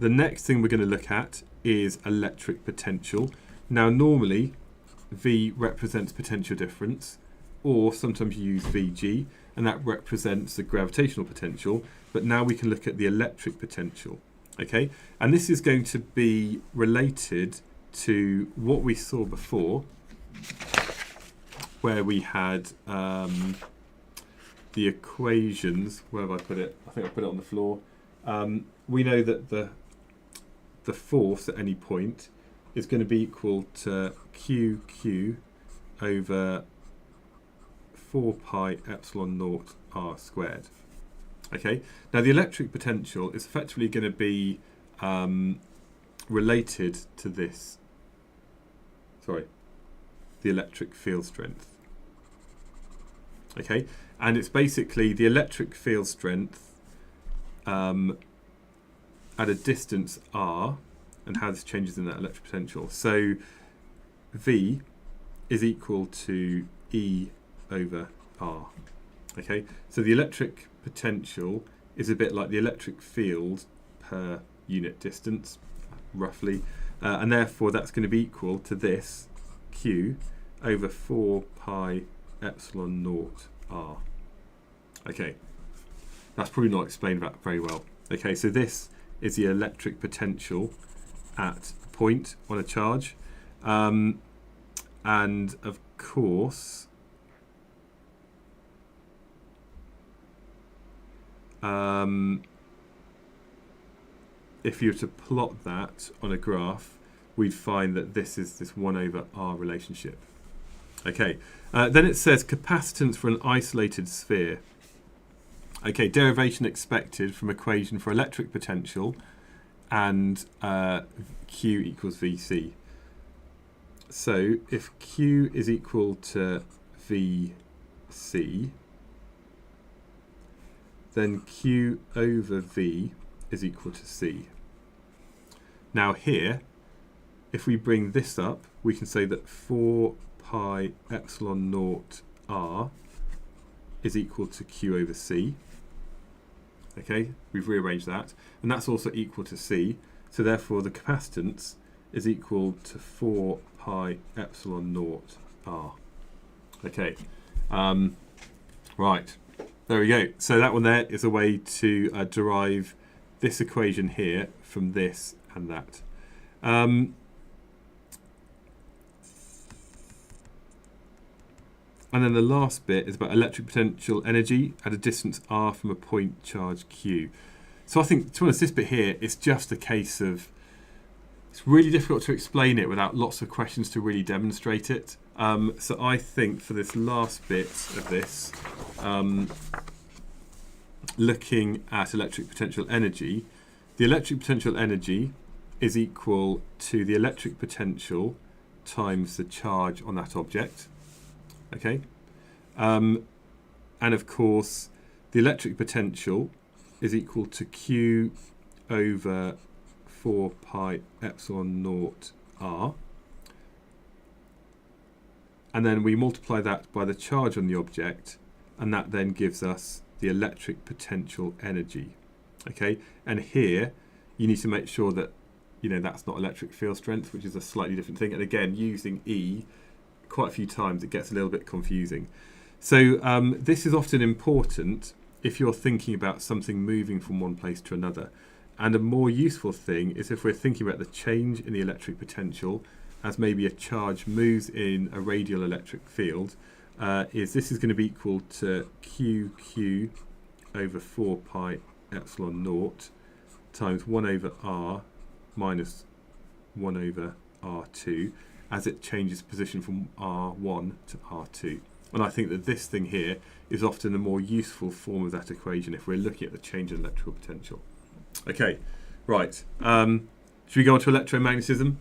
the next thing we're going to look at is electric potential. Now normally V represents potential difference, or sometimes you use Vg, and that represents the gravitational potential, but now we can look at the electric potential. Okay, and this is going to be related to what we saw before, where we had the equations. Where have I put it? I think I put it on the floor. We know that the force at any point is going to be equal to QQ over 4 pi epsilon naught r squared. Okay, now the electric potential is effectively going to be related to this, the electric field strength. Okay, and it's basically the electric field strength at a distance r, and how this changes in that electric potential. So V is equal to E over R. Okay, so the electric potential is a bit like the electric field per unit distance, roughly, and therefore that's going to be equal to this Q over 4 pi epsilon naught R. Okay, that's probably not explained that very well. Okay, so this is the electric potential at a point on a charge, and of course if you were to plot that on a graph, we'd find that this is this 1 over r relationship. Okay, then it says capacitance for an isolated sphere. Okay, derivation expected from equation for electric potential and Q equals Vc. So if Q is equal to Vc, then Q over V is equal to C. Now here, if we bring this up, we can say that 4 pi epsilon naught R is equal to Q over C. Okay, we've rearranged that, and that's also equal to C, so therefore the capacitance is equal to 4 pi epsilon naught R. Okay, right, there we go. So that one there is a way to derive this equation here from this and that. And then the last bit is about electric potential energy at a distance r from a point charge q. So I think, to be honest, this bit here is just a case of, it's really difficult to explain it without lots of questions to really demonstrate it. So I think for this last bit of this, looking at electric potential energy, the electric potential energy is equal to the electric potential times the charge on that object. Okay, and of course the electric potential is equal to Q over 4 pi epsilon naught R, and then we multiply that by the charge on the object, and that then gives us the electric potential energy. Okay, and here you need to make sure that, you know, that's not electric field strength, which is a slightly different thing, and again, using E quite a few times it gets a little bit confusing. So this is often important if you're thinking about something moving from one place to another, and a more useful thing is if we're thinking about the change in the electric potential as maybe a charge moves in a radial electric field, is this is going to be equal to QQ over 4 pi epsilon naught times 1 over r minus 1 over r2 as it changes position from R1 to R2. And I think that this thing here is often a more useful form of that equation if we're looking at the change in electrical potential. Okay, right. Should we go on to electromagnetism?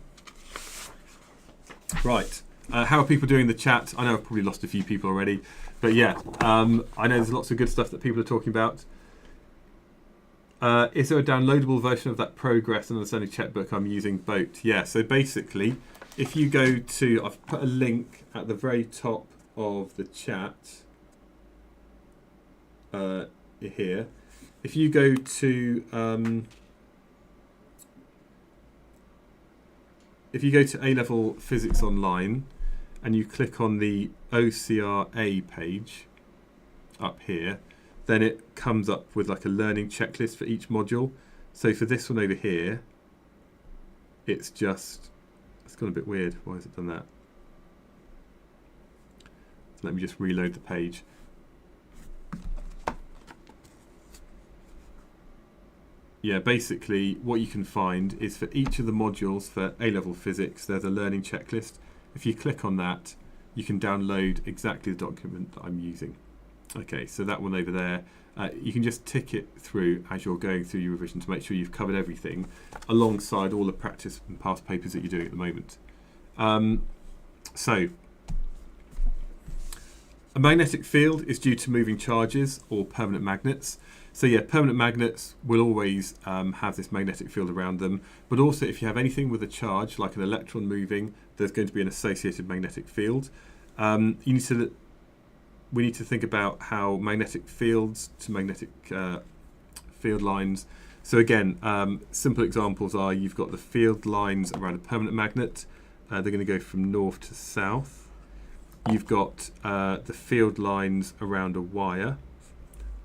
Right. How are people doing in the chat? I know I've probably lost a few people already, but yeah, I know there's lots of good stuff that people are talking about. Is there a downloadable version of that Progress and Understanding checkbook I'm using? Boat. Yeah, so basically, if you go to, I've put a link at the very top of the chat here. If you go to if you go to A-level Physics Online and you click on the OCRA page up here, then it comes up with like a learning checklist for each module. So for this one over here, it's gone a bit weird. Why has it done that? So let me just reload the page. Yeah, basically what you can find is for each of the modules for A-level physics, there's a learning checklist. If you click on that, you can download exactly the document that I'm using. Okay, so that one over there, you can just tick it through as you're going through your revision to make sure you've covered everything alongside all the practice and past papers that you're doing at the moment. So, a magnetic field is due to moving charges or permanent magnets. So yeah, permanent magnets will always have this magnetic field around them, but also if you have anything with a charge, like an electron moving, there's going to be an associated magnetic field. We need to think about how magnetic fields to magnetic field lines. So again, simple examples are you've got the field lines around a permanent magnet. They're going to go from north to south. You've got the field lines around a wire,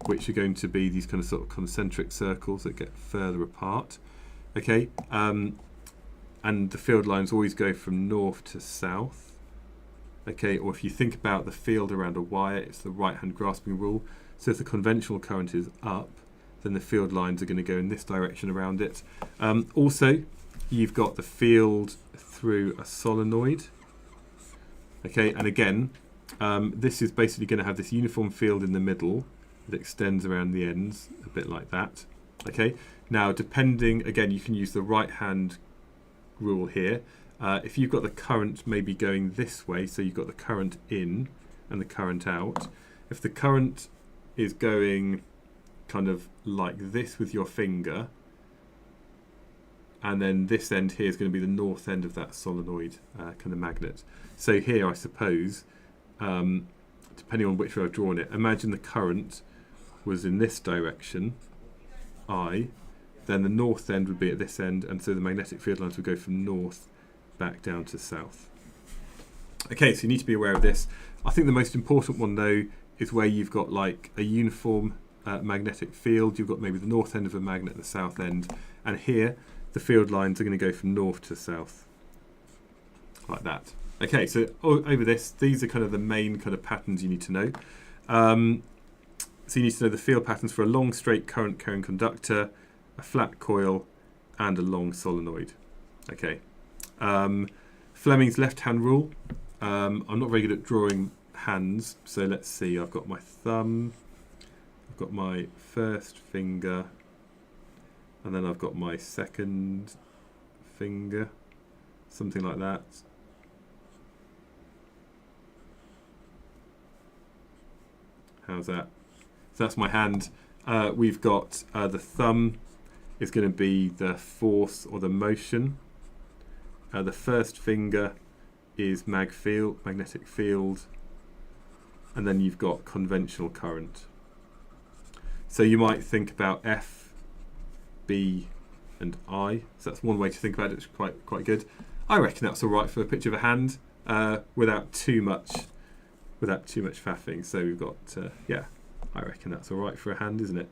which are going to be these kind of sort of concentric circles that get further apart. Okay, and the field lines always go from north to south. Okay, or if you think about the field around a wire, it's the right-hand grasping rule. So if the conventional current is up, then the field lines are going to go in this direction around it. Also, you've got the field through a solenoid. Okay, and again, this is basically going to have this uniform field in the middle that extends around the ends, a bit like that. Okay, now depending, again, you can use the right-hand rule here. If you've got the current maybe going this way, so you've got the current in and the current out. If the current is going kind of like this with your finger, and then this end here is going to be the north end of that solenoid kind of magnet. So here, I suppose, depending on which way I've drawn it, imagine the current was in this direction, I, then the north end would be at this end, and so the magnetic field lines would go from north back down to south. Okay, so you need to be aware of this. I think the most important one though is where you've got like a uniform magnetic field. You've got maybe the north end of a magnet and the south end, and here the field lines are going to go from north to south, like that. Okay, so over this, these are kind of the main kind of patterns you need to know. So you need to know the field patterns for a long straight current carrying conductor, a flat coil, and a long solenoid. Okay. Fleming's left-hand rule. I'm not very good at drawing hands, so let's see. I've got my thumb, I've got my first finger, and then I've got my second finger, something like that. How's that? So that's my hand. We've got the thumb is going to be the force or the motion. The first finger is magnetic field, and then you've got conventional current. So you might think about F, B, and I. So that's one way to think about it. It's quite good. I reckon that's all right for a picture of a hand, without too much faffing. So we've got yeah, I reckon that's all right for a hand, isn't it?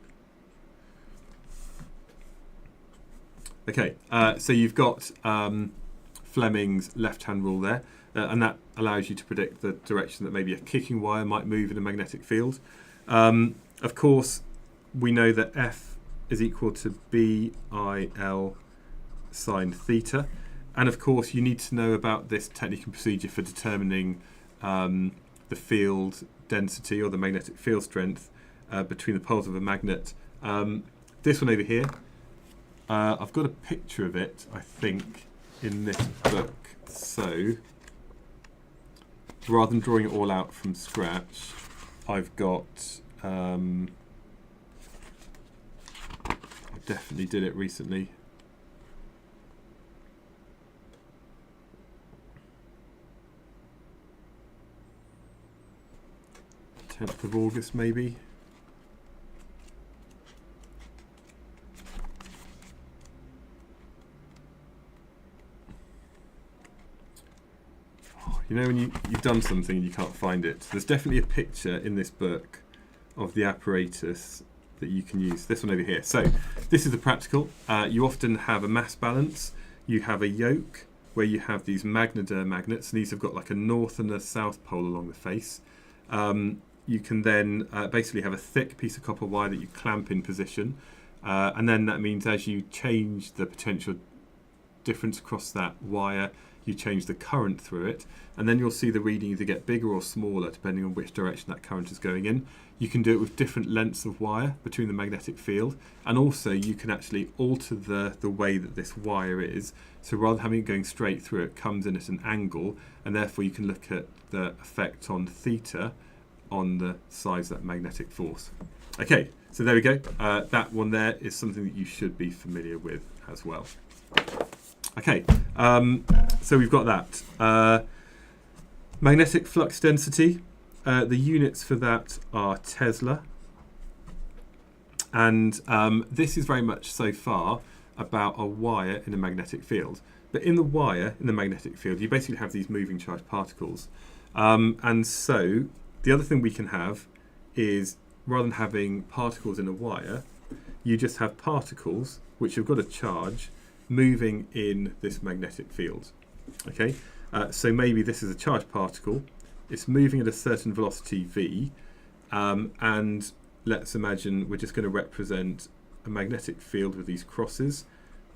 Okay, so you've got Fleming's left-hand rule there, and that allows you to predict the direction that maybe a kicking wire might move in a magnetic field. Of course, we know that F is equal to BIL sine theta, and of course you need to know about this technique and procedure for determining the field density or the magnetic field strength between the poles of a magnet. This one over here, I've got a picture of it, I think, in this book, so rather than drawing it all out from scratch, I've got I definitely did it recently. 10th of August maybe. you know when you've done something and you can't find it? There's definitely a picture in this book of the apparatus that you can use. This one over here. So this is the practical. You often have a mass balance. You have a yoke where you have these magneder magnets, and these have got like a north and a south pole along the face. You can then basically have a thick piece of copper wire that you clamp in position, and then that means as you change the potential difference across that wire, you change the current through it, and then you'll see the reading either get bigger or smaller depending on which direction that current is going in. You can do it with different lengths of wire between the magnetic field, and also you can actually alter the way that this wire is. So rather than having it going straight through, it comes in at an angle, and therefore you can look at the effect on theta on the size of that magnetic force. Okay, so there we go. That one there is something that you should be familiar with as well. Okay, so we've got that. Magnetic flux density, the units for that are Tesla. And this is very much so far about a wire in a magnetic field. But in the wire, in the magnetic field, you basically have these moving charged particles. And so the other thing we can have is, rather than having particles in a wire, you just have particles which have got a charge moving in this magnetic field. Okay, so maybe this is a charged particle. It's moving at a certain velocity v, and let's imagine we're just going to represent a magnetic field with these crosses.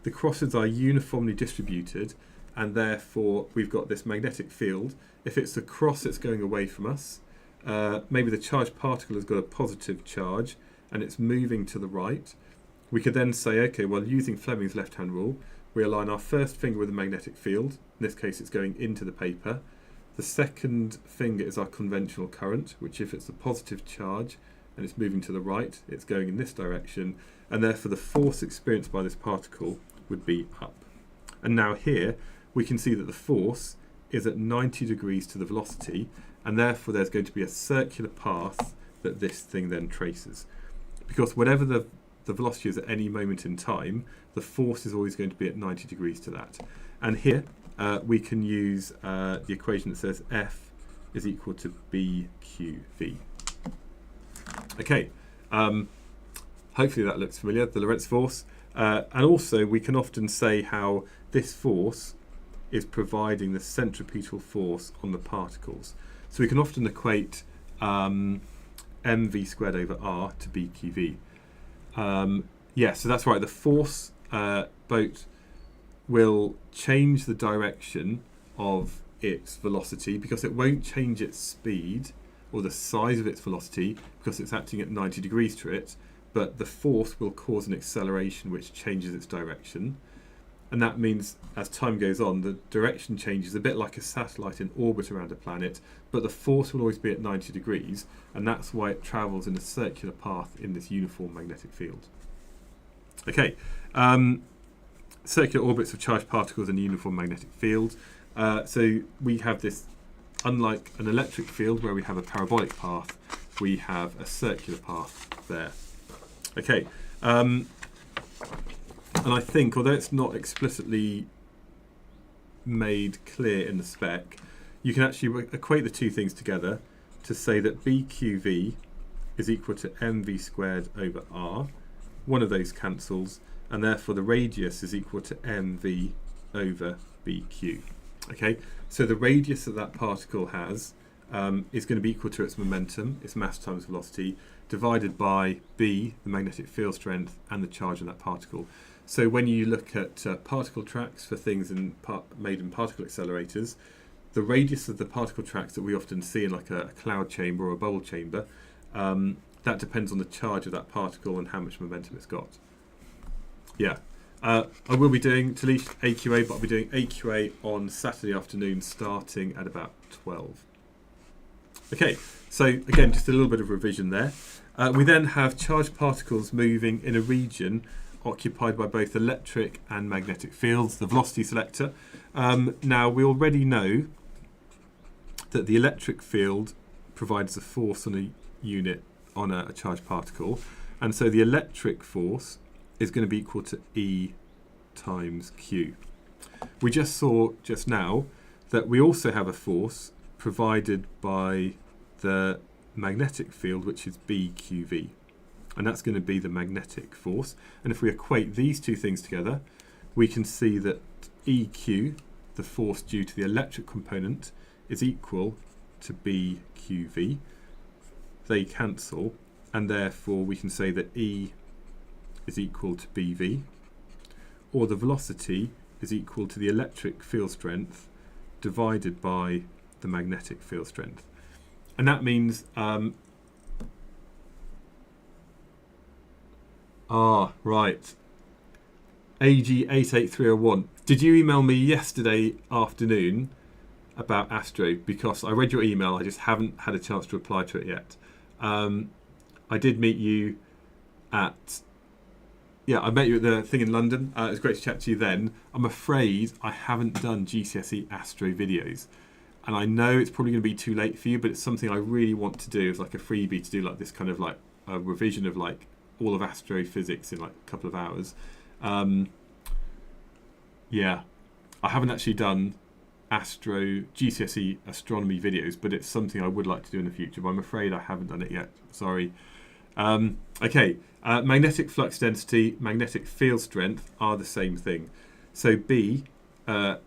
The crosses are uniformly distributed, and therefore we've got this magnetic field. If it's a cross that's going away from us, maybe the charged particle has got a positive charge and it's moving to the right. We could then say, okay, well, using Fleming's left-hand rule, we align our first finger with the magnetic field. In this case, it's going into the paper. The second finger is our conventional current, which if it's a positive charge and it's moving to the right, it's going in this direction, and therefore the force experienced by this particle would be up. And now here, we can see that the force is at 90 degrees to the velocity, and therefore there's going to be a circular path that this thing then traces. Because whatever the velocity is at any moment in time, the force is always going to be at 90 degrees to that. And here we can use the equation that says F is equal to BQV. Okay, hopefully that looks familiar, the Lorentz force. And also we can often say how this force is providing the centripetal force on the particles. So we can often equate mv squared over r to BQV. Yeah, so that's right. The force boat will change the direction of its velocity because it won't change its speed or the size of its velocity because it's acting at 90 degrees to it, but the force will cause an acceleration which changes its direction. And that means as time goes on, the direction changes a bit like a satellite in orbit around a planet, but the force will always be at 90 degrees, and that's why it travels in a circular path in this uniform magnetic field. Okay, circular orbits of charged particles in a uniform magnetic field. So we have this, unlike an electric field where we have a parabolic path, we have a circular path there. Okay. And I think, although it's not explicitly made clear in the spec, you can actually equate the two things together to say that BQV is equal to mv squared over r. One of those cancels, and therefore the radius is equal to mv over bq. Okay, so the radius that that particle has is going to be equal to its momentum, its mass times velocity, divided by b, the magnetic field strength, and the charge on that particle. So when you look at particle tracks for things made in particle accelerators, the radius of the particle tracks that we often see in like a cloud chamber or a bubble chamber, that depends on the charge of that particle and how much momentum it's got. Yeah, I will be doing Talish AQA, but I'll be doing AQA on Saturday afternoon starting at about 12. Okay, so again, just a little bit of revision there. We then have charged particles moving in a region occupied by both electric and magnetic fields, the velocity selector. Now, we already know that the electric field provides a force on a unit on a charged particle, and so the electric force is going to be equal to E times Q. We just saw just now that we also have a force provided by the magnetic field, which is BQV. And that's going to be the magnetic force. And if we equate these two things together, we can see that EQ, the force due to the electric component, is equal to BQV. They cancel, and therefore we can say that E is equal to BV, or the velocity is equal to the electric field strength divided by the magnetic field strength. And that means right, AG88301. Did you email me yesterday afternoon about Astro? Because I read your email, I just haven't had a chance to reply to it yet. I did meet you at, I met you at the thing in London. It was great to chat to you then. I'm afraid I haven't done GCSE Astro videos. And I know it's probably going to be too late for you, but it's something I really want to do as like a freebie, to do like this kind of like a revision of like all of astrophysics in like a couple of hours. Yeah, I haven't actually done GCSE astronomy videos, but it's something I would like to do in the future, but I'm afraid I haven't done it yet. Sorry. Okay, magnetic flux density, magnetic field strength are the same thing. So B, at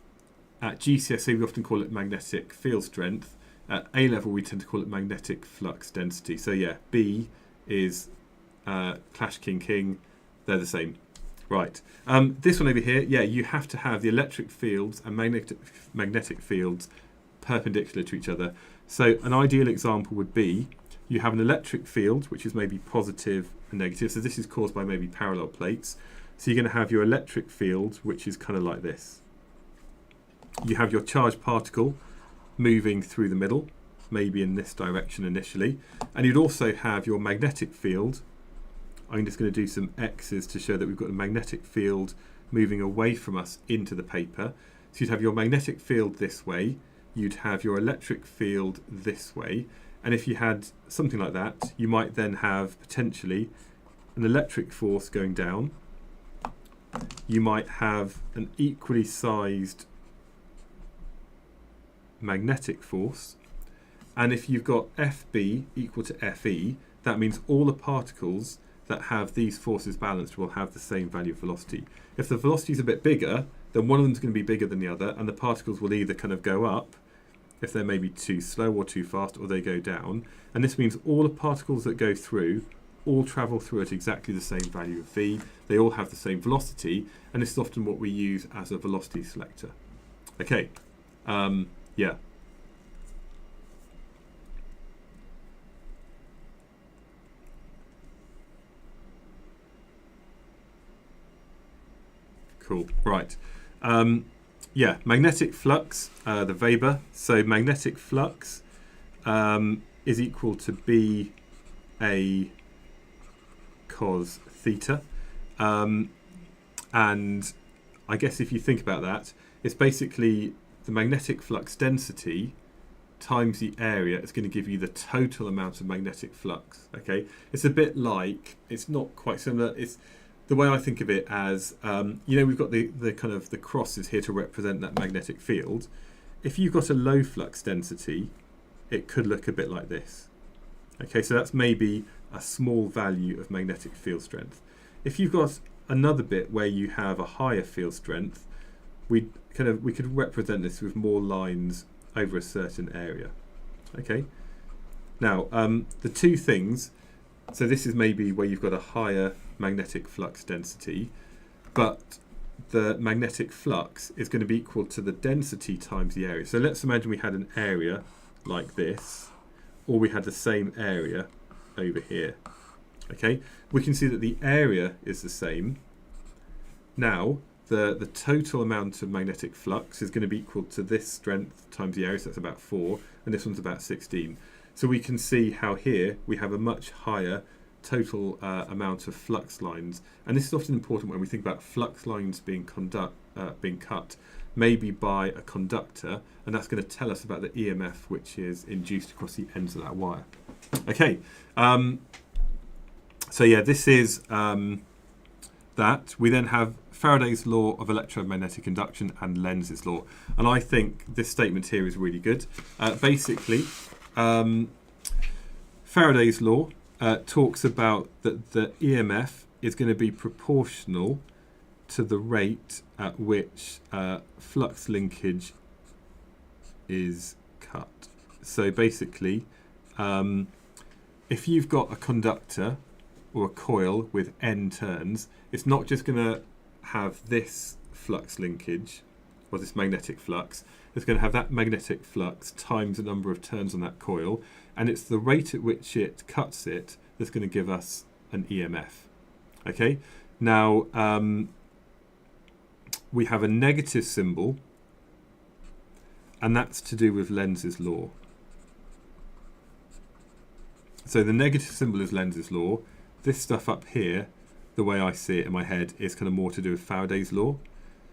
GCSE we often call it magnetic field strength. At A level we tend to call it magnetic flux density. So yeah, B is clash king, they're the same. Right, this one over here, you have to have the electric fields and magnetic fields perpendicular to each other. So an ideal example would be, you have an electric field which is maybe positive and negative, so this is caused by maybe parallel plates. So you're going to have your electric field, which is kind of like this. You have your charged particle moving through the middle, maybe in this direction initially, and you'd also have your magnetic field. I'm just going to do some X's to show that we've got a magnetic field moving away from us into the paper. So you'd have your magnetic field this way, you'd have your electric field this way, and if you had something like that, you might then have potentially an electric force going down. You might have an equally sized magnetic force, and if you've got FB equal to FE, that means all the particles that have these forces balanced will have the same value of velocity. If the velocity is a bit bigger, then one of them is going to be bigger than the other, and the particles will either kind of go up if they're maybe too slow or too fast, or they go down. And this means all the particles that go through all travel through at exactly the same value of v. They all have the same velocity, and this is often what we use as a velocity selector. Okay, yeah. Cool, right. Yeah, magnetic flux, the Weber. So magnetic flux is equal to B A cos theta. And I guess if you think about that, it's basically the magnetic flux density times the area is going to give you the total amount of magnetic flux. Okay, it's a bit like, it's not quite similar. It's the way I think of it as, you know, we've got the kind of the crosses here to represent that magnetic field. If you've got a low flux density, it could look a bit like this. Okay, so that's maybe a small value of magnetic field strength. If you've got another bit where you have a higher field strength, we could represent this with more lines over a certain area. Okay, now the two things, so this is maybe where you've got a higher magnetic flux density, but the magnetic flux is going to be equal to the density times the area. So let's imagine we had an area like this, or we had the same area over here. Okay, we can see that the area is the same. Now the total amount of magnetic flux is going to be equal to this strength times the area, so that's about 4, and this one's about 16. So we can see how here we have a much higher total amount of flux lines, and this is often important when we think about flux lines being cut maybe by a conductor, and that's going to tell us about the EMF which is induced across the ends of that wire. Okay, so yeah, this is that, we then have Faraday's law of electromagnetic induction and Lenz's law. And I think this statement here is really good. Basically, Faraday's law talks about that the EMF is going to be proportional to the rate at which flux linkage is cut. So basically, if you've got a conductor or a coil with n turns, it's not just going to have this flux linkage, or this magnetic flux. It's going to have that magnetic flux times the number of turns on that coil, and it's the rate at which it cuts it that's going to give us an EMF. Okay, now we have a negative symbol, and that's to do with Lenz's law. So the negative symbol is Lenz's law. This stuff up here, the way I see it in my head, is kind of more to do with Faraday's law.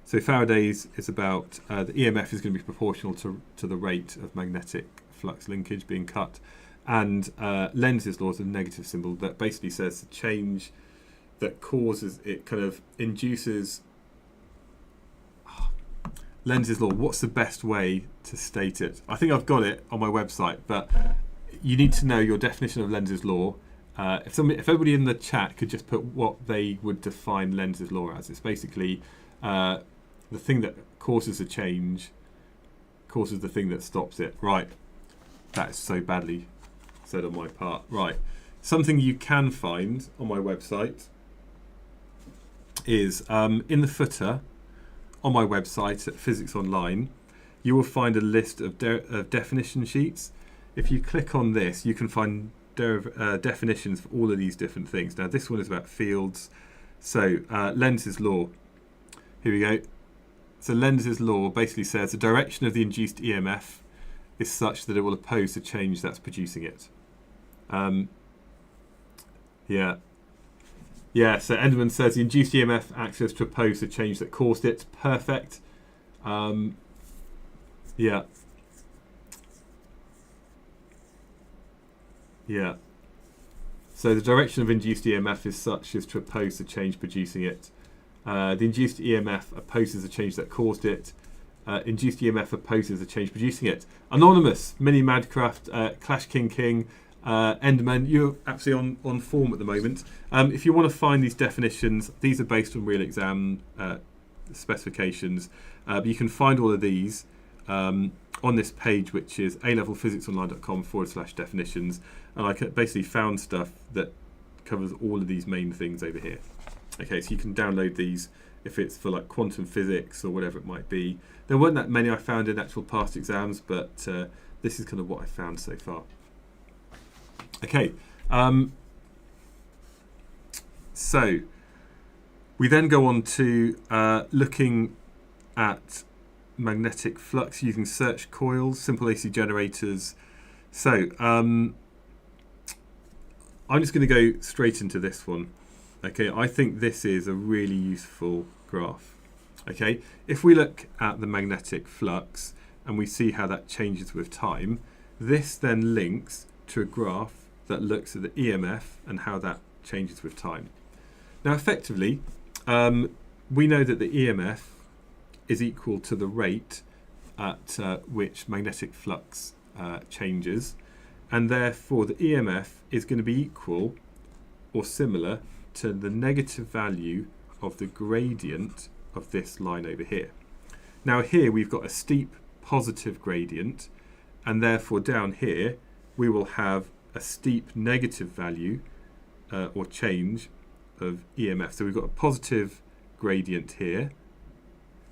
So Faraday's is about the EMF is going to be proportional to the rate of magnetic flux linkage being cut. And Lenz's law is a negative symbol that basically says the change that causes, it kind of induces... Lenz's law, what's the best way to state it? I think I've got it on my website, but you need to know your definition of Lenz's law. If everybody in the chat could just put what they would define Lenz's law as, it's basically the thing that causes a change causes the thing that stops it. Right, that is so badly said on my part. Right, something you can find on my website is in the footer on my website at Physics Online, you will find a list of definition sheets. If you click on this, you can find definitions for all of these different things. Now this one is about fields. So Lenz's law, here we go. So Lenz's law basically says the direction of the induced EMF is such that it will oppose the change that's producing it. Yeah, so Enderman says the induced EMF acts as to oppose the change that caused it. Perfect. Yeah. So the direction of induced EMF is such as to oppose the change producing it. The induced EMF opposes the change that caused it. Induced EMF opposes the change producing it. Anonymous, Mini Madcraft, Clash King, Enderman, you're absolutely on form at the moment. If you want to find these definitions, these are based on real exam specifications, but you can find all of these on this page, which is alevelphysicsonline.com/definitions, and I basically found stuff that covers all of these main things over here. Okay, so you can download these if it's for like quantum physics or whatever it might be. There weren't that many I found in actual past exams, but this is kind of what I found so far. Okay, so we then go on to looking at magnetic flux using search coils, simple AC generators. So I'm just going to go straight into this one. Okay, I think this is a really useful graph. Okay, if we look at the magnetic flux and we see how that changes with time, this then links to a graph that looks at the EMF and how that changes with time. Now effectively, we know that the EMF is equal to the rate at which magnetic flux changes, and therefore the EMF is going to be equal or similar to the negative value of the gradient of this line over here. Now here we've got a steep positive gradient, and therefore down here we will have a steep negative value or change of EMF. So we've got a positive gradient here.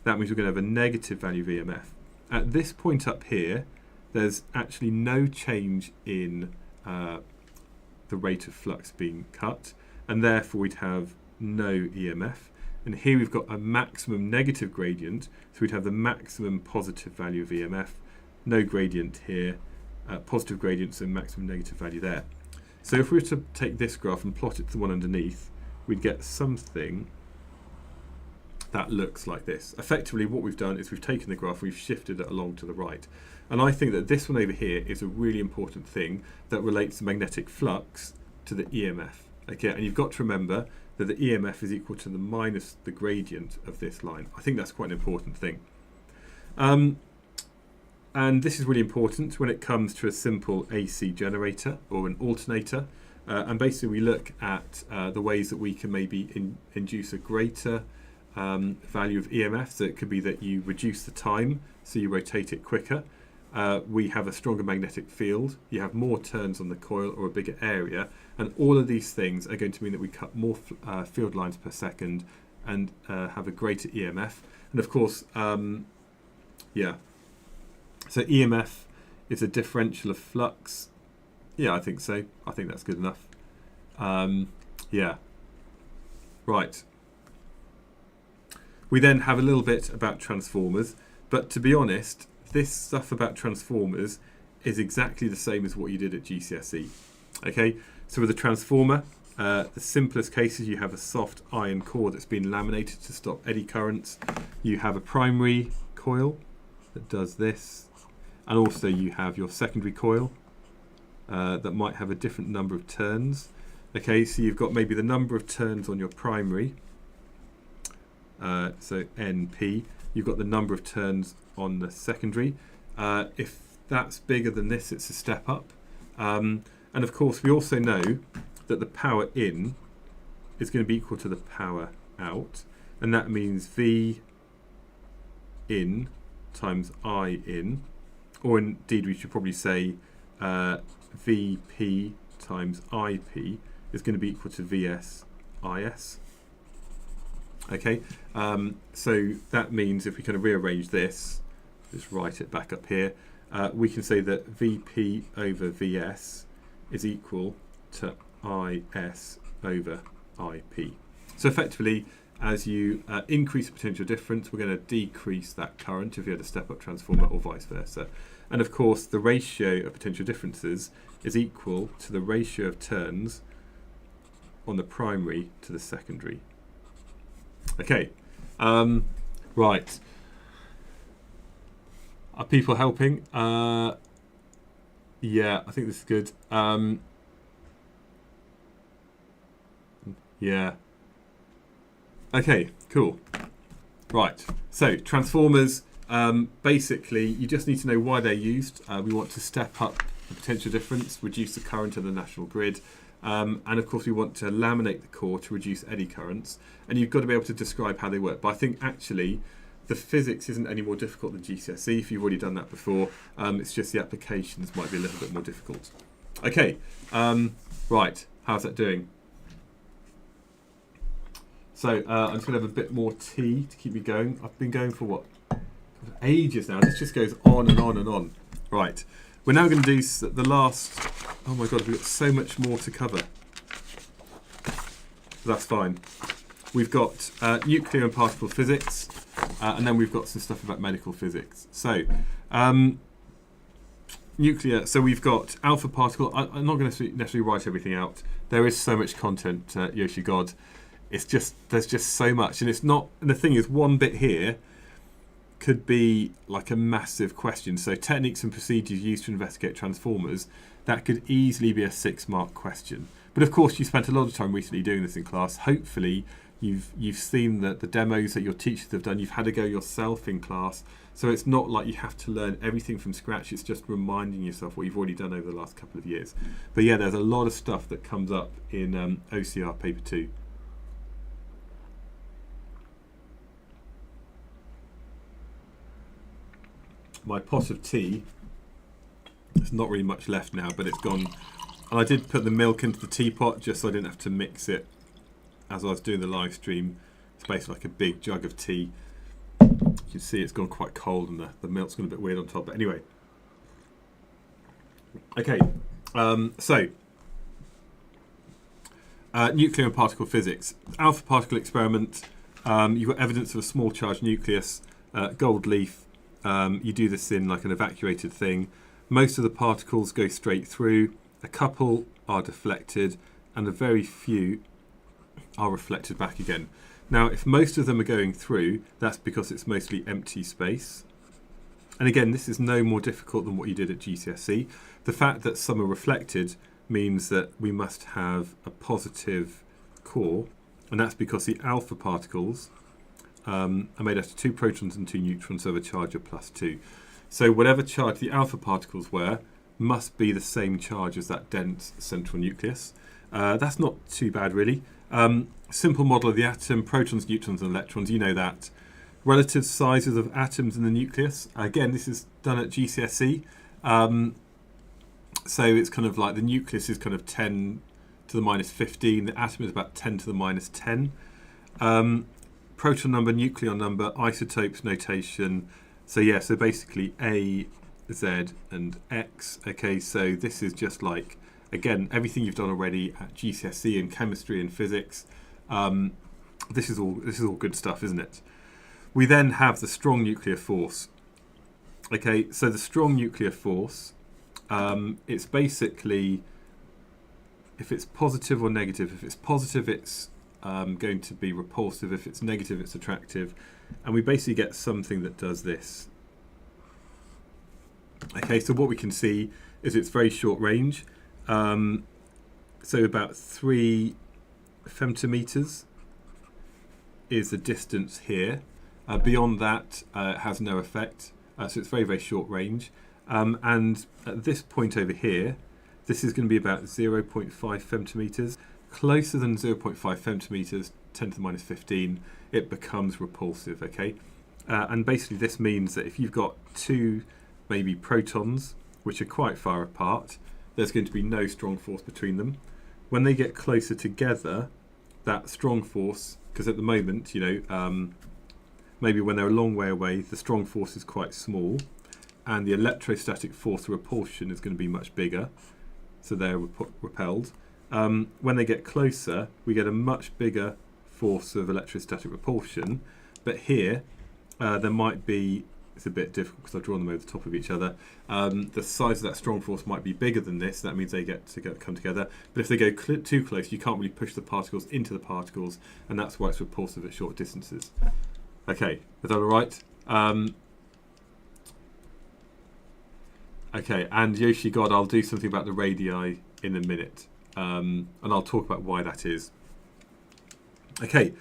That means we're going to have a negative value of EMF. At this point up here, there's actually no change in the rate of flux being cut, and therefore we'd have no EMF. And here we've got a maximum negative gradient, so we'd have the maximum positive value of EMF, no gradient here, positive gradient, so maximum negative value there. So if we were to take this graph and plot it to the one underneath, we'd get something that looks like this. Effectively what we've done is we've taken the graph, we've shifted it along to the right. And I think that this one over here is a really important thing that relates the magnetic flux to the EMF. Okay, and you've got to remember that the EMF is equal to the minus the gradient of this line. I think that's quite an important thing. And this is really important when it comes to a simple AC generator or an alternator. And basically we look at the ways that we can maybe induce a greater value of EMF. So it could be that you reduce the time, so you rotate it quicker. We have a stronger magnetic field, you have more turns on the coil or a bigger area, and all of these things are going to mean that we cut more field lines per second and have a greater EMF. And of course, yeah, so EMF is a differential of flux. Yeah, I think so. I think that's good enough. Yeah, right. We then have a little bit about transformers, but to be honest, this stuff about transformers is exactly the same as what you did at GCSE. Okay, so with a transformer, the simplest cases, you have a soft iron core that's been laminated to stop eddy currents. You have a primary coil that does this, and also you have your secondary coil that might have a different number of turns. Okay, so you've got maybe the number of turns on your primary, so NP. You've got the number of turns on the secondary. If that's bigger than this, it's a step up. And of course, we also know that the power in is going to be equal to the power out, and that means V in times I in, or indeed we should probably say VP times IP is going to be equal to VS IS. Okay, so that means if we kind of rearrange this, just write it back up here, we can say that VP over VS is equal to IS over IP. So effectively, as you increase the potential difference, we're going to decrease that current if you had a step-up transformer, or vice versa. And of course, the ratio of potential differences is equal to the ratio of turns on the primary to the secondary. Okay, right. Are people helping? Yeah, I think this is good. Yeah. Okay, cool. Right, so transformers, basically you just need to know why they're used. We want to step up the potential difference, reduce the current of the national grid, and of course we want to laminate the core to reduce eddy currents, and you've got to be able to describe how they work. But I think actually the physics isn't any more difficult than GCSE if you've already done that before. It's just the applications might be a little bit more difficult. Okay, right, how's that doing? So I'm just going to have a bit more tea to keep me going. I've been going for what? Ages now. This just goes on and on and on. Right, we're now going to do the last. Oh my god, we've got so much more to cover. That's fine. We've got nuclear and particle physics, and then we've got some stuff about medical physics. So nuclear. So we've got alpha particle. I'm not going to necessarily write everything out. There is so much content, Yoshi God. It's just, there's just so much, and it's not, and the thing is, one bit here could be like a massive question. So techniques and procedures used to investigate transformers, that could easily be a 6-mark question. But of course, you spent a lot of time recently doing this in class. Hopefully you've seen the demos that your teachers have done. You've had to go yourself in class, so it's not like you have to learn everything from scratch. It's just reminding yourself what you've already done over the last couple of years. But yeah, there's a lot of stuff that comes up in OCR paper 2. My pot of tea, there's not really much left now, but it's gone. And I did put the milk into the teapot just so I didn't have to mix it as I was doing the live stream. It's basically like a big jug of tea. You can see it's gone quite cold and the milk's gone a bit weird on top. But anyway. Okay, so nuclear and particle physics. Alpha particle experiment. You've got evidence of a small charged nucleus, gold leaf. You do this in like an evacuated thing. Most of the particles go straight through, a couple are deflected, and a very few are reflected back again. Now, if most of them are going through, that's because it's mostly empty space. And again, this is no more difficult than what you did at GCSE. The fact that some are reflected means that we must have a positive core, and that's because the alpha particles are made out of 2 protons and 2 neutrons of a charge of +2. So whatever charge the alpha particles were must be the same charge as that dense central nucleus. That's not too bad, really. Simple model of the atom, protons, neutrons and electrons, you know that. Relative sizes of atoms in the nucleus. Again, this is done at GCSE. So it's kind of like the nucleus is kind of 10 to the minus 15. The atom is about 10 to the minus 10. Proton number, nucleon number, isotopes notation. So yeah, so basically A, Z and X. Okay, so this is just like, again, everything you've done already at GCSE in chemistry and physics. This is all good stuff, isn't it? We then have the strong nuclear force. Okay, so the strong nuclear force, it's basically, if it's positive or negative. If it's positive, it's going to be repulsive. If it's negative, it's attractive. And we basically get something that does this. Okay, so what we can see is it's very short range. So about 3 femtometers is the distance here. Beyond that, it has no effect. So it's very, very short range. And at this point over here, this is going to be about 0.5 femtometers. Closer than 0.5 femtometers, 10 to the minus 15, it becomes repulsive, okay? And basically this means that if you've got 2 maybe protons, which are quite far apart, there's going to be no strong force between them. When they get closer together, that strong force, because at the moment, you know, maybe when they're a long way away, the strong force is quite small, and the electrostatic force of repulsion is going to be much bigger, so they're repelled. When they get closer, we get a much bigger force of electrostatic repulsion, but here there might be, it's a bit difficult because I've drawn them over the top of each other, the size of that strong force might be bigger than this. That means they get to come together, but if they go too close, you can't really push the particles into the particles, and that's why it's repulsive at short distances. Okay, is that all right? Okay, and Yoshi God, I'll do something about the radii in a minute, and I'll talk about why that is. Okay,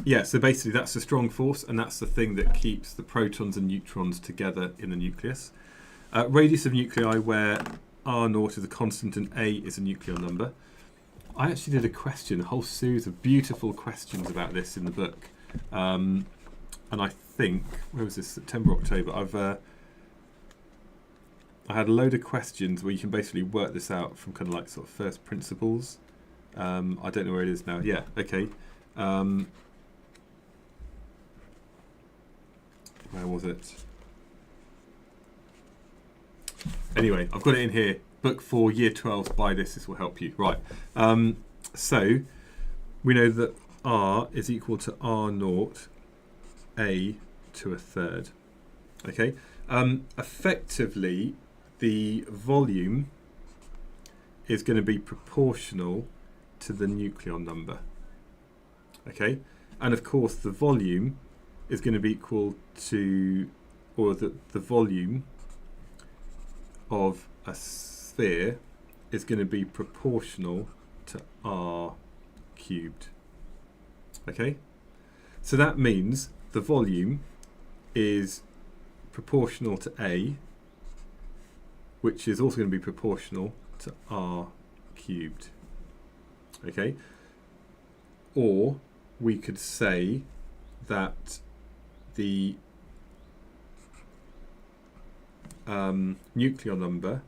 yeah, so basically that's the strong force, and that's the thing that keeps the protons and neutrons together in the nucleus. Radius of nuclei, where R0 is a constant and A is a nucleon number. I actually did a question, a whole series of beautiful questions about this in the book. And I think, where was this, September, October, I had a load of questions where you can basically work this out from kind of like sort of first principles. I don't know where it is now. Yeah, okay. Where was it? Anyway, I've got it in here. Book 4, Year 12, buy this, this will help you. Right, so we know that R is equal to R0, A to a third. Okay, effectively the volume is going to be proportional to the nucleon number. Okay, and of course the volume is going to be equal to, or the volume of a sphere is going to be proportional to R cubed. Okay, so that means the volume is proportional to A, which is also going to be proportional to R cubed. Okay, or we could say that the nucleon number,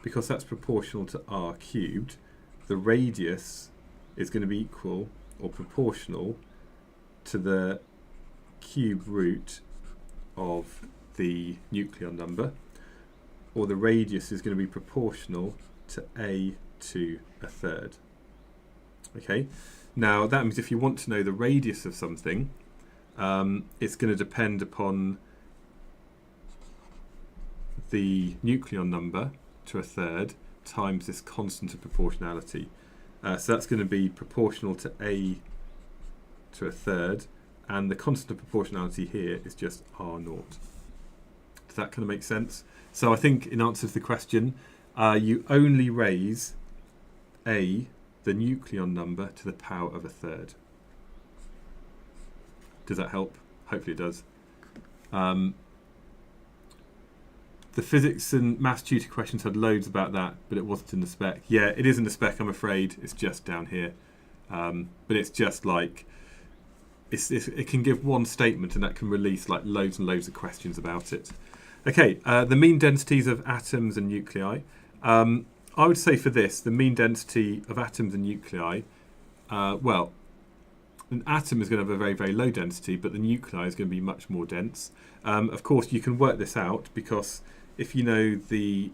because that's proportional to R cubed, the radius is going to be equal or proportional to the cube root of the nucleon number, or the radius is going to be proportional to A to a third. Okay, now that means if you want to know the radius of something, it's going to depend upon the nucleon number to a third times this constant of proportionality. So that's going to be proportional to A to a third, and the constant of proportionality here is just R0. Does that kind of make sense? So I think in answer to the question, you only raise the nucleon number, to the power of a third. Does that help? Hopefully it does. The physics and maths tutor questions had loads about that, but it wasn't in the spec. Yeah, it is in the spec, I'm afraid. It's just down here. But it's just like, it can give one statement and that can release like loads and loads of questions about it. Okay, the mean densities of atoms and nuclei. I would say for this, the mean density of atoms and nuclei, well, an atom is going to have a very, very low density, but the nuclei is going to be much more dense. Of course, you can work this out because if you know the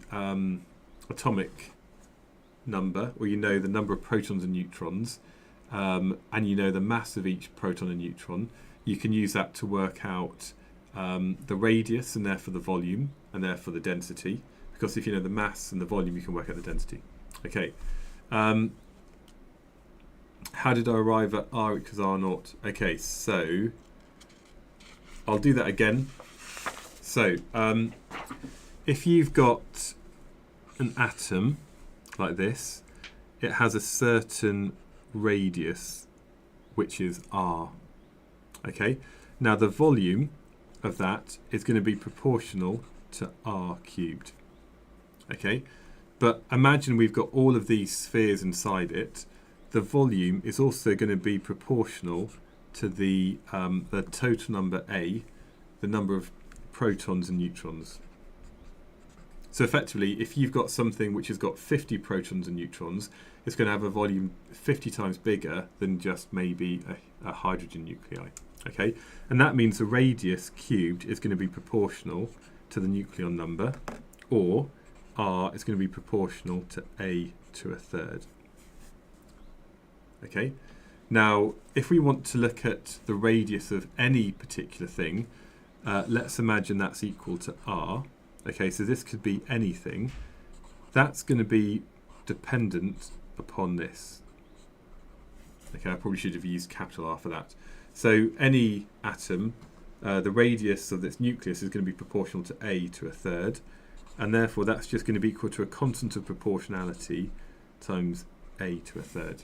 atomic number, or you know the number of protons and neutrons, and you know the mass of each proton and neutron, you can use that to work out the radius and therefore the volume and therefore the density. Because if you know the mass and the volume, you can work out the density. Okay. How did I arrive at R equals R naught? Okay, so I'll do that again. So if you've got an atom like this, it has a certain radius, which is R. Okay, now the volume of that is going to be proportional to R cubed. Okay, but imagine we've got all of these spheres inside it. The volume is also going to be proportional to the total number A, the number of protons and neutrons. So effectively, if you've got something which has got 50 protons and neutrons, it's going to have a volume 50 times bigger than just maybe a hydrogen nuclei. Okay, and that means the radius cubed is going to be proportional to the nucleon number, or R is going to be proportional to A to a third. Okay, now if we want to look at the radius of any particular thing, let's imagine that's equal to R. Okay, so this could be anything. That's going to be dependent upon this. Okay, I probably should have used capital R for that. So any atom, the radius of its nucleus is going to be proportional to A to a third, and therefore that's just going to be equal to a constant of proportionality times A to a third.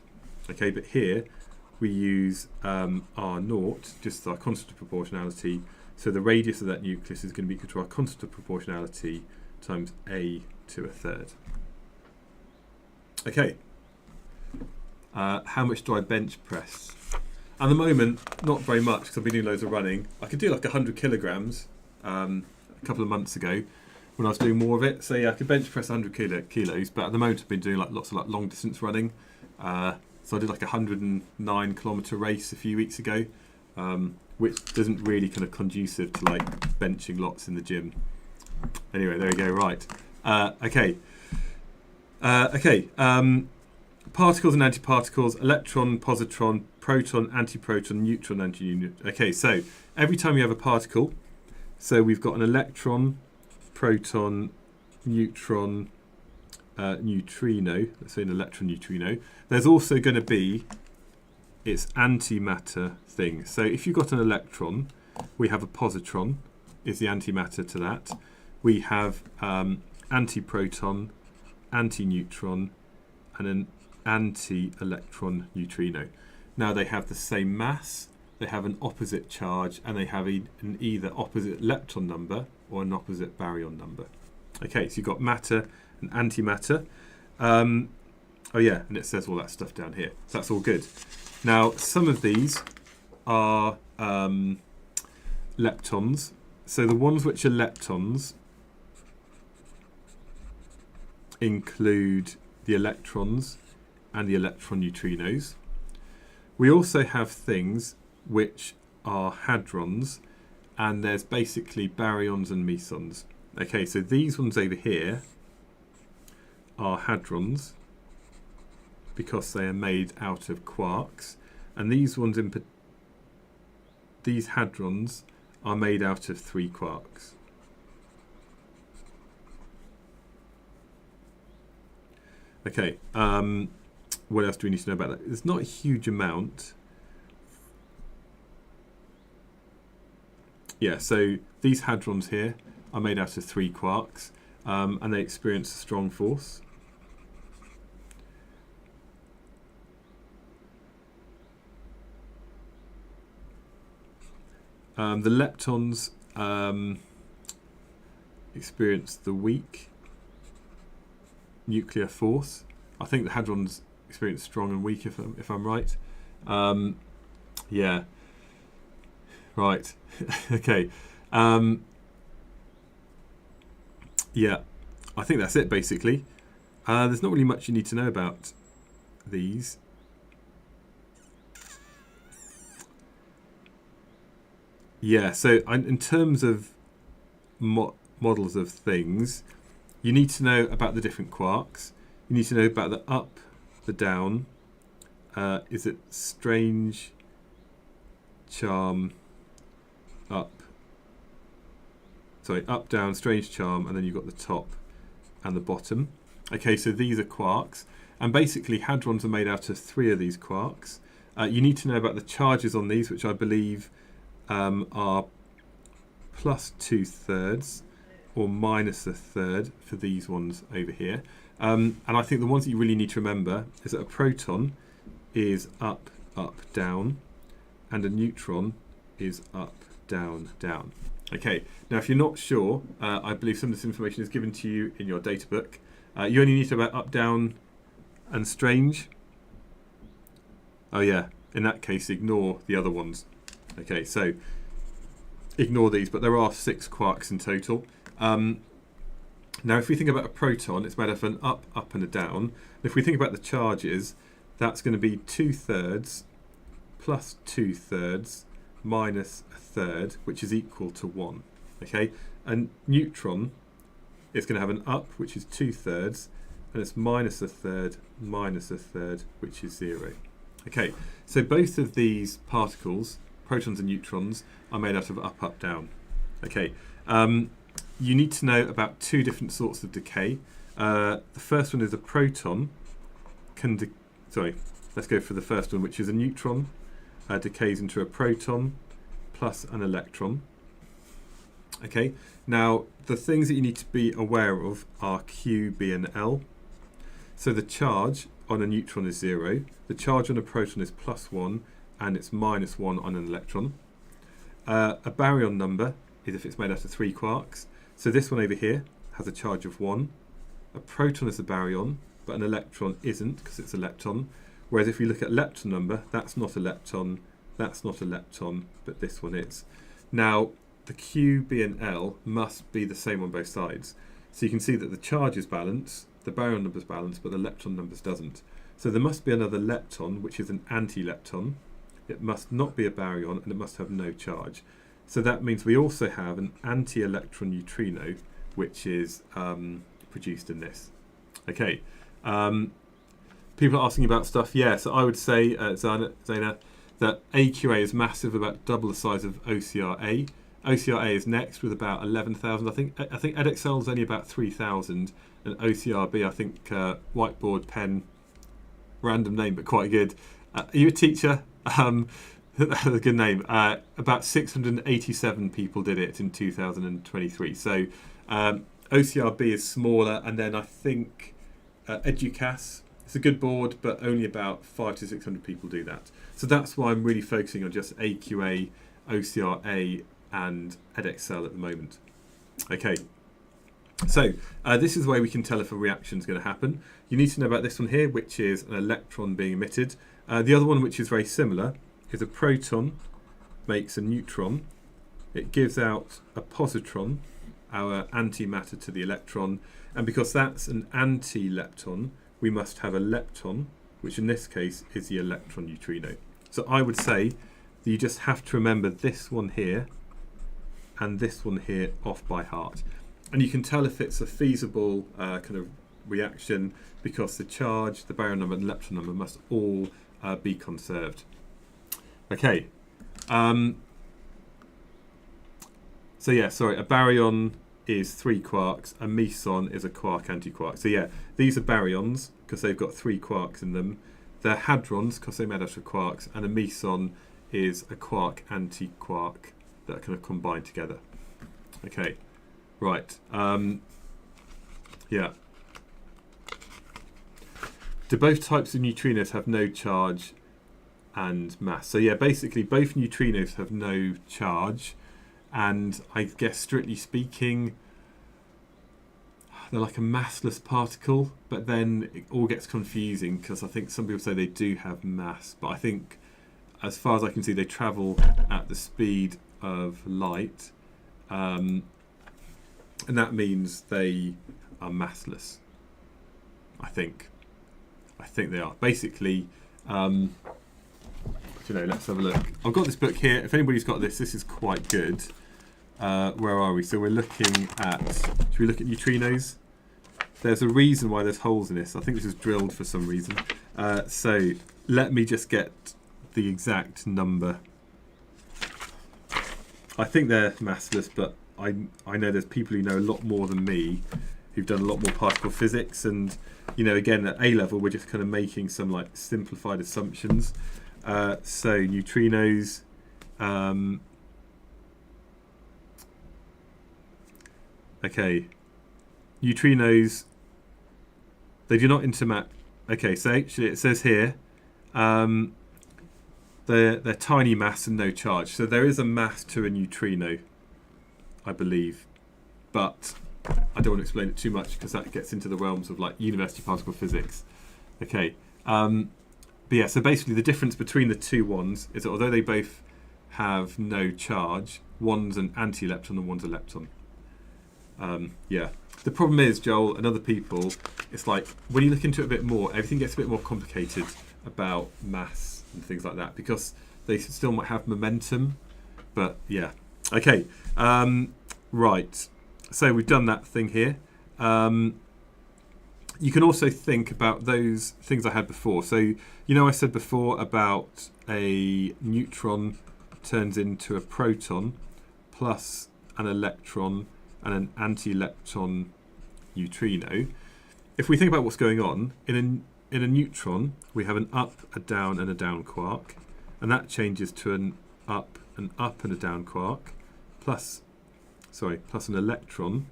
Okay, but here we use R naught, just our constant of proportionality, so the radius of that nucleus is going to be equal to our constant of proportionality times A to a third. Okay, how much do I bench press? At the moment, not very much, because I've been doing loads of running. I could do like 100 kilograms a couple of months ago when I was doing more of it. So yeah, I could bench press 100 kilos, but at the moment I've been doing like lots of like long distance running. So I did like a 109 kilometre race a few weeks ago, which doesn't really kind of conducive to like benching lots in the gym. Anyway, there we go. Right. Okay. Particles and antiparticles, electron, positron, proton, antiproton, neutron, antineutron. Okay, so every time you have a particle, so we've got an electron, proton, neutron, neutrino, let's say an electron neutrino, there's also going to be its antimatter thing. So if you've got an electron, we have a positron, is the antimatter to that. We have antiproton, antineutron, and an anti-electron neutrino. Now they have the same mass, they have an opposite charge, and they have an either opposite lepton number or an opposite baryon number. Okay, so you've got matter and antimatter. Oh yeah, and it says all that stuff down here. So that's all good. Now, some of these are leptons. So the ones which are leptons include the electrons and the electron neutrinos. We also have things which are hadrons, and there's basically baryons and mesons. Okay, so these ones over here are hadrons because they are made out of quarks, and these ones these hadrons are made out of 3 quarks. Okay, what else do we need to know about that? There's not a huge amount. Yeah, so these hadrons here are made out of 3 quarks, and they experience a strong force. The leptons experience the weak nuclear force. I think the hadrons experience strong and weak, if I'm right. Yeah. Right. Okay. Yeah. I think that's it, basically. There's not really much you need to know about these. Yeah, so in terms of models of things, you need to know about the different quarks. You need to know about the up, the down. Is it strange, charm, up? Sorry, up, down, strange, charm, and then you've got the top and the bottom. Okay, so these are quarks. And basically, hadrons are made out of 3 of these quarks. You need to know about the charges on these, which I believe are plus 2/3 or minus 1/3 for these ones over here. And I think the ones that you really need to remember is that a proton is up, up, down, and a neutron is up, down, down. Okay, now if you're not sure, I believe some of this information is given to you in your data book. You only need to know about up, down, and strange. Oh yeah, in that case, ignore the other ones. Okay, so ignore these, but there are 6 quarks in total. Now, if we think about a proton, it's made up of an up, up, and a down. And if we think about the charges, that's going to be 2/3 plus 2/3 minus 1/3, which is equal to 1. Okay, a neutron is going to have an up, which is 2/3, and it's minus 1/3 minus 1/3, which is 0. Okay, so both of these particles, protons and neutrons, are made out of up, up, down. Okay, you need to know about 2 different sorts of decay. The first one is a proton let's go for the first one, which is a neutron decays into a proton plus an electron. Okay, now the things that you need to be aware of are Q, B, and L. So the charge on a neutron is 0, the charge on a proton is +1, and it's -1 on an electron. A baryon number is if it's made out of 3 quarks. So this one over here has a charge of 1. A proton is a baryon, but an electron isn't because it's a lepton. Whereas if we look at lepton number, that's not a lepton, that's not a lepton, but this one is. Now, the Q, B, and L must be the same on both sides. So you can see that the charge is balanced, the baryon number is balanced, but the lepton numbers doesn't. So there must be another lepton, which is an anti-lepton. It must not be a baryon, and it must have no charge. So that means we also have an anti-electron neutrino, which is produced in this. Okay. People are asking about stuff. Yeah, so I would say, Zaina, that AQA is massive, about double the size of OCRA. OCRA is next with about 11,000. I think Edexcel is only about 3,000, and OCRB, I think, whiteboard pen, random name, but quite good. Are you a teacher? That's a good name. About 687 people did it in 2023. So OCRB is smaller, and then I think Educas, it's a good board, but only about 500 to 600 people do that. So that's why I'm really focusing on just AQA, OCRA, and Edexcel at the moment. Okay, so this is the way we can tell if a reaction is going to happen. You need to know about this one here, which is an electron being emitted. The other one, which is very similar, is a proton makes a neutron. It gives out a positron, our antimatter to the electron, and because that's an anti-lepton, we must have a lepton, which in this case is the electron neutrino. So I would say that you just have to remember this one here and this one here off by heart. And you can tell if it's a feasible kind of reaction because the charge, the baryon number, and the lepton number must all be conserved. Okay. So yeah, sorry, a baryon is 3 quarks, a meson is a quark antiquark. So yeah, these are baryons because they've got 3 quarks in them. They're hadrons because they're made out of quarks, and a meson is a quark antiquark that kind of combine together. Okay, right. Yeah. Do both types of neutrinos have no charge and mass? So yeah, basically both neutrinos have no charge, and I guess strictly speaking they're like a massless particle, but then it all gets confusing because I think some people say they do have mass, but I think as far as I can see they travel at the speed of light, and that means they are massless. I think they are. Basically, let's have a look. I've got this book here. If anybody's got this is quite good. Where are we? So we're looking at, should we look at neutrinos? There's a reason why there's holes in this. I think this is drilled for some reason. So let me just get the exact number. I think they're massless, but I know there's people who know a lot more than me who've done a lot more particle physics, and again at A level we're just kind of making some like simplified assumptions. So neutrinos, okay, neutrinos, they do not interact. Okay, so actually it says here they're tiny mass and no charge, so there is a mass to a neutrino, I believe, but I don't want to explain it too much because that gets into the realms of like university particle physics. Okay, but yeah, so basically the difference between the two ones is that although they both have no charge, one's an anti-electron and one's a lepton. Yeah, the problem is, Joel and other people, it's like when you look into it a bit more, everything gets a bit more complicated about mass and things like that because they still might have momentum, but yeah. Okay, right. So we've done that thing here. You can also think about those things I had before. So, I said before about a neutron turns into a proton plus an electron and an anti-electron neutrino. If we think about what's going on, in a neutron, we have an up, a down, and a down quark. And that changes to an up, and a down quark, plus an electron,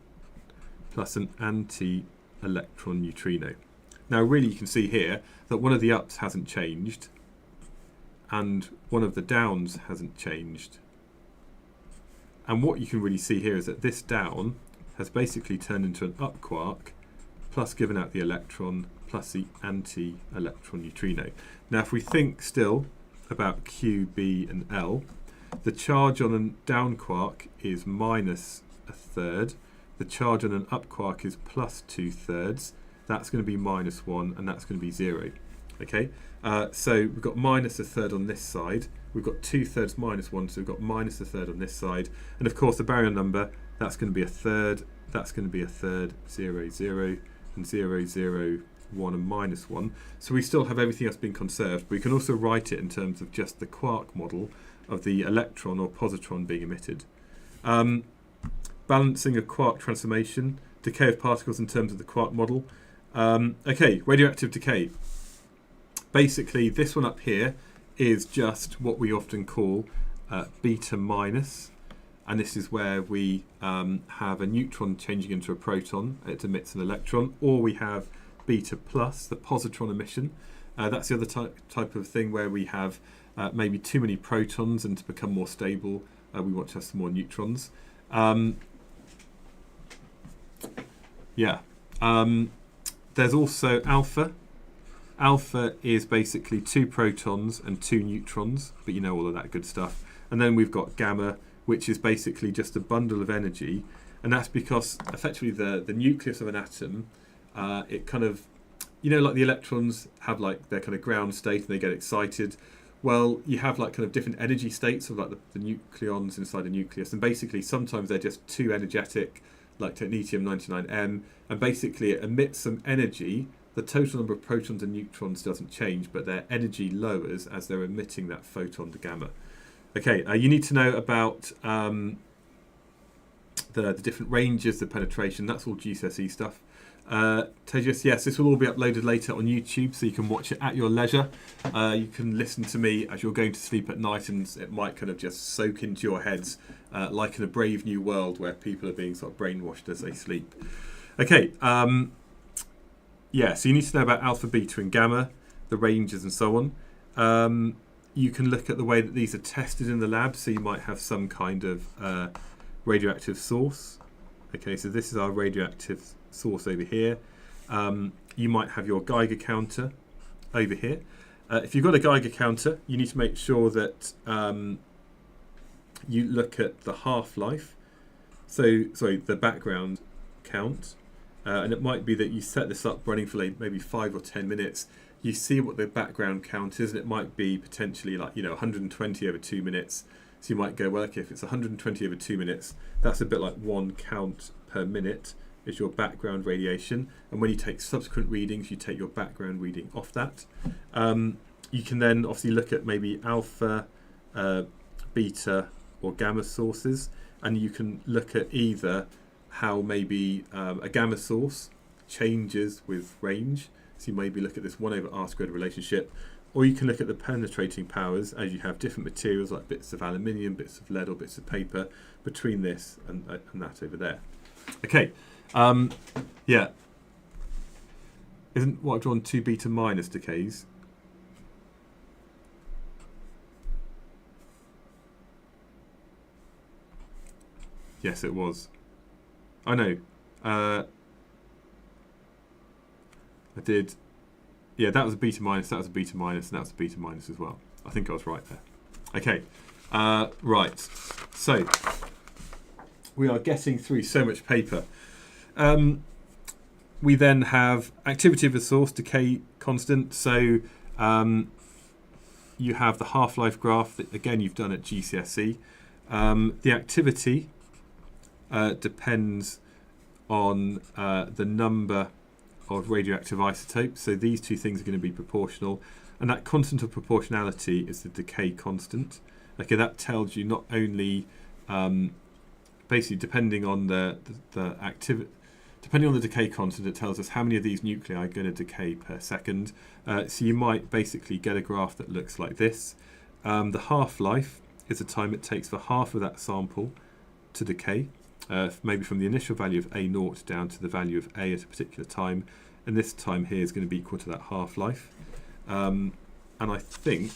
plus an anti-electron neutrino. Now really you can see here that one of the ups hasn't changed, and one of the downs hasn't changed. And what you can really see here is that this down has basically turned into an up quark, plus given out the electron, plus the anti-electron neutrino. Now if we think still about Q, B and L, the charge on a down quark is minus a third. The charge on an up quark is plus 2/3. That's going to be minus 1, and that's going to be 0. Okay, so we've got minus a third on this side. We've got 2/3 minus 1, so we've got minus a third on this side. And of course, the baryon number, that's going to be a third. That's going to be a third, 0, 0, and 0, 0, 1, and minus 1. So we still have everything else being conserved. But we can also write it in terms of just the quark model of the electron or positron being emitted. Balancing a quark transformation, decay of particles in terms of the quark model. Okay, radioactive decay. Basically, this one up here is just what we often call beta minus, and this is where we have a neutron changing into a proton, it emits an electron, or we have beta plus, the positron emission. That's the other type of thing where we have maybe too many protons, and to become more stable we want to have some more neutrons. There's also alpha. Alpha is basically 2 protons and 2 neutrons, but you know all of that good stuff. And then we've got gamma, which is basically just a bundle of energy, and that's because effectively the nucleus of an atom, it kind of, like the electrons have like their kind of ground state and they get excited. Well, you have like kind of different energy states of like the nucleons inside the nucleus, and basically sometimes they're just too energetic, like technetium-99m, and basically it emits some energy. The total number of protons and neutrons doesn't change, but their energy lowers as they're emitting that photon, the gamma. Okay, you need to know about the different ranges of penetration. That's all GCSE stuff. Tejas, yes, this will all be uploaded later on YouTube, so you can watch it at your leisure. You can listen to me as you're going to sleep at night, and it might kind of just soak into your heads, like in a brave new world where people are being sort of brainwashed as they sleep. Okay, yeah, so you need to know about alpha, beta and gamma, the ranges and so on. You can look at the way that these are tested in the lab, so you might have some kind of radioactive source. Okay, so this is our radioactive source over here. You might have your Geiger counter over here. If you've got a Geiger counter, you need to make sure that you look at the half-life. So, sorry, the background count. And it might be that you set this up running for like maybe 5 or 10 minutes. You see what the background count is, and it might be potentially like 120 over 2 minutes. So you might go, well, okay, if it's 120 over 2 minutes, that's a bit like 1 count per minute is your background radiation. And when you take subsequent readings, you take your background reading off that. You can then obviously look at maybe alpha, beta or gamma sources, and you can look at either how maybe a gamma source changes with range. So you maybe look at this 1 over r squared relationship, or you can look at the penetrating powers as you have different materials like bits of aluminium, bits of lead or bits of paper between this and that over there. Okay, yeah. Isn't what I've drawn 2 beta minus decays? Yes, it was. I know. I did. Yeah, that was a beta minus, that was a beta minus, and that was a beta minus as well. I think I was right there. Okay, right. So, we are getting through so much paper. We then have activity of the source, decay constant. So, you have the half-life graph that, again, you've done at GCSE. The activity depends on the number of radioactive isotopes. So these two things are going to be proportional. And that constant of proportionality is the decay constant. Okay, that tells you not only, basically depending on the activity, depending on the decay constant, it tells us how many of these nuclei are going to decay per second. So you might basically get a graph that looks like this. The half-life is the time it takes for half of that sample to decay. Maybe from the initial value of A0 down to the value of A at a particular time, and this time here is going to be equal to that half-life. And I think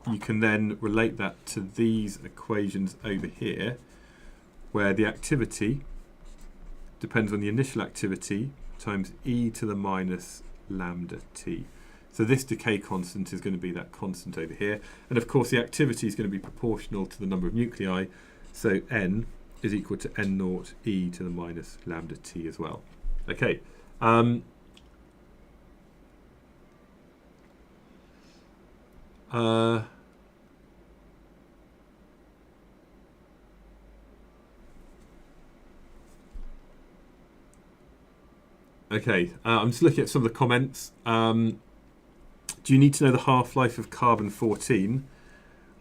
you can then relate that to these equations over here, where the activity depends on the initial activity times e to the minus lambda t. So this decay constant is going to be that constant over here, and of course the activity is going to be proportional to the number of nuclei. So n is equal to n0 e to the minus lambda t as well. Okay. Okay, I'm just looking at some of the comments. Do you need to know the half-life of carbon-14?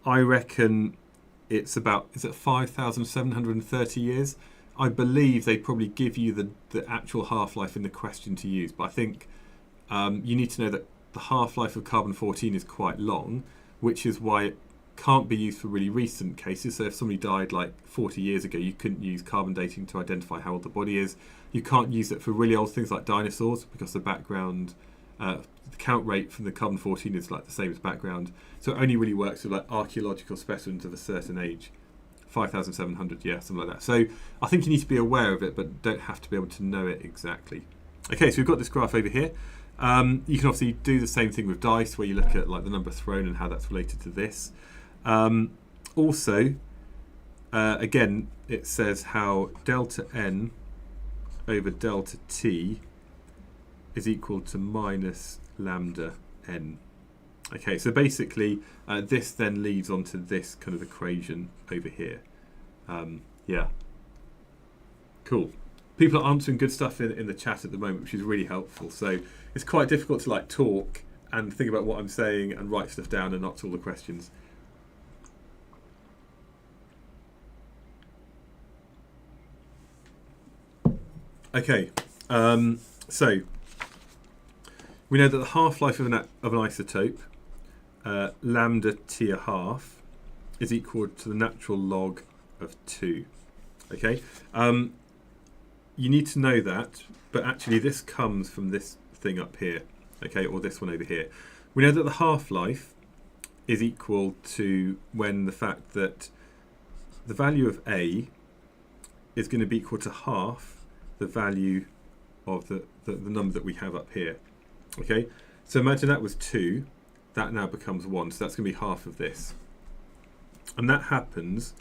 I reckon it's about, is it 5,730 years? I believe they probably give you the actual half-life in the question to use, but I think you need to know that the half-life of carbon-14 is quite long, which is why it can't be used for really recent cases. So if somebody died like 40 years ago, you couldn't use carbon dating to identify how old the body is. You can't use it for really old things like dinosaurs because the background, the count rate from the carbon-14 is like the same as background. So it only really works with like archaeological specimens of a certain age. 5,700, yeah, something like that. So I think you need to be aware of it, but don't have to be able to know it exactly. Okay, so we've got this graph over here. You can obviously do the same thing with dice, where you look at like the number thrown and how that's related to this. Also, again, it says how delta n over delta t is equal to minus lambda n. Okay, so basically this then leads on to this kind of equation over here. Yeah, cool. People are answering good stuff in the chat at the moment, which is really helpful. So it's quite difficult to like talk and think about what I'm saying and write stuff down and answer all the questions. Okay, so we know that the half-life of an isotope, lambda t a half, is equal to the natural log of 2. Okay, you need to know that, but actually this comes from this thing up here, okay, or this one over here. We know that the half-life is equal to when the fact that the value of A is going to be equal to half the value of the number that we have up here. Okay, so imagine that was 2, that now becomes 1, so that's going to be half of this. And that happens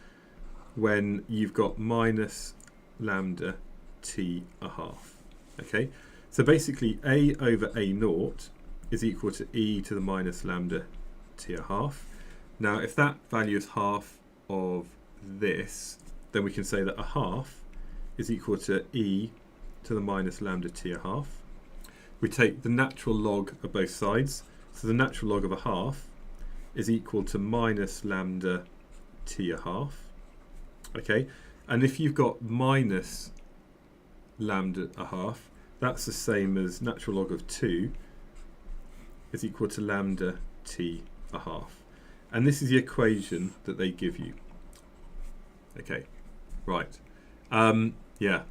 when you've got minus lambda t a half. Okay, so basically A over A naught is equal to e to the minus lambda t a half. Now if that value is half of this, then we can say that a half is equal to e to the minus lambda t a half. We take the natural log of both sides, so the natural log of a half is equal to minus lambda t a half. Okay, and if you've got minus lambda a half, that's the same as natural log of 2 is equal to lambda t a half. And this is the equation that they give you. Okay, right. Yeah.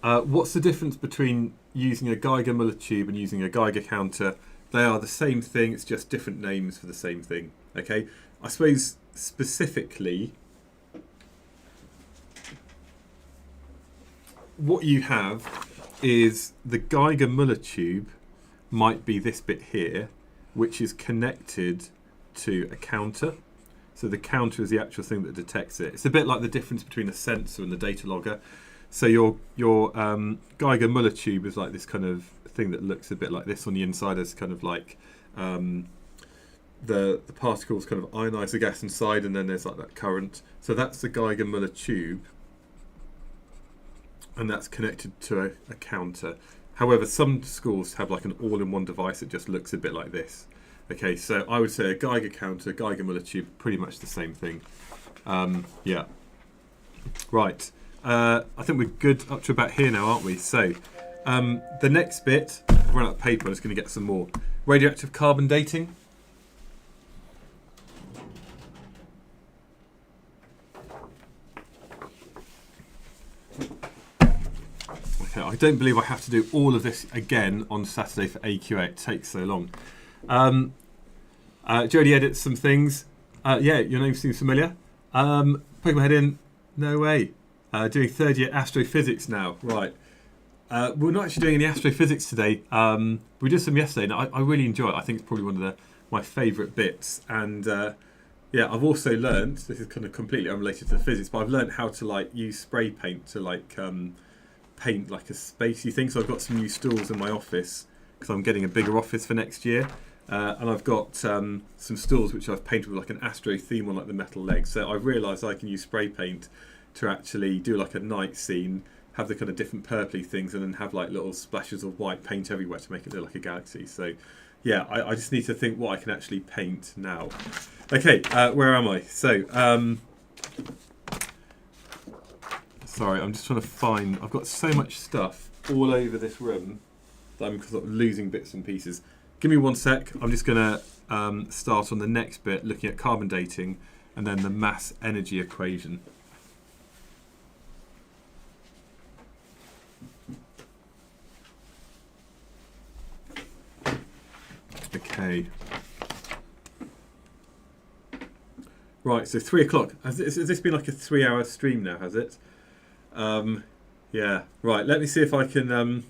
What's the difference between using a Geiger-Müller tube and using a Geiger counter? They are the same thing, it's just different names for the same thing. Okay, I suppose specifically what you have is the Geiger-Müller tube might be this bit here, which is connected to a counter. So the counter is the actual thing that detects it. It's a bit like the difference between a sensor and the data logger. So your Geiger-Müller tube is like this kind of thing that looks a bit like this on the inside, as kind of like the particles kind of ionize the gas inside, and then there's like that current. So that's the Geiger-Müller tube, and that's connected to a counter. However, some schools have like an all-in-one device that just looks a bit like this. Okay, so I would say a Geiger counter, Geiger-Müller tube, pretty much the same thing. Yeah. Right. I think we're good up to about here now, aren't we? So the next bit, I've run out of paper, I'm just going to get some more. Radioactive carbon dating. Okay, I don't believe I have to do all of this again on Saturday for AQA. It takes so long. Jody edits some things. Yeah, your name seems familiar. Poking my head in. No way. Doing third year astrophysics now. Right. We're not actually doing any astrophysics today. We did some yesterday, and I really enjoy it. I think it's probably one of my favourite bits. And yeah, I've also learned, this is kind of completely unrelated to the physics, but I've learned how to like use spray paint to like paint like a spacey thing. So I've got some new stools in my office because I'm getting a bigger office for next year. And I've got some stools which I've painted with like an astro theme on like the metal legs. So I've realised I can use spray paint to actually do like a night scene, have the kind of different purpley things, and then have like little splashes of white paint everywhere to make it look like a galaxy. So yeah, I just need to think what I can actually paint now. Okay, where am I? So sorry, I'm just trying to find, I've got so much stuff all over this room that I'm sort of losing bits and pieces. Give me 1 sec. I'm just going to start on the next bit, looking at carbon dating and then the mass energy equation. Okay. Right, so 3 o'clock. Has this been like a 3-hour stream now, has it? Yeah, right, let me see if I can...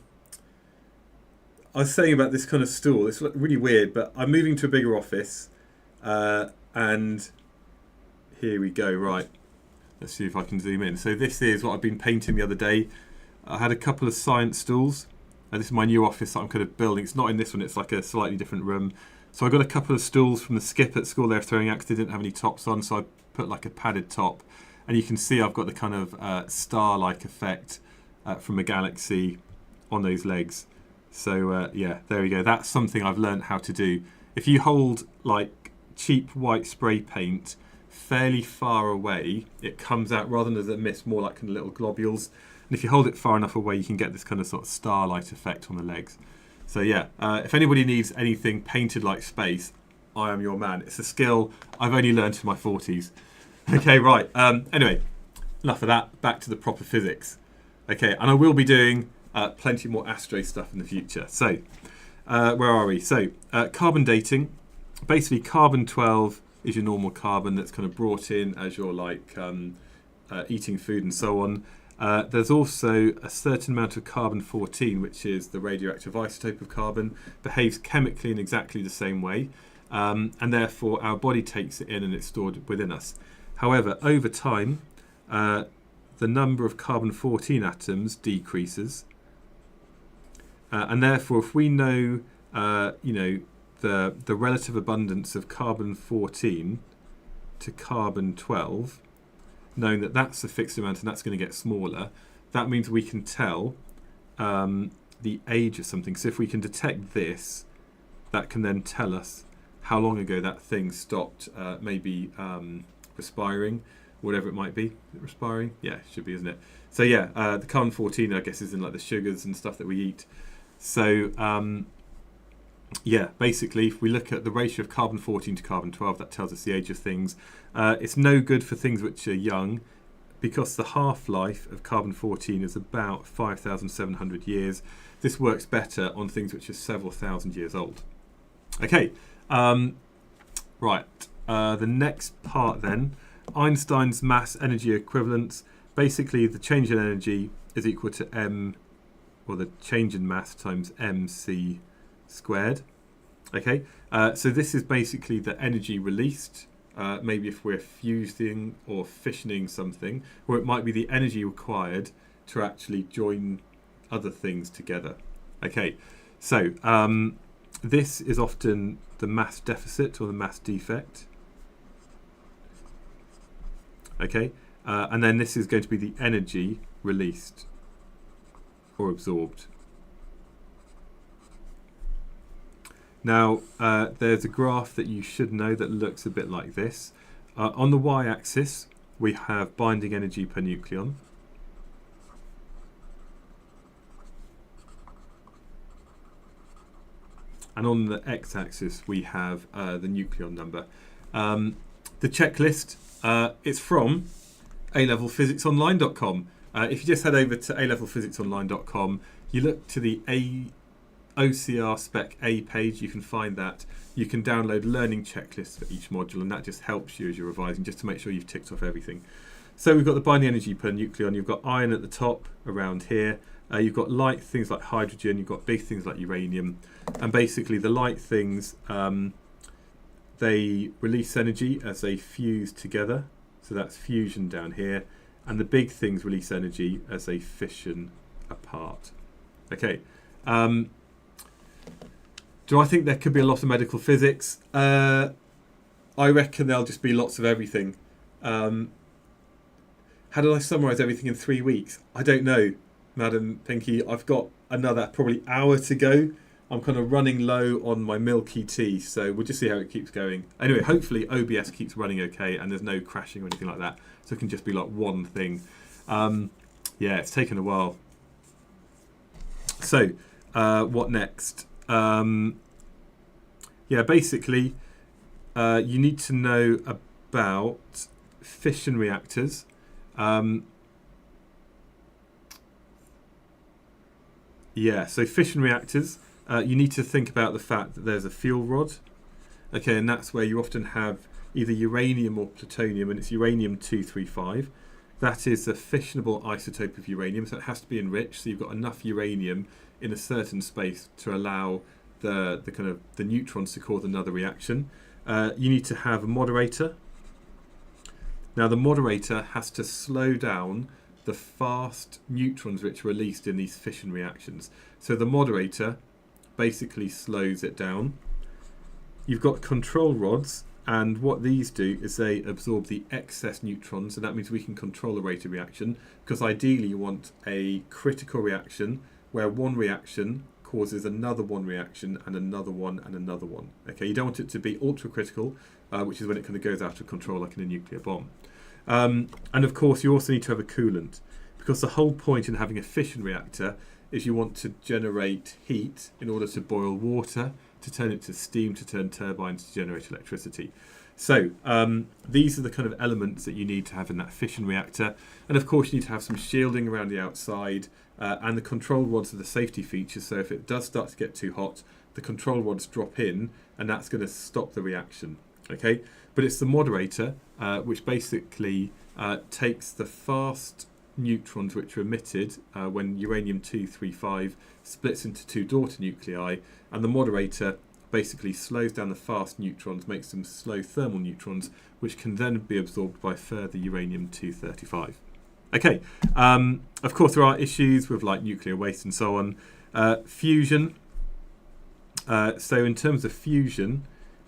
I was saying about this kind of stool, it's really weird, but I'm moving to a bigger office, and here we go, right. Let's see if I can zoom in. So this is what I've been painting the other day. I had a couple of science stools. This is my new office that I'm kind of building. It's not in this one, it's like a slightly different room. So I got a couple of stools from the skip at school they were throwing out because they didn't have any tops on, so I put like a padded top. And you can see I've got the kind of star-like effect from a galaxy on those legs. So yeah, there we go. That's something I've learned how to do. If you hold like cheap white spray paint fairly far away, it comes out rather than as a mist, more like kind of little globules. And if you hold it far enough away, you can get this kind of sort of starlight effect on the legs. So yeah, if anybody needs anything painted like space, I am your man. It's a skill I've only learned in my 40s. Okay, right. Anyway, enough of that. Back to the proper physics. Okay, and I will be doing plenty more astro stuff in the future. So, where are we? So, carbon dating. Basically, carbon-12 is your normal carbon that's kind of brought in as you're like eating food and so on. There's also a certain amount of carbon-14, which is the radioactive isotope of carbon, behaves chemically in exactly the same way, and therefore our body takes it in and it's stored within us. However, over time, the number of carbon-14 atoms decreases, and therefore, if we know, the relative abundance of carbon-14 to carbon-12, knowing that that's a fixed amount and that's going to get smaller, that means we can tell the age of something. So if we can detect this, that can then tell us how long ago that thing stopped maybe respiring, whatever it might be. Is it respiring? Yeah, it should be, isn't it? So yeah, the carbon-14, I guess, is in like the sugars and stuff that we eat. So yeah, basically, if we look at the ratio of carbon-14 to carbon-12, that tells us the age of things. It's no good for things which are young, because the half-life of carbon-14 is about 5,700 years. This works better on things which are several thousand years old. Okay, right. The next part then, Einstein's mass-energy equivalence. Basically, the change in energy is equal to m, or the change in mass times mc squared. Okay, so this is basically the energy released, maybe if we're fusing or fissioning something, or it might be the energy required to actually join other things together. Okay, so this is often the mass deficit or the mass defect. Okay, and then this is going to be the energy released or absorbed. Now, there's a graph that you should know that looks a bit like this. On the y-axis, we have binding energy per nucleon. And on the x-axis, we have the nucleon number. The checklist, it's from alevelphysicsonline.com. If you just head over to alevelphysicsonline.com, you look to the OCR Spec A page, you can find that. You can download learning checklists for each module, and that just helps you as you're revising, just to make sure you've ticked off everything. So we've got the binding energy per nucleon, you've got iron at the top around here, you've got light things like hydrogen, you've got big things like uranium, and basically the light things, they release energy as they fuse together, so that's fusion down here, and the big things release energy as they fission apart. Okay. Do I think there could be a lot of medical physics? I reckon there'll just be lots of everything. How did I summarise everything in 3 weeks? I don't know, Madam Pinky. I've got another probably hour to go. I'm kind of running low on my milky tea, so we'll just see how it keeps going. Anyway, hopefully OBS keeps running okay and there's no crashing or anything like that, so it can just be like one thing. Yeah, it's taken a while. So, what next? Yeah, basically, you need to know about fission reactors. Yeah, so fission reactors, you need to think about the fact that there's a fuel rod. Okay, and that's where you often have either uranium or plutonium, and it's uranium-235. That is a fissionable isotope of uranium, so it has to be enriched, so you've got enough uranium in a certain space to allow the neutrons to cause another reaction. You need to have a moderator. Now the moderator has to slow down the fast neutrons which are released in these fission reactions. So the moderator basically slows it down. You've got control rods, and what these do is they absorb the excess neutrons, and that means we can control the rate of reaction, because ideally you want a critical reaction where one reaction causes another one reaction and another one and another one. Okay, you don't want it to be ultra critical, which is when it kind of goes out of control like in a nuclear bomb. And of course you also need to have a coolant, because the whole point in having a fission reactor is you want to generate heat in order to boil water to turn it to steam, to turn turbines to generate electricity. So these are the kind of elements that you need to have in that fission reactor. And of course you need to have some shielding around the outside, and the control rods are the safety features. So if it does start to get too hot, the control rods drop in, and that's going to stop the reaction. Okay, but it's the moderator which basically takes the fast neutrons which are emitted when uranium-235 splits into two daughter nuclei, and the moderator basically slows down the fast neutrons, makes them slow thermal neutrons, which can then be absorbed by further uranium-235. Okay, of course there are issues with like nuclear waste and so on. Fusion. So in terms of fusion,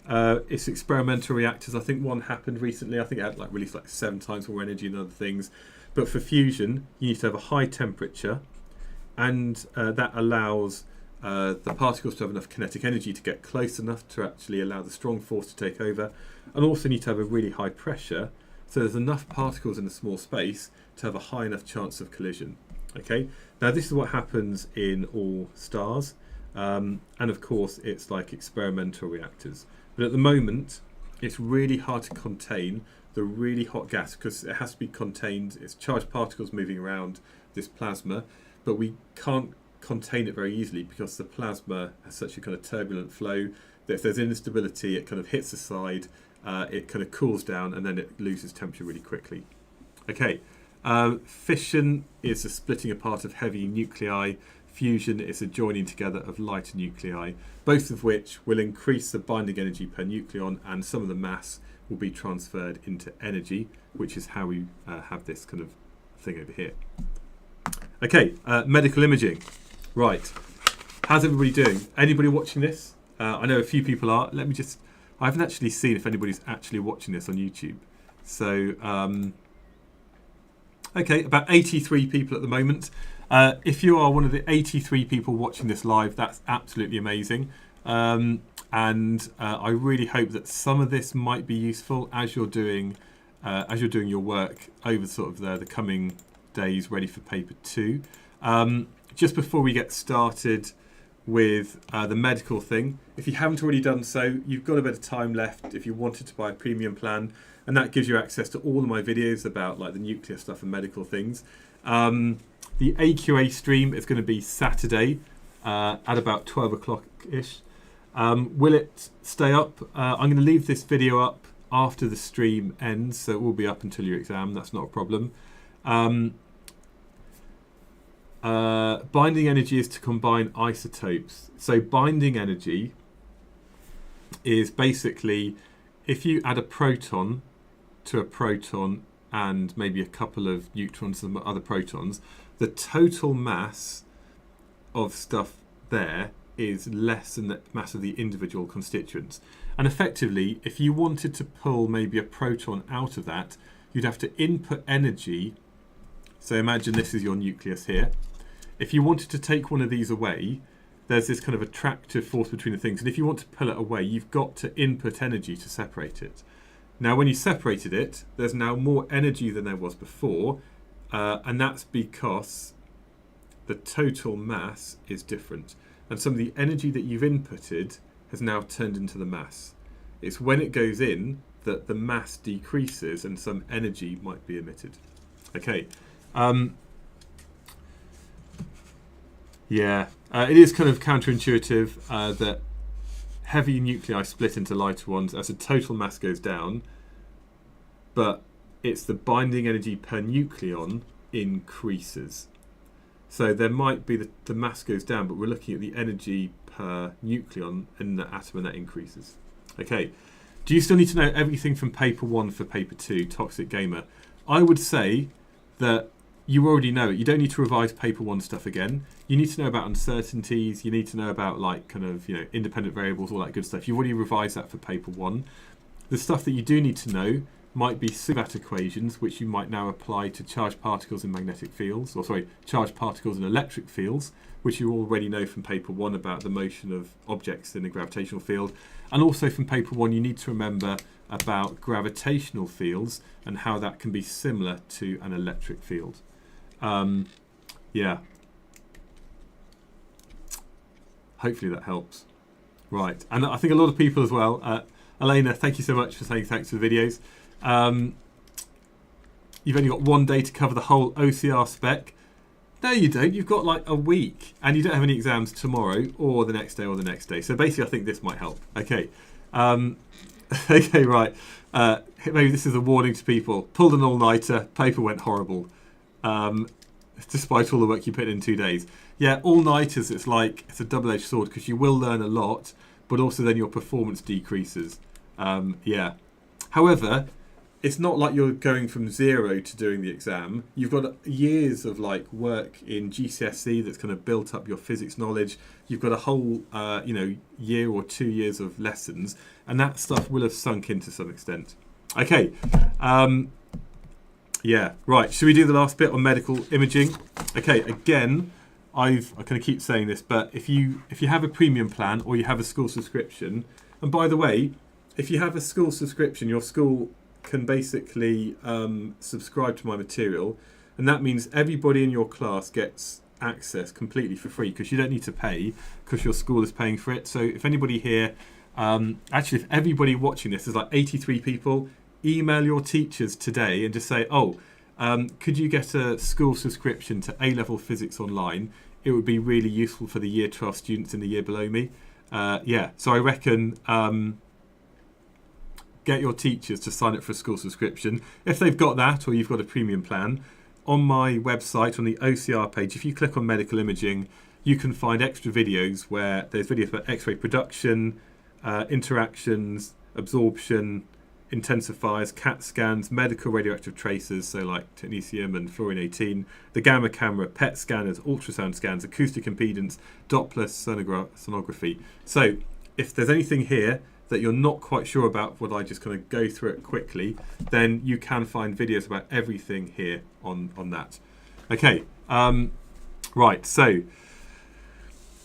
it's experimental reactors. I think one happened recently. I think it had like released like 7 times more energy and other things. But for fusion, you need to have a high temperature, and that allows the particles to have enough kinetic energy to get close enough to actually allow the strong force to take over, and also need to have a really high pressure, so there's enough particles in a small space to have a high enough chance of collision. Okay, now this is what happens in all stars, and of course it's like experimental reactors. But at the moment, it's really hard to contain the really hot gas because it has to be contained. It's charged particles moving around this plasma, but we can't contain it very easily because the plasma has such a kind of turbulent flow that if there's instability, it kind of hits the side, it kind of cools down, and then it loses temperature really quickly. Okay, fission is the splitting apart of heavy nuclei. Fusion is a joining together of lighter nuclei, both of which will increase the binding energy per nucleon, and some of the mass will be transferred into energy, which is how we have this kind of thing over here. Okay, medical imaging. Right, how's everybody doing? Anybody watching this? I know a few people are. I haven't actually seen if anybody's actually watching this on YouTube. So, okay, about 83 people at the moment. If you are one of the 83 people watching this live, that's absolutely amazing. And I really hope that some of this might be useful as you're doing your work over sort of the coming days, ready for paper 2. Just before we get started with the medical thing, if you haven't already done so, you've got a bit of time left if you wanted to buy a premium plan, and that gives you access to all of my videos about like the nuclear stuff and medical things. The AQA stream is going to be Saturday at about 12 o'clock-ish. Will it stay up? I'm going to leave this video up after the stream ends, so it will be up until your exam. That's not a problem. Binding energy is to combine isotopes. So binding energy is basically if you add a proton to a proton and maybe a couple of neutrons and other protons, the total mass of stuff there is less than the mass of the individual constituents. And effectively, if you wanted to pull maybe a proton out of that, you'd have to input energy. So imagine this is your nucleus here. If you wanted to take one of these away, there's this kind of attractive force between the things. And if you want to pull it away, you've got to input energy to separate it. Now, when you separated it, there's now more energy than there was before. And that's because the total mass is different. And some of the energy that you've inputted has now turned into the mass. It's when it goes in that the mass decreases and some energy might be emitted. Okay. Yeah, it is kind of counterintuitive that heavy nuclei split into lighter ones as the total mass goes down, but it's the binding energy per nucleon increases. So there might be the mass goes down, but we're looking at the energy per nucleon in the atom, and that increases. Okay, do you still need to know everything from paper 1 for paper 2, Toxic Gamer? I would say that you already know it. You don't need to revise paper 1 stuff again. You need to know about uncertainties. You need to know about like kind of, you know, independent variables, all that good stuff. You've already revised that for paper 1. The stuff that you do need to know might be Suvat equations, which you might now apply to charged particles in magnetic fields, or sorry, charged particles in electric fields, which you already know from paper 1 about the motion of objects in a gravitational field. And also from paper 1, you need to remember about gravitational fields and how that can be similar to an electric field. Yeah. Hopefully that helps. Right, and I think a lot of people as well. Elena, thank you so much for saying thanks for the videos. You've only got 1 day to cover the whole OCR spec. No, you don't. You've got like a week, and you don't have any exams tomorrow or the next day or the next day. So basically, I think this might help. Okay, okay, right. Maybe this is a warning to people. Pulled an all-nighter. Paper went horrible, despite all the work you put in 2 days. Yeah, all-nighters. It's a double-edged sword because you will learn a lot, but also then your performance decreases. Yeah. However, it's not like you're going from 0 to doing the exam. You've got years of like work in GCSE that's kind of built up your physics knowledge. You've got a whole year or 2 years of lessons, and that stuff will have sunk in to some extent. Okay, yeah, right. Should we do the last bit on medical imaging? Okay, again, I kind of keep saying this, but if you have a premium plan or you have a school subscription, and by the way, if you have a school subscription, your school can basically subscribe to my material, and that means everybody in your class gets access completely for free because you don't need to pay because your school is paying for it. So if anybody here, actually if everybody watching this, there's like 83 people, email your teachers today and just say, oh, could you get a school subscription to A-level physics online? It would be really useful for the year 12 students in the year below me. Yeah, so I reckon get your teachers to sign up for a school subscription. If they've got that or you've got a premium plan, on my website, on the OCR page, if you click on medical imaging, you can find extra videos where there's videos about X-ray production, interactions, absorption, intensifiers, CAT scans, medical radioactive tracers, so like technetium and fluorine-18, the gamma camera, PET scanners, ultrasound scans, acoustic impedance, Doppler sonography. So if there's anything here that you're not quite sure about, what I just kind of go through it quickly, then you can find videos about everything here on that. Okay, right, so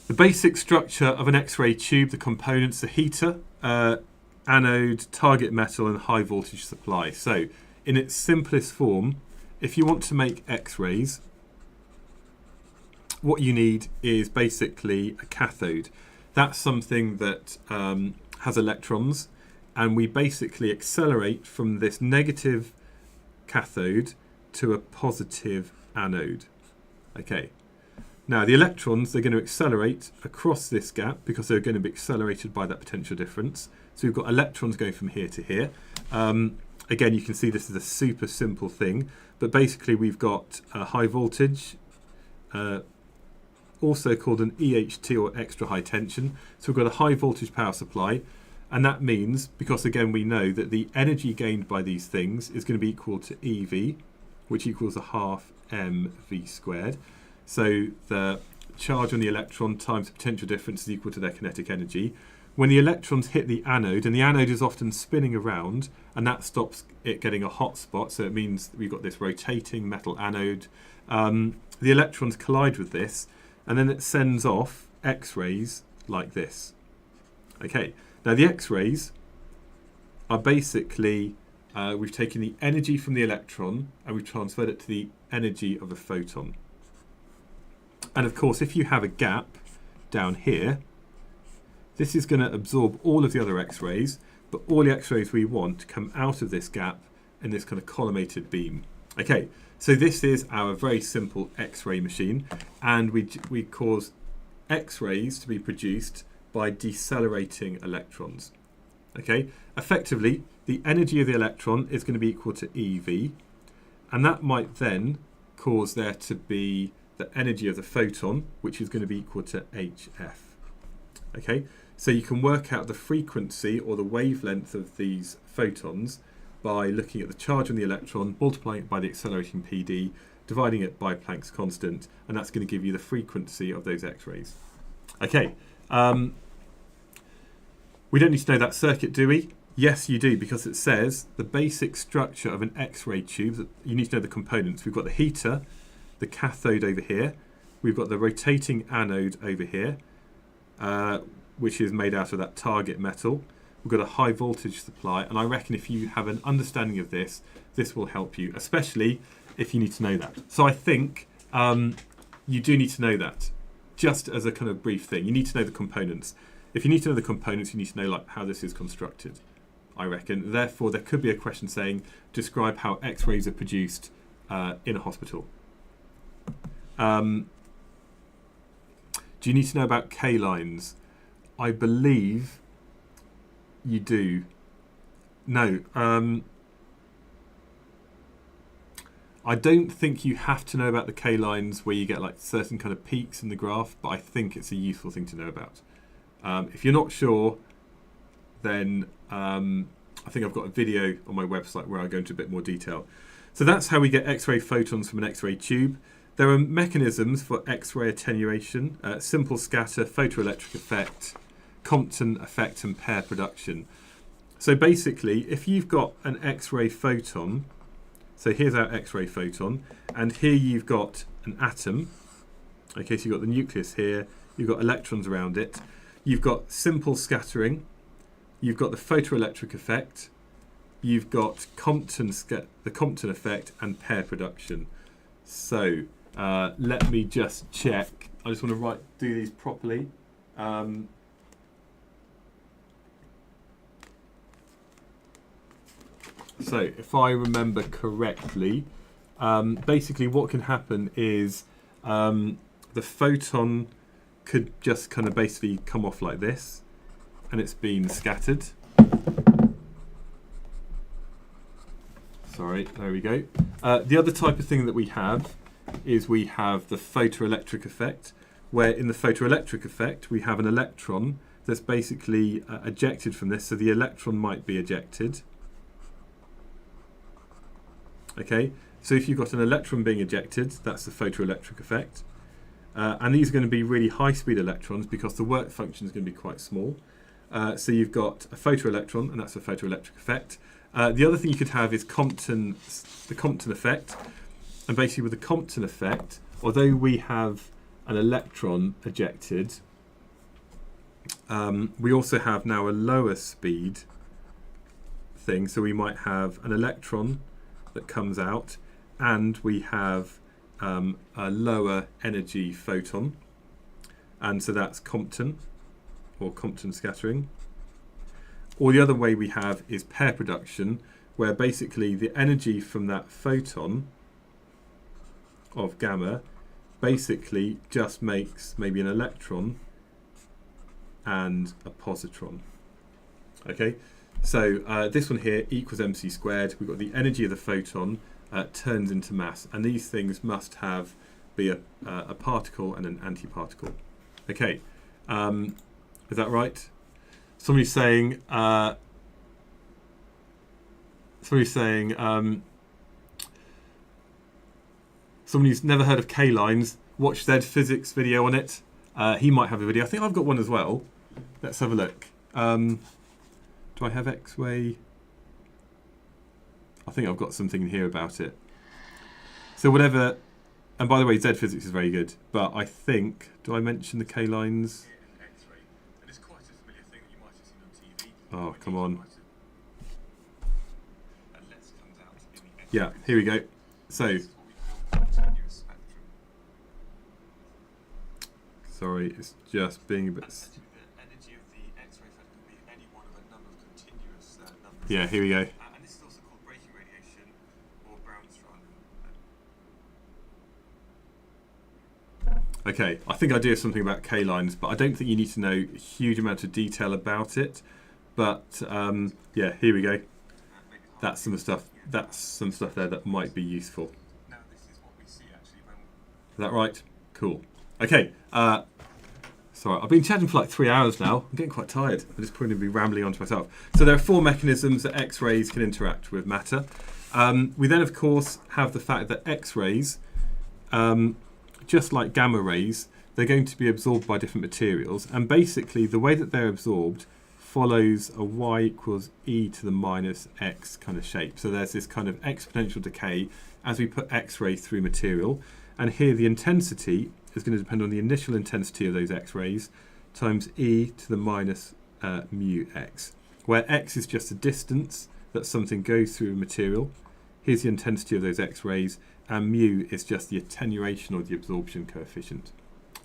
the basic structure of an X-ray tube, the components, the heater, anode, target metal, and high voltage supply. So in its simplest form, if you want to make X-rays, what you need is basically a cathode. That's something that has electrons, and we basically accelerate from this negative cathode to a positive anode. Okay, now the electrons, they're going to accelerate across this gap because they're going to be accelerated by that potential difference. So we've got electrons going from here to here. Again, you can see this is a super simple thing, but basically we've got a high voltage, also called an EHT or extra high tension. So we've got a high voltage power supply, and that means, because again we know that the energy gained by these things is going to be equal to EV, which equals a half mv squared. So the charge on the electron times the potential difference is equal to their kinetic energy. When the electrons hit the anode, and the anode is often spinning around, and that stops it getting a hot spot, so it means we've got this rotating metal anode. The electrons collide with this, and then it sends off X-rays like this. Okay, now the X-rays are basically, we've taken the energy from the electron and we've transferred it to the energy of a photon. And of course, if you have a gap down here, this is going to absorb all of the other X-rays, but all the X-rays we want come out of this gap in this kind of collimated beam. Okay, so this is our very simple X-ray machine, and we cause X-rays to be produced by decelerating electrons. Okay, effectively, the energy of the electron is going to be equal to EV, and that might then cause there to be the energy of the photon, which is going to be equal to HF. Okay, so you can work out the frequency or the wavelength of these photons by looking at the charge on the electron, multiplying it by the accelerating PD, dividing it by Planck's constant, and that's going to give you the frequency of those X-rays. Okay, we don't need to know that circuit, do we? Yes, you do, because it says the basic structure of an X-ray tube. You need to know the components. We've got the heater, the cathode over here. We've got the rotating anode over here, which is made out of that target metal. We've got a high voltage supply, and I reckon if you have an understanding of this, this will help you, especially if you need to know that. So I think you do need to know that, just as a kind of brief thing. You need to know the components. if you need to know the components, you need to know like how this is constructed, I reckon. Therefore, there could be a question saying, describe how X-rays are produced in a hospital. Do you need to know about K-lines? I believe you do. No. I don't think you have to know about the K-lines where you get like certain kind of peaks in the graph, but I think it's a useful thing to know about. If you're not sure, then I think I've got a video on my website where I go into a bit more detail. So that's how we get X-ray photons from an X-ray tube. There are mechanisms for X-ray attenuation, simple scatter, photoelectric effect, Compton effect, and pair production. So basically, if you've got an X-ray photon, so here's our X-ray photon, and here you've got an atom. Okay, so you've got the nucleus here, you've got electrons around it, you've got simple scattering, you've got the photoelectric effect, you've got the Compton effect, and pair production. So let me just check. I just want to do these properly. So if I remember correctly, basically what can happen is the photon could just kind of basically come off like this, and it's been scattered. Sorry, there we go. The other type of thing that we have is we have the photoelectric effect, where in the photoelectric effect we have an electron that's basically ejected from this, so the electron might be ejected. Okay, so if you've got an electron being ejected, that's the photoelectric effect. And these are going to be really high-speed electrons because the work function is going to be quite small. So you've got a photoelectron, and that's a photoelectric effect. The other thing you could have is the Compton effect. And basically with the Compton effect, although we have an electron ejected, we also have now a lower speed thing. So we might have an electron that comes out, and we have a lower energy photon, and so that's Compton or Compton scattering. Or the other way we have is pair production, where basically the energy from that photon of gamma basically just makes maybe an electron and a positron. Okay, so this one here equals mc squared. We've got the energy of the photon turns into mass, and these things must be a particle and an antiparticle. Okay, is that right? Somebody's saying somebody's never heard of K-lines. Watch Zed Physics video on it. He might have a video. I think I've got one as well. Let's have a look. Do I have X-ray? I think I've got something here about it. So whatever, and by the way, Zed Physics is very good, but I think, do I mention the K-lines? It's quite a familiar thing that you might have seen on TV. Oh, come on. Yeah, here we go. So, sorry, it's just being a bit... Yeah, here we go. And this is also called braking radiation or Brown's run. Okay, I think I do have something about K-lines, but I don't think you need to know a huge amount of detail about it. But yeah, here we go. That's some stuff. That's some stuff there that might be useful. Now this is what we see actually. Is that right? Cool. Okay. Sorry, I've been chatting for like 3 hours now. I'm getting quite tired. I'm just probably be rambling on to myself. So there are 4 mechanisms that X-rays can interact with matter. We then, of course, have the fact that X-rays, just like gamma rays, they're going to be absorbed by different materials. And basically, the way that they're absorbed follows a y equals e to the minus x kind of shape. So there's this kind of exponential decay as we put X-ray through material. And here the intensity is going to depend on the initial intensity of those X-rays times e to the minus mu x, where x is just the distance that something goes through a material. Here's the intensity of those X-rays, and mu is just the attenuation or the absorption coefficient.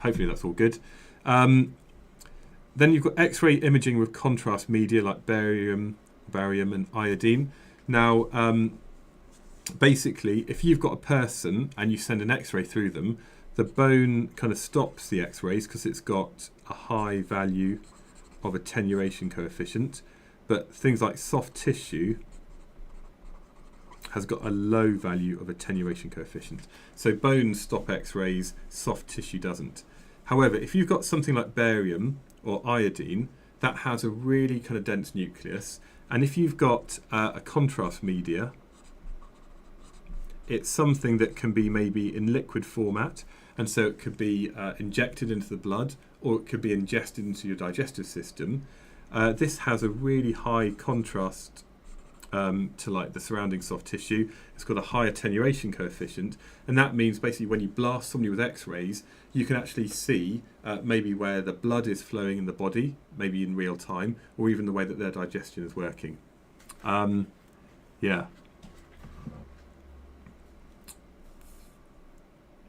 Hopefully that's all good. Then you've got X-ray imaging with contrast media like barium and iodine. Now, basically, if you've got a person and you send an X-ray through them, the bone kind of stops the X-rays because it's got a high value of attenuation coefficient. But things like soft tissue has got a low value of attenuation coefficient. So bones stop X-rays, soft tissue doesn't. However, if you've got something like barium or iodine, that has a really kind of dense nucleus. And if you've got a contrast media, it's something that can be maybe in liquid format, and so it could be injected into the blood, or it could be ingested into your digestive system. This has a really high contrast to like the surrounding soft tissue. It's got a high attenuation coefficient, and that means basically when you blast somebody with X-rays, you can actually see maybe where the blood is flowing in the body, maybe in real time, or even the way that their digestion is working. Yeah.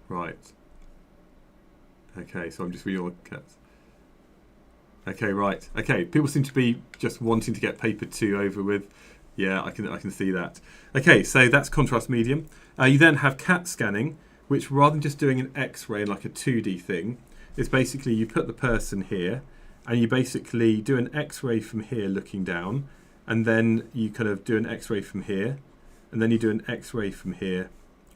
Right. Okay, so I'm just reading all the cats. Okay, right. Okay, people seem to be just wanting to get paper 2 over with. Yeah, I can see that. Okay, so that's contrast medium. You then have CAT scanning, which rather than just doing an X-ray like a 2D thing, is basically you put the person here, and you basically do an X-ray from here looking down, and then you kind of do an X-ray from here, and then you do an X-ray from here,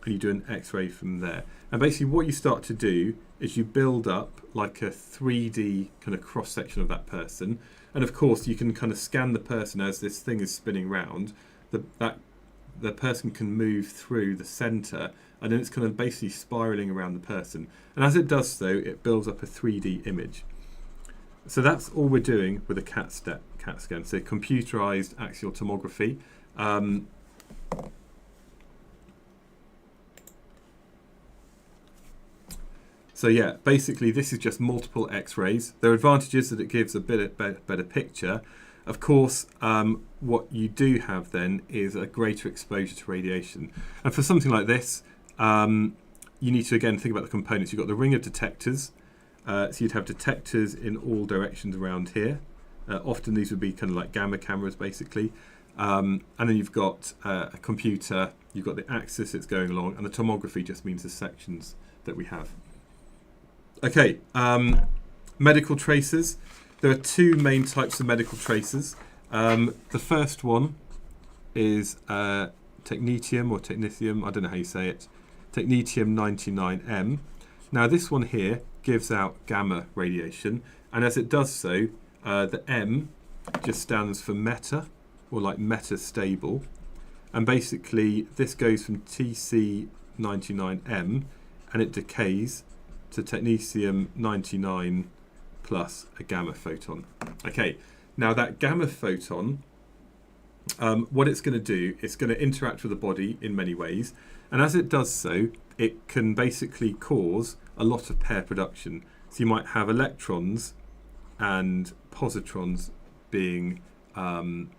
and you do an X-ray from there. And basically what you start to do is you build up like a 3D kind of cross-section of that person. And of course you can kind of scan the person as this thing is spinning round. The person can move through the centre, and then it's kind of basically spiralling around the person. And as it does so, it builds up a 3D image. So that's all we're doing with a CAT scan, so computerized axial tomography. So yeah, basically this is just multiple X-rays. There are advantages that it gives a bit better picture. Of course, what you do have then is a greater exposure to radiation. And for something like this, you need to again think about the components. You've got the ring of detectors. So you'd have detectors in all directions around here. Often these would be kind of like gamma cameras basically. And then you've got a computer, you've got the axis it's going along, and the tomography just means the sections that we have. Okay, medical tracers. There are 2 main types of medical tracers. The first one is technetium or technetium, I don't know how you say it, technetium 99M. Now this one here gives out gamma radiation, and as it does so, the M just stands for meta, or like metastable, and basically this goes from TC99M and it decays to technetium 99 plus a gamma photon. Okay, now that gamma photon, what it's going to do, it's going to interact with the body in many ways, and as it does so, it can basically cause a lot of pair production. So you might have electrons and positrons being kind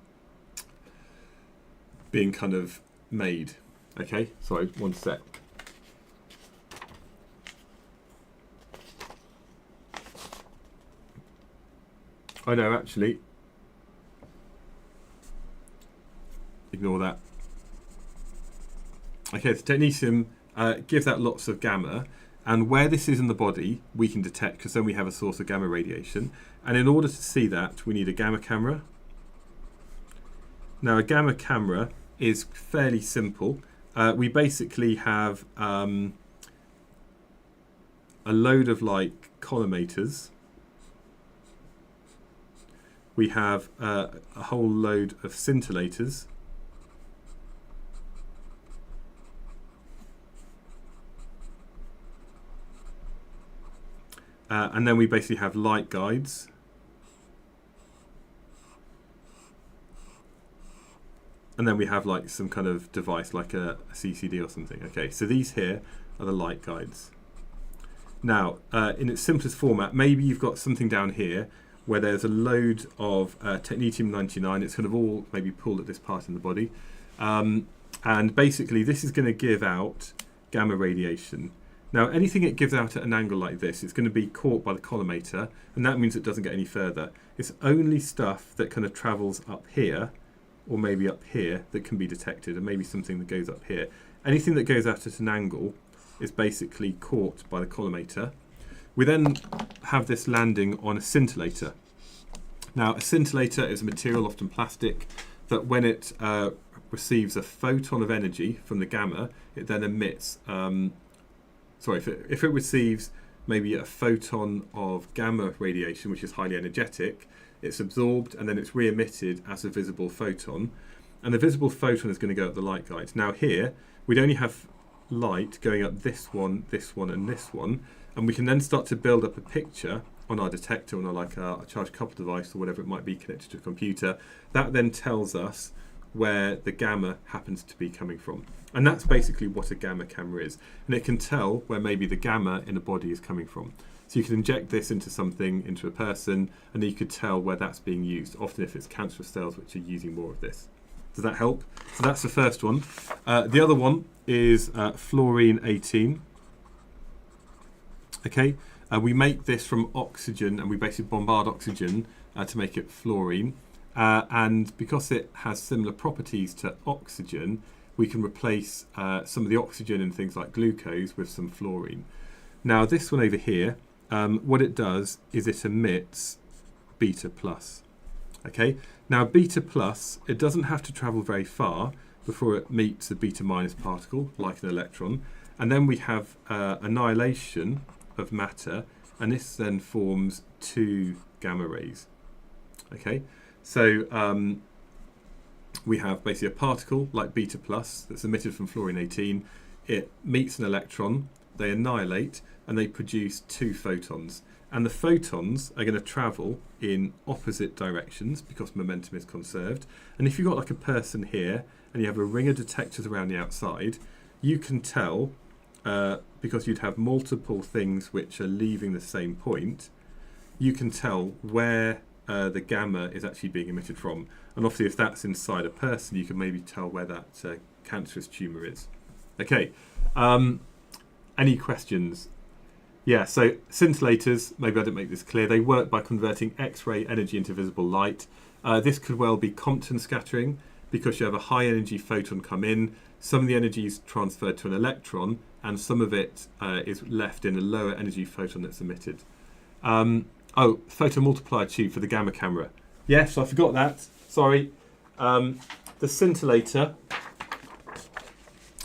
of made. Okay, sorry, one sec. I know, actually. Ignore that. Okay, the technetium gives out lots of gamma, and where this is in the body, we can detect, because then we have a source of gamma radiation. And in order to see that, we need a gamma camera. Now, a gamma camera is fairly simple. We basically have a load of like collimators. We have a whole load of scintillators. And then we basically have light guides. And then we have like some kind of device like a CCD or something. Okay, so these here are the light guides. Now, in its simplest format, maybe you've got something down here where there's a load of technetium-99. It's kind of all maybe pulled at this part in the body. And basically this is going to give out gamma radiation. Now, anything it gives out at an angle like this, it's going to be caught by the collimator, and that means it doesn't get any further. It's only stuff that kind of travels up here, or maybe up here, that can be detected, and maybe something that goes up here. Anything that goes out at an angle is basically caught by the collimator. We then have this landing on a scintillator. Now, a scintillator is a material, often plastic, that when it receives a photon of energy from the gamma, it then emits. If it receives maybe a photon of gamma radiation, which is highly energetic, it's absorbed and then it's re-emitted as a visible photon. And the visible photon is going to go up the light guide. Now here, we'd only have light going up this one, and this one. And we can then start to build up a picture on our detector, on our charge coupled device or whatever it might be connected to a computer. That then tells us where the gamma happens to be coming from. And that's basically what a gamma camera is. And it can tell where maybe the gamma in a body is coming from. So you can inject this into something, into a person, and you could tell where that's being used, often if it's cancerous cells which are using more of this. Does that help? So that's the first one. The other one is fluorine 18. Okay, we make this from oxygen, and we basically bombard oxygen to make it fluorine. And because it has similar properties to oxygen, we can replace some of the oxygen in things like glucose with some fluorine. Now this one over here, what it does is it emits beta plus. Okay, now beta plus, it doesn't have to travel very far before it meets a beta minus particle, like an electron. And then we have annihilation of matter, and this then forms two gamma rays. Okay, so we have basically a particle like beta plus that's emitted from fluorine 18. It meets an electron, they annihilate, and they produce two photons. And the photons are going to travel in opposite directions because momentum is conserved. And if you've got like a person here and you have a ring of detectors around the outside, you can tell, because you'd have multiple things which are leaving the same point, you can tell where the gamma is actually being emitted from. And obviously if that's inside a person, you can maybe tell where that cancerous tumour is. Okay, any questions? Yeah, so scintillators, maybe I didn't make this clear, they work by converting X-ray energy into visible light. This could well be Compton scattering, because you have a high energy photon come in, some of the energy is transferred to an electron, and some of it is left in a lower energy photon that's emitted. Photomultiplier tube for the gamma camera. Yes, I forgot that, sorry. The scintillator,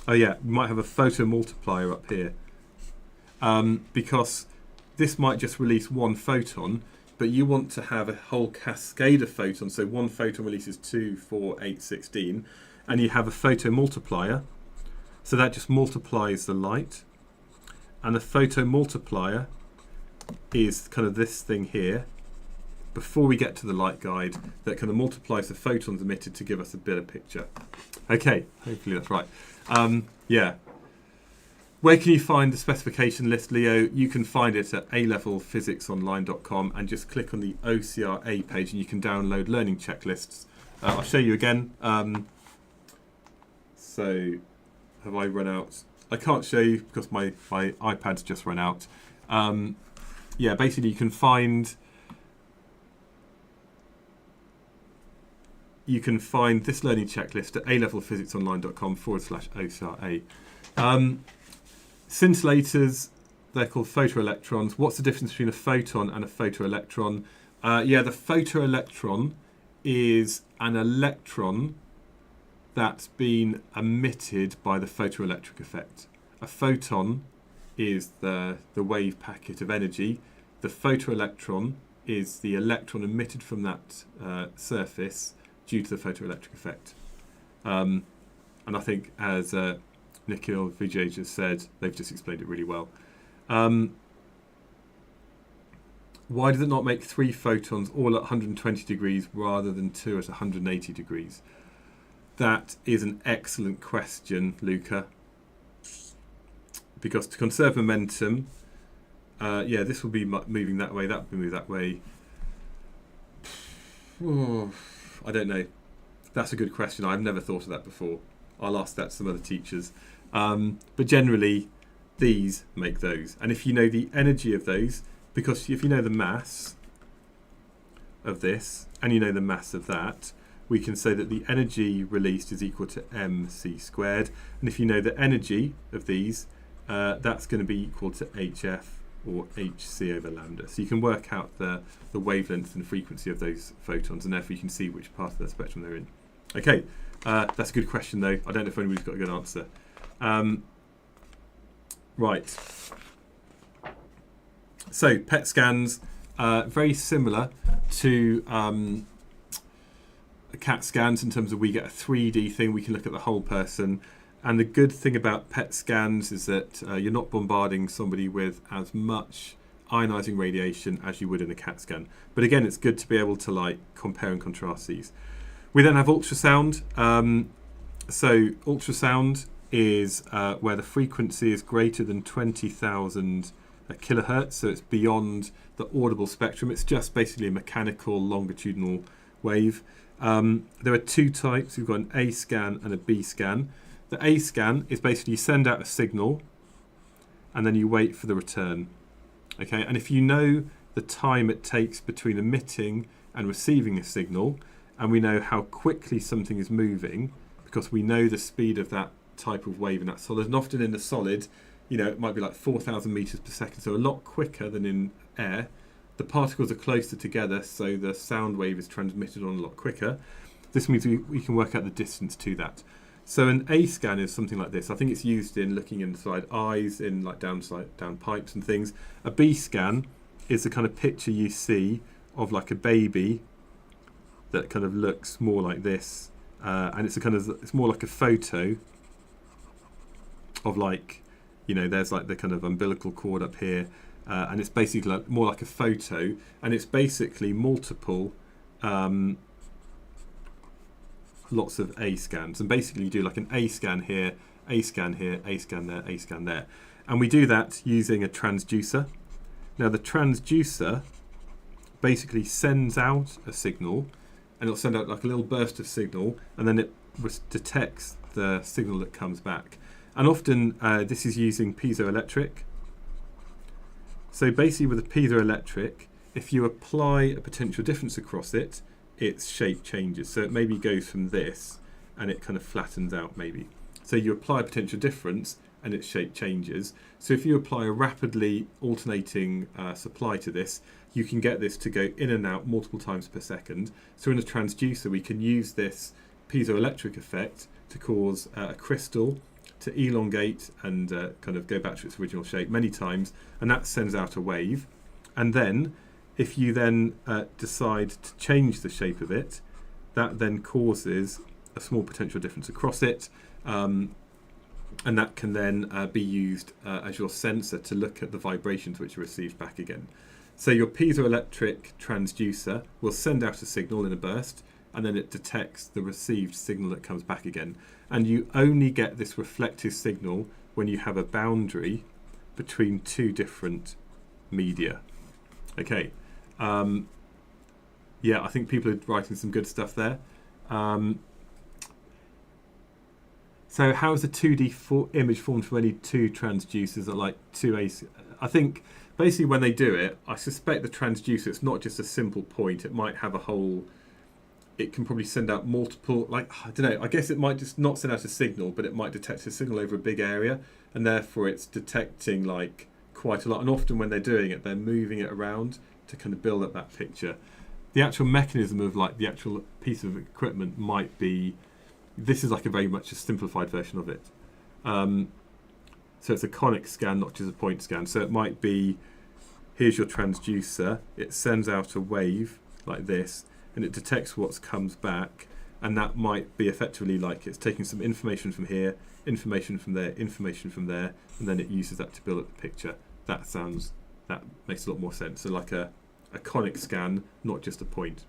oh yeah, we might have a photomultiplier up here. Because this might just release one photon, but you want to have a whole cascade of photons. So one photon releases 2, 4, 8, 16, and you have a photomultiplier. So that just multiplies the light. And the photomultiplier is kind of this thing here, before we get to the light guide, that kind of multiplies the photons emitted to give us a better picture. Okay, hopefully that's right. Yeah. Where can you find the specification list, Leo? You can find it at alevelphysicsonline.com and just click on the OCR page and you can download learning checklists. I'll show you again. So, have I run out? I can't show you because my iPad's just run out. Yeah, basically you can find this learning checklist at alevelphysicsonline.com/OCRA. Scintillators, they're called photoelectrons. What's the difference between a photon and a photoelectron? Yeah, the photoelectron is an electron that's been emitted by the photoelectric effect. A photon is the wave packet of energy. The photoelectron is the electron emitted from that surface due to the photoelectric effect. And I think, as Nikhil Vijay just said, they've just explained it really well. Why does it not make 3 photons all at 120 degrees rather than 2 at 180 degrees? That is an excellent question, Luca. Because to conserve momentum, yeah, this will be moving that way, that will move that way. Oh, I don't know. That's a good question. I've never thought of that before. I'll ask that to some other teachers. But generally, these make those. And if you know the energy of those, because if you know the mass of this and you know the mass of that, we can say that the energy released is equal to mc squared. And if you know the energy of these, that's going to be equal to hf or hc over lambda. So you can work out the wavelength and frequency of those photons, and therefore you can see which part of the spectrum they're in. Okay, that's a good question though. I don't know if anybody's got a good answer. Right. So PET scans, very similar to CAT scans in terms of we get a 3D thing, we can look at the whole person. And the good thing about PET scans is that you're not bombarding somebody with as much ionizing radiation as you would in a CAT scan. But again, it's good to be able to like compare and contrast these. We then have ultrasound. So ultrasound is where the frequency is greater than 20,000 kilohertz, so it's beyond the audible spectrum. It's just basically a mechanical longitudinal wave. There are two types. We've got an A scan and a B scan. The A scan is basically you send out a signal and then you wait for the return. Okay, and if you know the time it takes between emitting and receiving a signal, and we know how quickly something is moving, because we know the speed of that type of wave in that solid, and often in the solid, you know, it might be like 4,000 meters per second, so a lot quicker than in air. The particles are closer together, so the sound wave is transmitted on a lot quicker. This means we can work out the distance to that. So an A scan is something like this. I think it's used in looking inside eyes, in like down pipes and things. A B scan is the kind of picture you see of like a baby that kind of looks more like this, and it's more like a photo of, like, you know, there's like the kind of umbilical cord up here, and it's basically like, more like a photo, and it's basically multiple lots of A scans, and basically you do like an A scan here, A scan here, A scan there, A scan there, and we do that using a transducer. Now the transducer basically sends out a signal, and it'll send out like a little burst of signal, and then it detects the signal that comes back. And often this is using piezoelectric. So basically with a piezoelectric, if you apply a potential difference across it, its shape changes. So it maybe goes from this and it kind of flattens out maybe. So you apply a potential difference and its shape changes. So if you apply a rapidly alternating supply to this, you can get this to go in and out multiple times per second. So in a transducer, we can use this piezoelectric effect to cause a crystal to elongate and kind of go back to its original shape many times, and that sends out a wave. And then if you then decide to change the shape of it, that then causes a small potential difference across it, and that can then be used as your sensor to look at the vibrations which are received back again. So your piezoelectric transducer will send out a signal in a burst, and then it detects the received signal that comes back again. And you only get this reflective signal when you have a boundary between two different media. Okay. Yeah, I think people are writing some good stuff there. So how is a 2D image formed from any two transducers that like two AC? I think basically when they do it, I suspect the transducer, it's not just a simple point. It might have a whole, it can probably send out multiple, like, I don't know, I guess it might just not send out a signal, but it might detect a signal over a big area, and therefore it's detecting like quite a lot. And often when they're doing it, they're moving it around to kind of build up that picture. The actual mechanism of like the actual piece of equipment might be, this is like a very much a simplified version of it. So it's a conic scan, not just a point scan. So it might be, here's your transducer, it sends out a wave like this, and it detects what comes back, and that might be effectively like it's taking some information from here, information from there, information from there, and then it uses that to build up the picture. That makes a lot more sense. So like a conic scan, not just a point.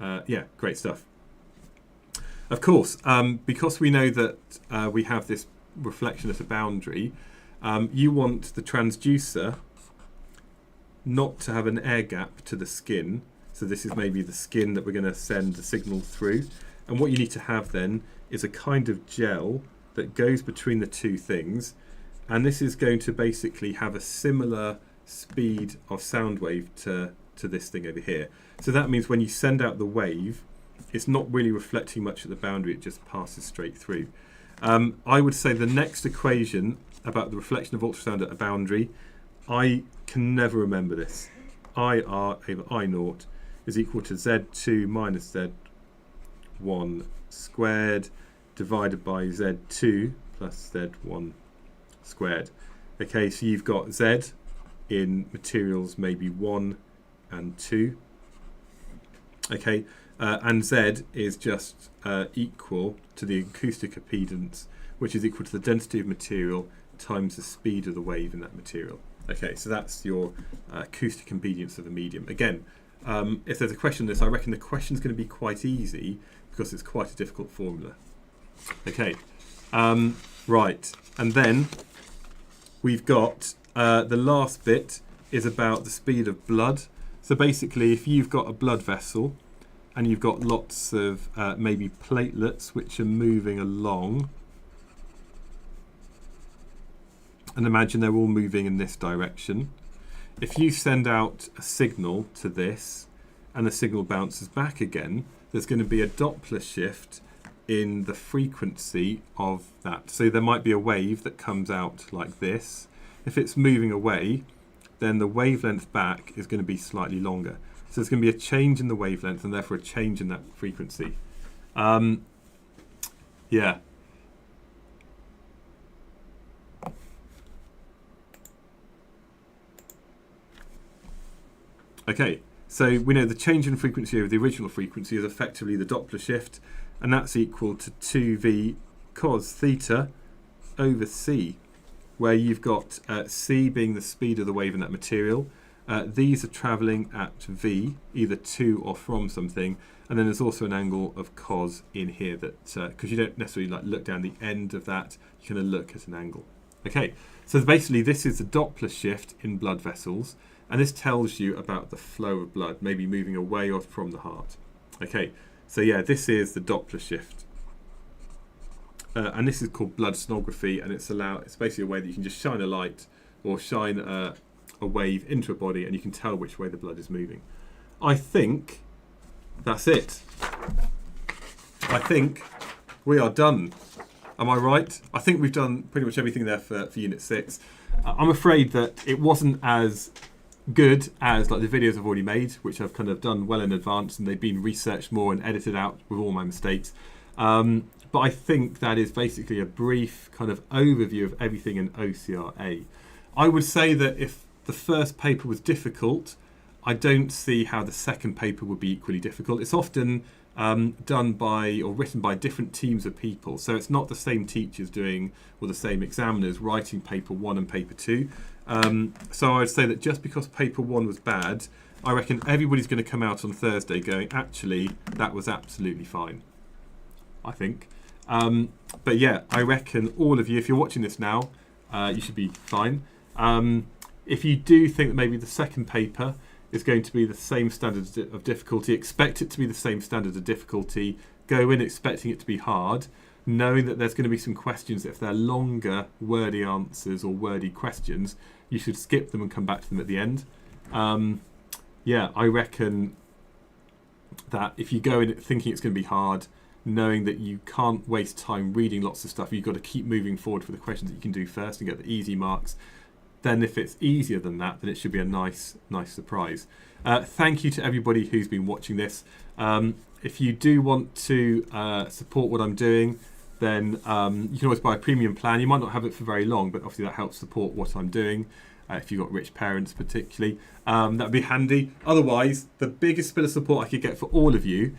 Yeah, great stuff. Of course, because we know that we have this reflection at a boundary, you want the transducer not to have an air gap to the skin. So this is maybe the skin that we're going to send the signal through. And what you need to have then is a kind of gel that goes between the two things. and this is going to basically have a similar speed of sound wave to this thing over here. So that means when you send out the wave, it's not really reflecting much at the boundary, it just passes straight through. I would say the next equation about the reflection of ultrasound at a boundary, I can never remember this. IR over I naught is equal to Z2 minus Z1 squared divided by Z2 plus Z1 squared. Okay, so you've got Z in materials maybe 1 and 2. Okay, and Z is just equal to the acoustic impedance, which is equal to the density of material times the speed of the wave in that material. Okay, so that's your acoustic impedance of the medium. Again, if there's a question on this, I reckon the question's going to be quite easy because it's quite a difficult formula. Okay, right, and then we've got the last bit is about the speed of blood. So basically, if you've got a blood vessel and you've got lots of maybe platelets which are moving along, and imagine they're all moving in this direction. If you send out a signal to this and the signal bounces back again, there's going to be a Doppler shift in the frequency of that. So there might be a wave that comes out like this. If it's moving away, then the wavelength back is going to be slightly longer. So there's going to be a change in the wavelength and therefore a change in that frequency. Yeah. Okay, so we know the change in frequency over the original frequency is effectively the Doppler shift, and that's equal to 2v cos theta over c, where you've got c being the speed of the wave in that material. These are travelling at v, either to or from something, and then there's also an angle of cos in here that, because you don't necessarily like look down the end of that, you're going to look at an angle. Okay, so basically this is the Doppler shift in blood vessels, and this tells you about the flow of blood, maybe moving away or from the heart. Okay, so yeah, this is the Doppler shift. And this is called blood sonography, and it's basically a way that you can just shine a light or shine a wave into a body and you can tell which way the blood is moving. I think that's it. I think we are done. Am I right? I think we've done pretty much everything there for Unit 6. I'm afraid that it wasn't as good as like the videos I've already made, which I've kind of done well in advance, and they've been researched more and edited out with all my mistakes. But I think that is basically a brief kind of overview of everything in OCRA. I would say that if the first paper was difficult, I don't see how the second paper would be equally difficult. It's often done by or written by different teams of people, so it's not the same teachers doing or the same examiners writing paper 1 and paper 2. So I would say that just because paper 1 was bad, I reckon everybody's going to come out on Thursday going, actually, that was absolutely fine, I think. But yeah, I reckon all of you, if you're watching this now, you should be fine. If you do think that maybe the second paper is going to be the same standard of difficulty, expect it to be the same standard of difficulty, go in expecting it to be hard, knowing that there's going to be some questions, if they're longer, wordy answers or wordy questions, you should skip them and come back to them at the end. Yeah, I reckon that if you go in thinking it's going to be hard, knowing that you can't waste time reading lots of stuff, you've got to keep moving forward for the questions that you can do first and get the easy marks. Then if it's easier than that, then it should be a nice surprise. Thank you to everybody who's been watching this. If you do want to support what I'm doing, then you can always buy a premium plan. You might not have it for very long, but obviously that helps support what I'm doing. If you've got rich parents particularly, that would be handy. Otherwise, the biggest bit of support I could get for all of you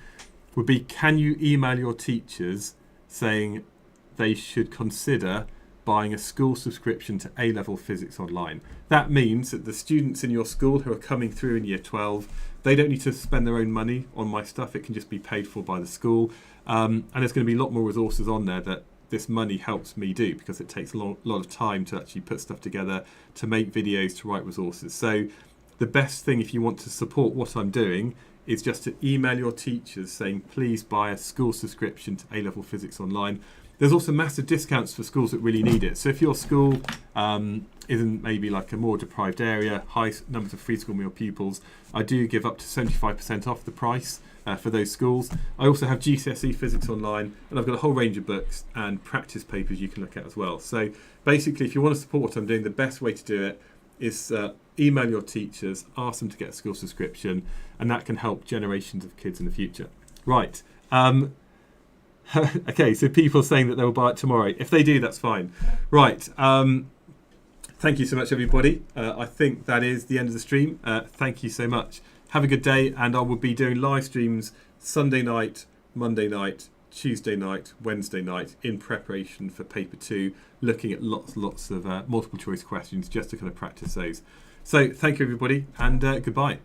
would be, can you email your teachers saying they should consider buying a school subscription to A-level physics online. That means that the students in your school who are coming through in year 12, they don't need to spend their own money on my stuff. It can just be paid for by the school. And there's going to be a lot more resources on there that this money helps me do, because it takes a lot of time to actually put stuff together, to make videos, to write resources. So the best thing if you want to support what I'm doing is just to email your teachers saying, please buy a school subscription to A-Level Physics Online. There's also massive discounts for schools that really need it. So if your school isn't maybe like a more deprived area, high numbers of free school meal pupils, I do give up to 75% off the price for those schools. I also have GCSE Physics Online, and I've got a whole range of books and practice papers you can look at as well. So basically, if you want to support what I'm doing, the best way to do it is email your teachers, ask them to get a school subscription, and that can help generations of kids in the future. Right. Okay, so people saying that they will buy it tomorrow. If they do, that's fine. Right. Thank you so much, everybody. I think that is the end of the stream. Thank you so much. Have a good day, and I will be doing live streams Sunday night, Monday night, Tuesday night, Wednesday night in preparation for paper 2, looking at lots of multiple choice questions just to kind of practice those. So thank you, everybody, and goodbye.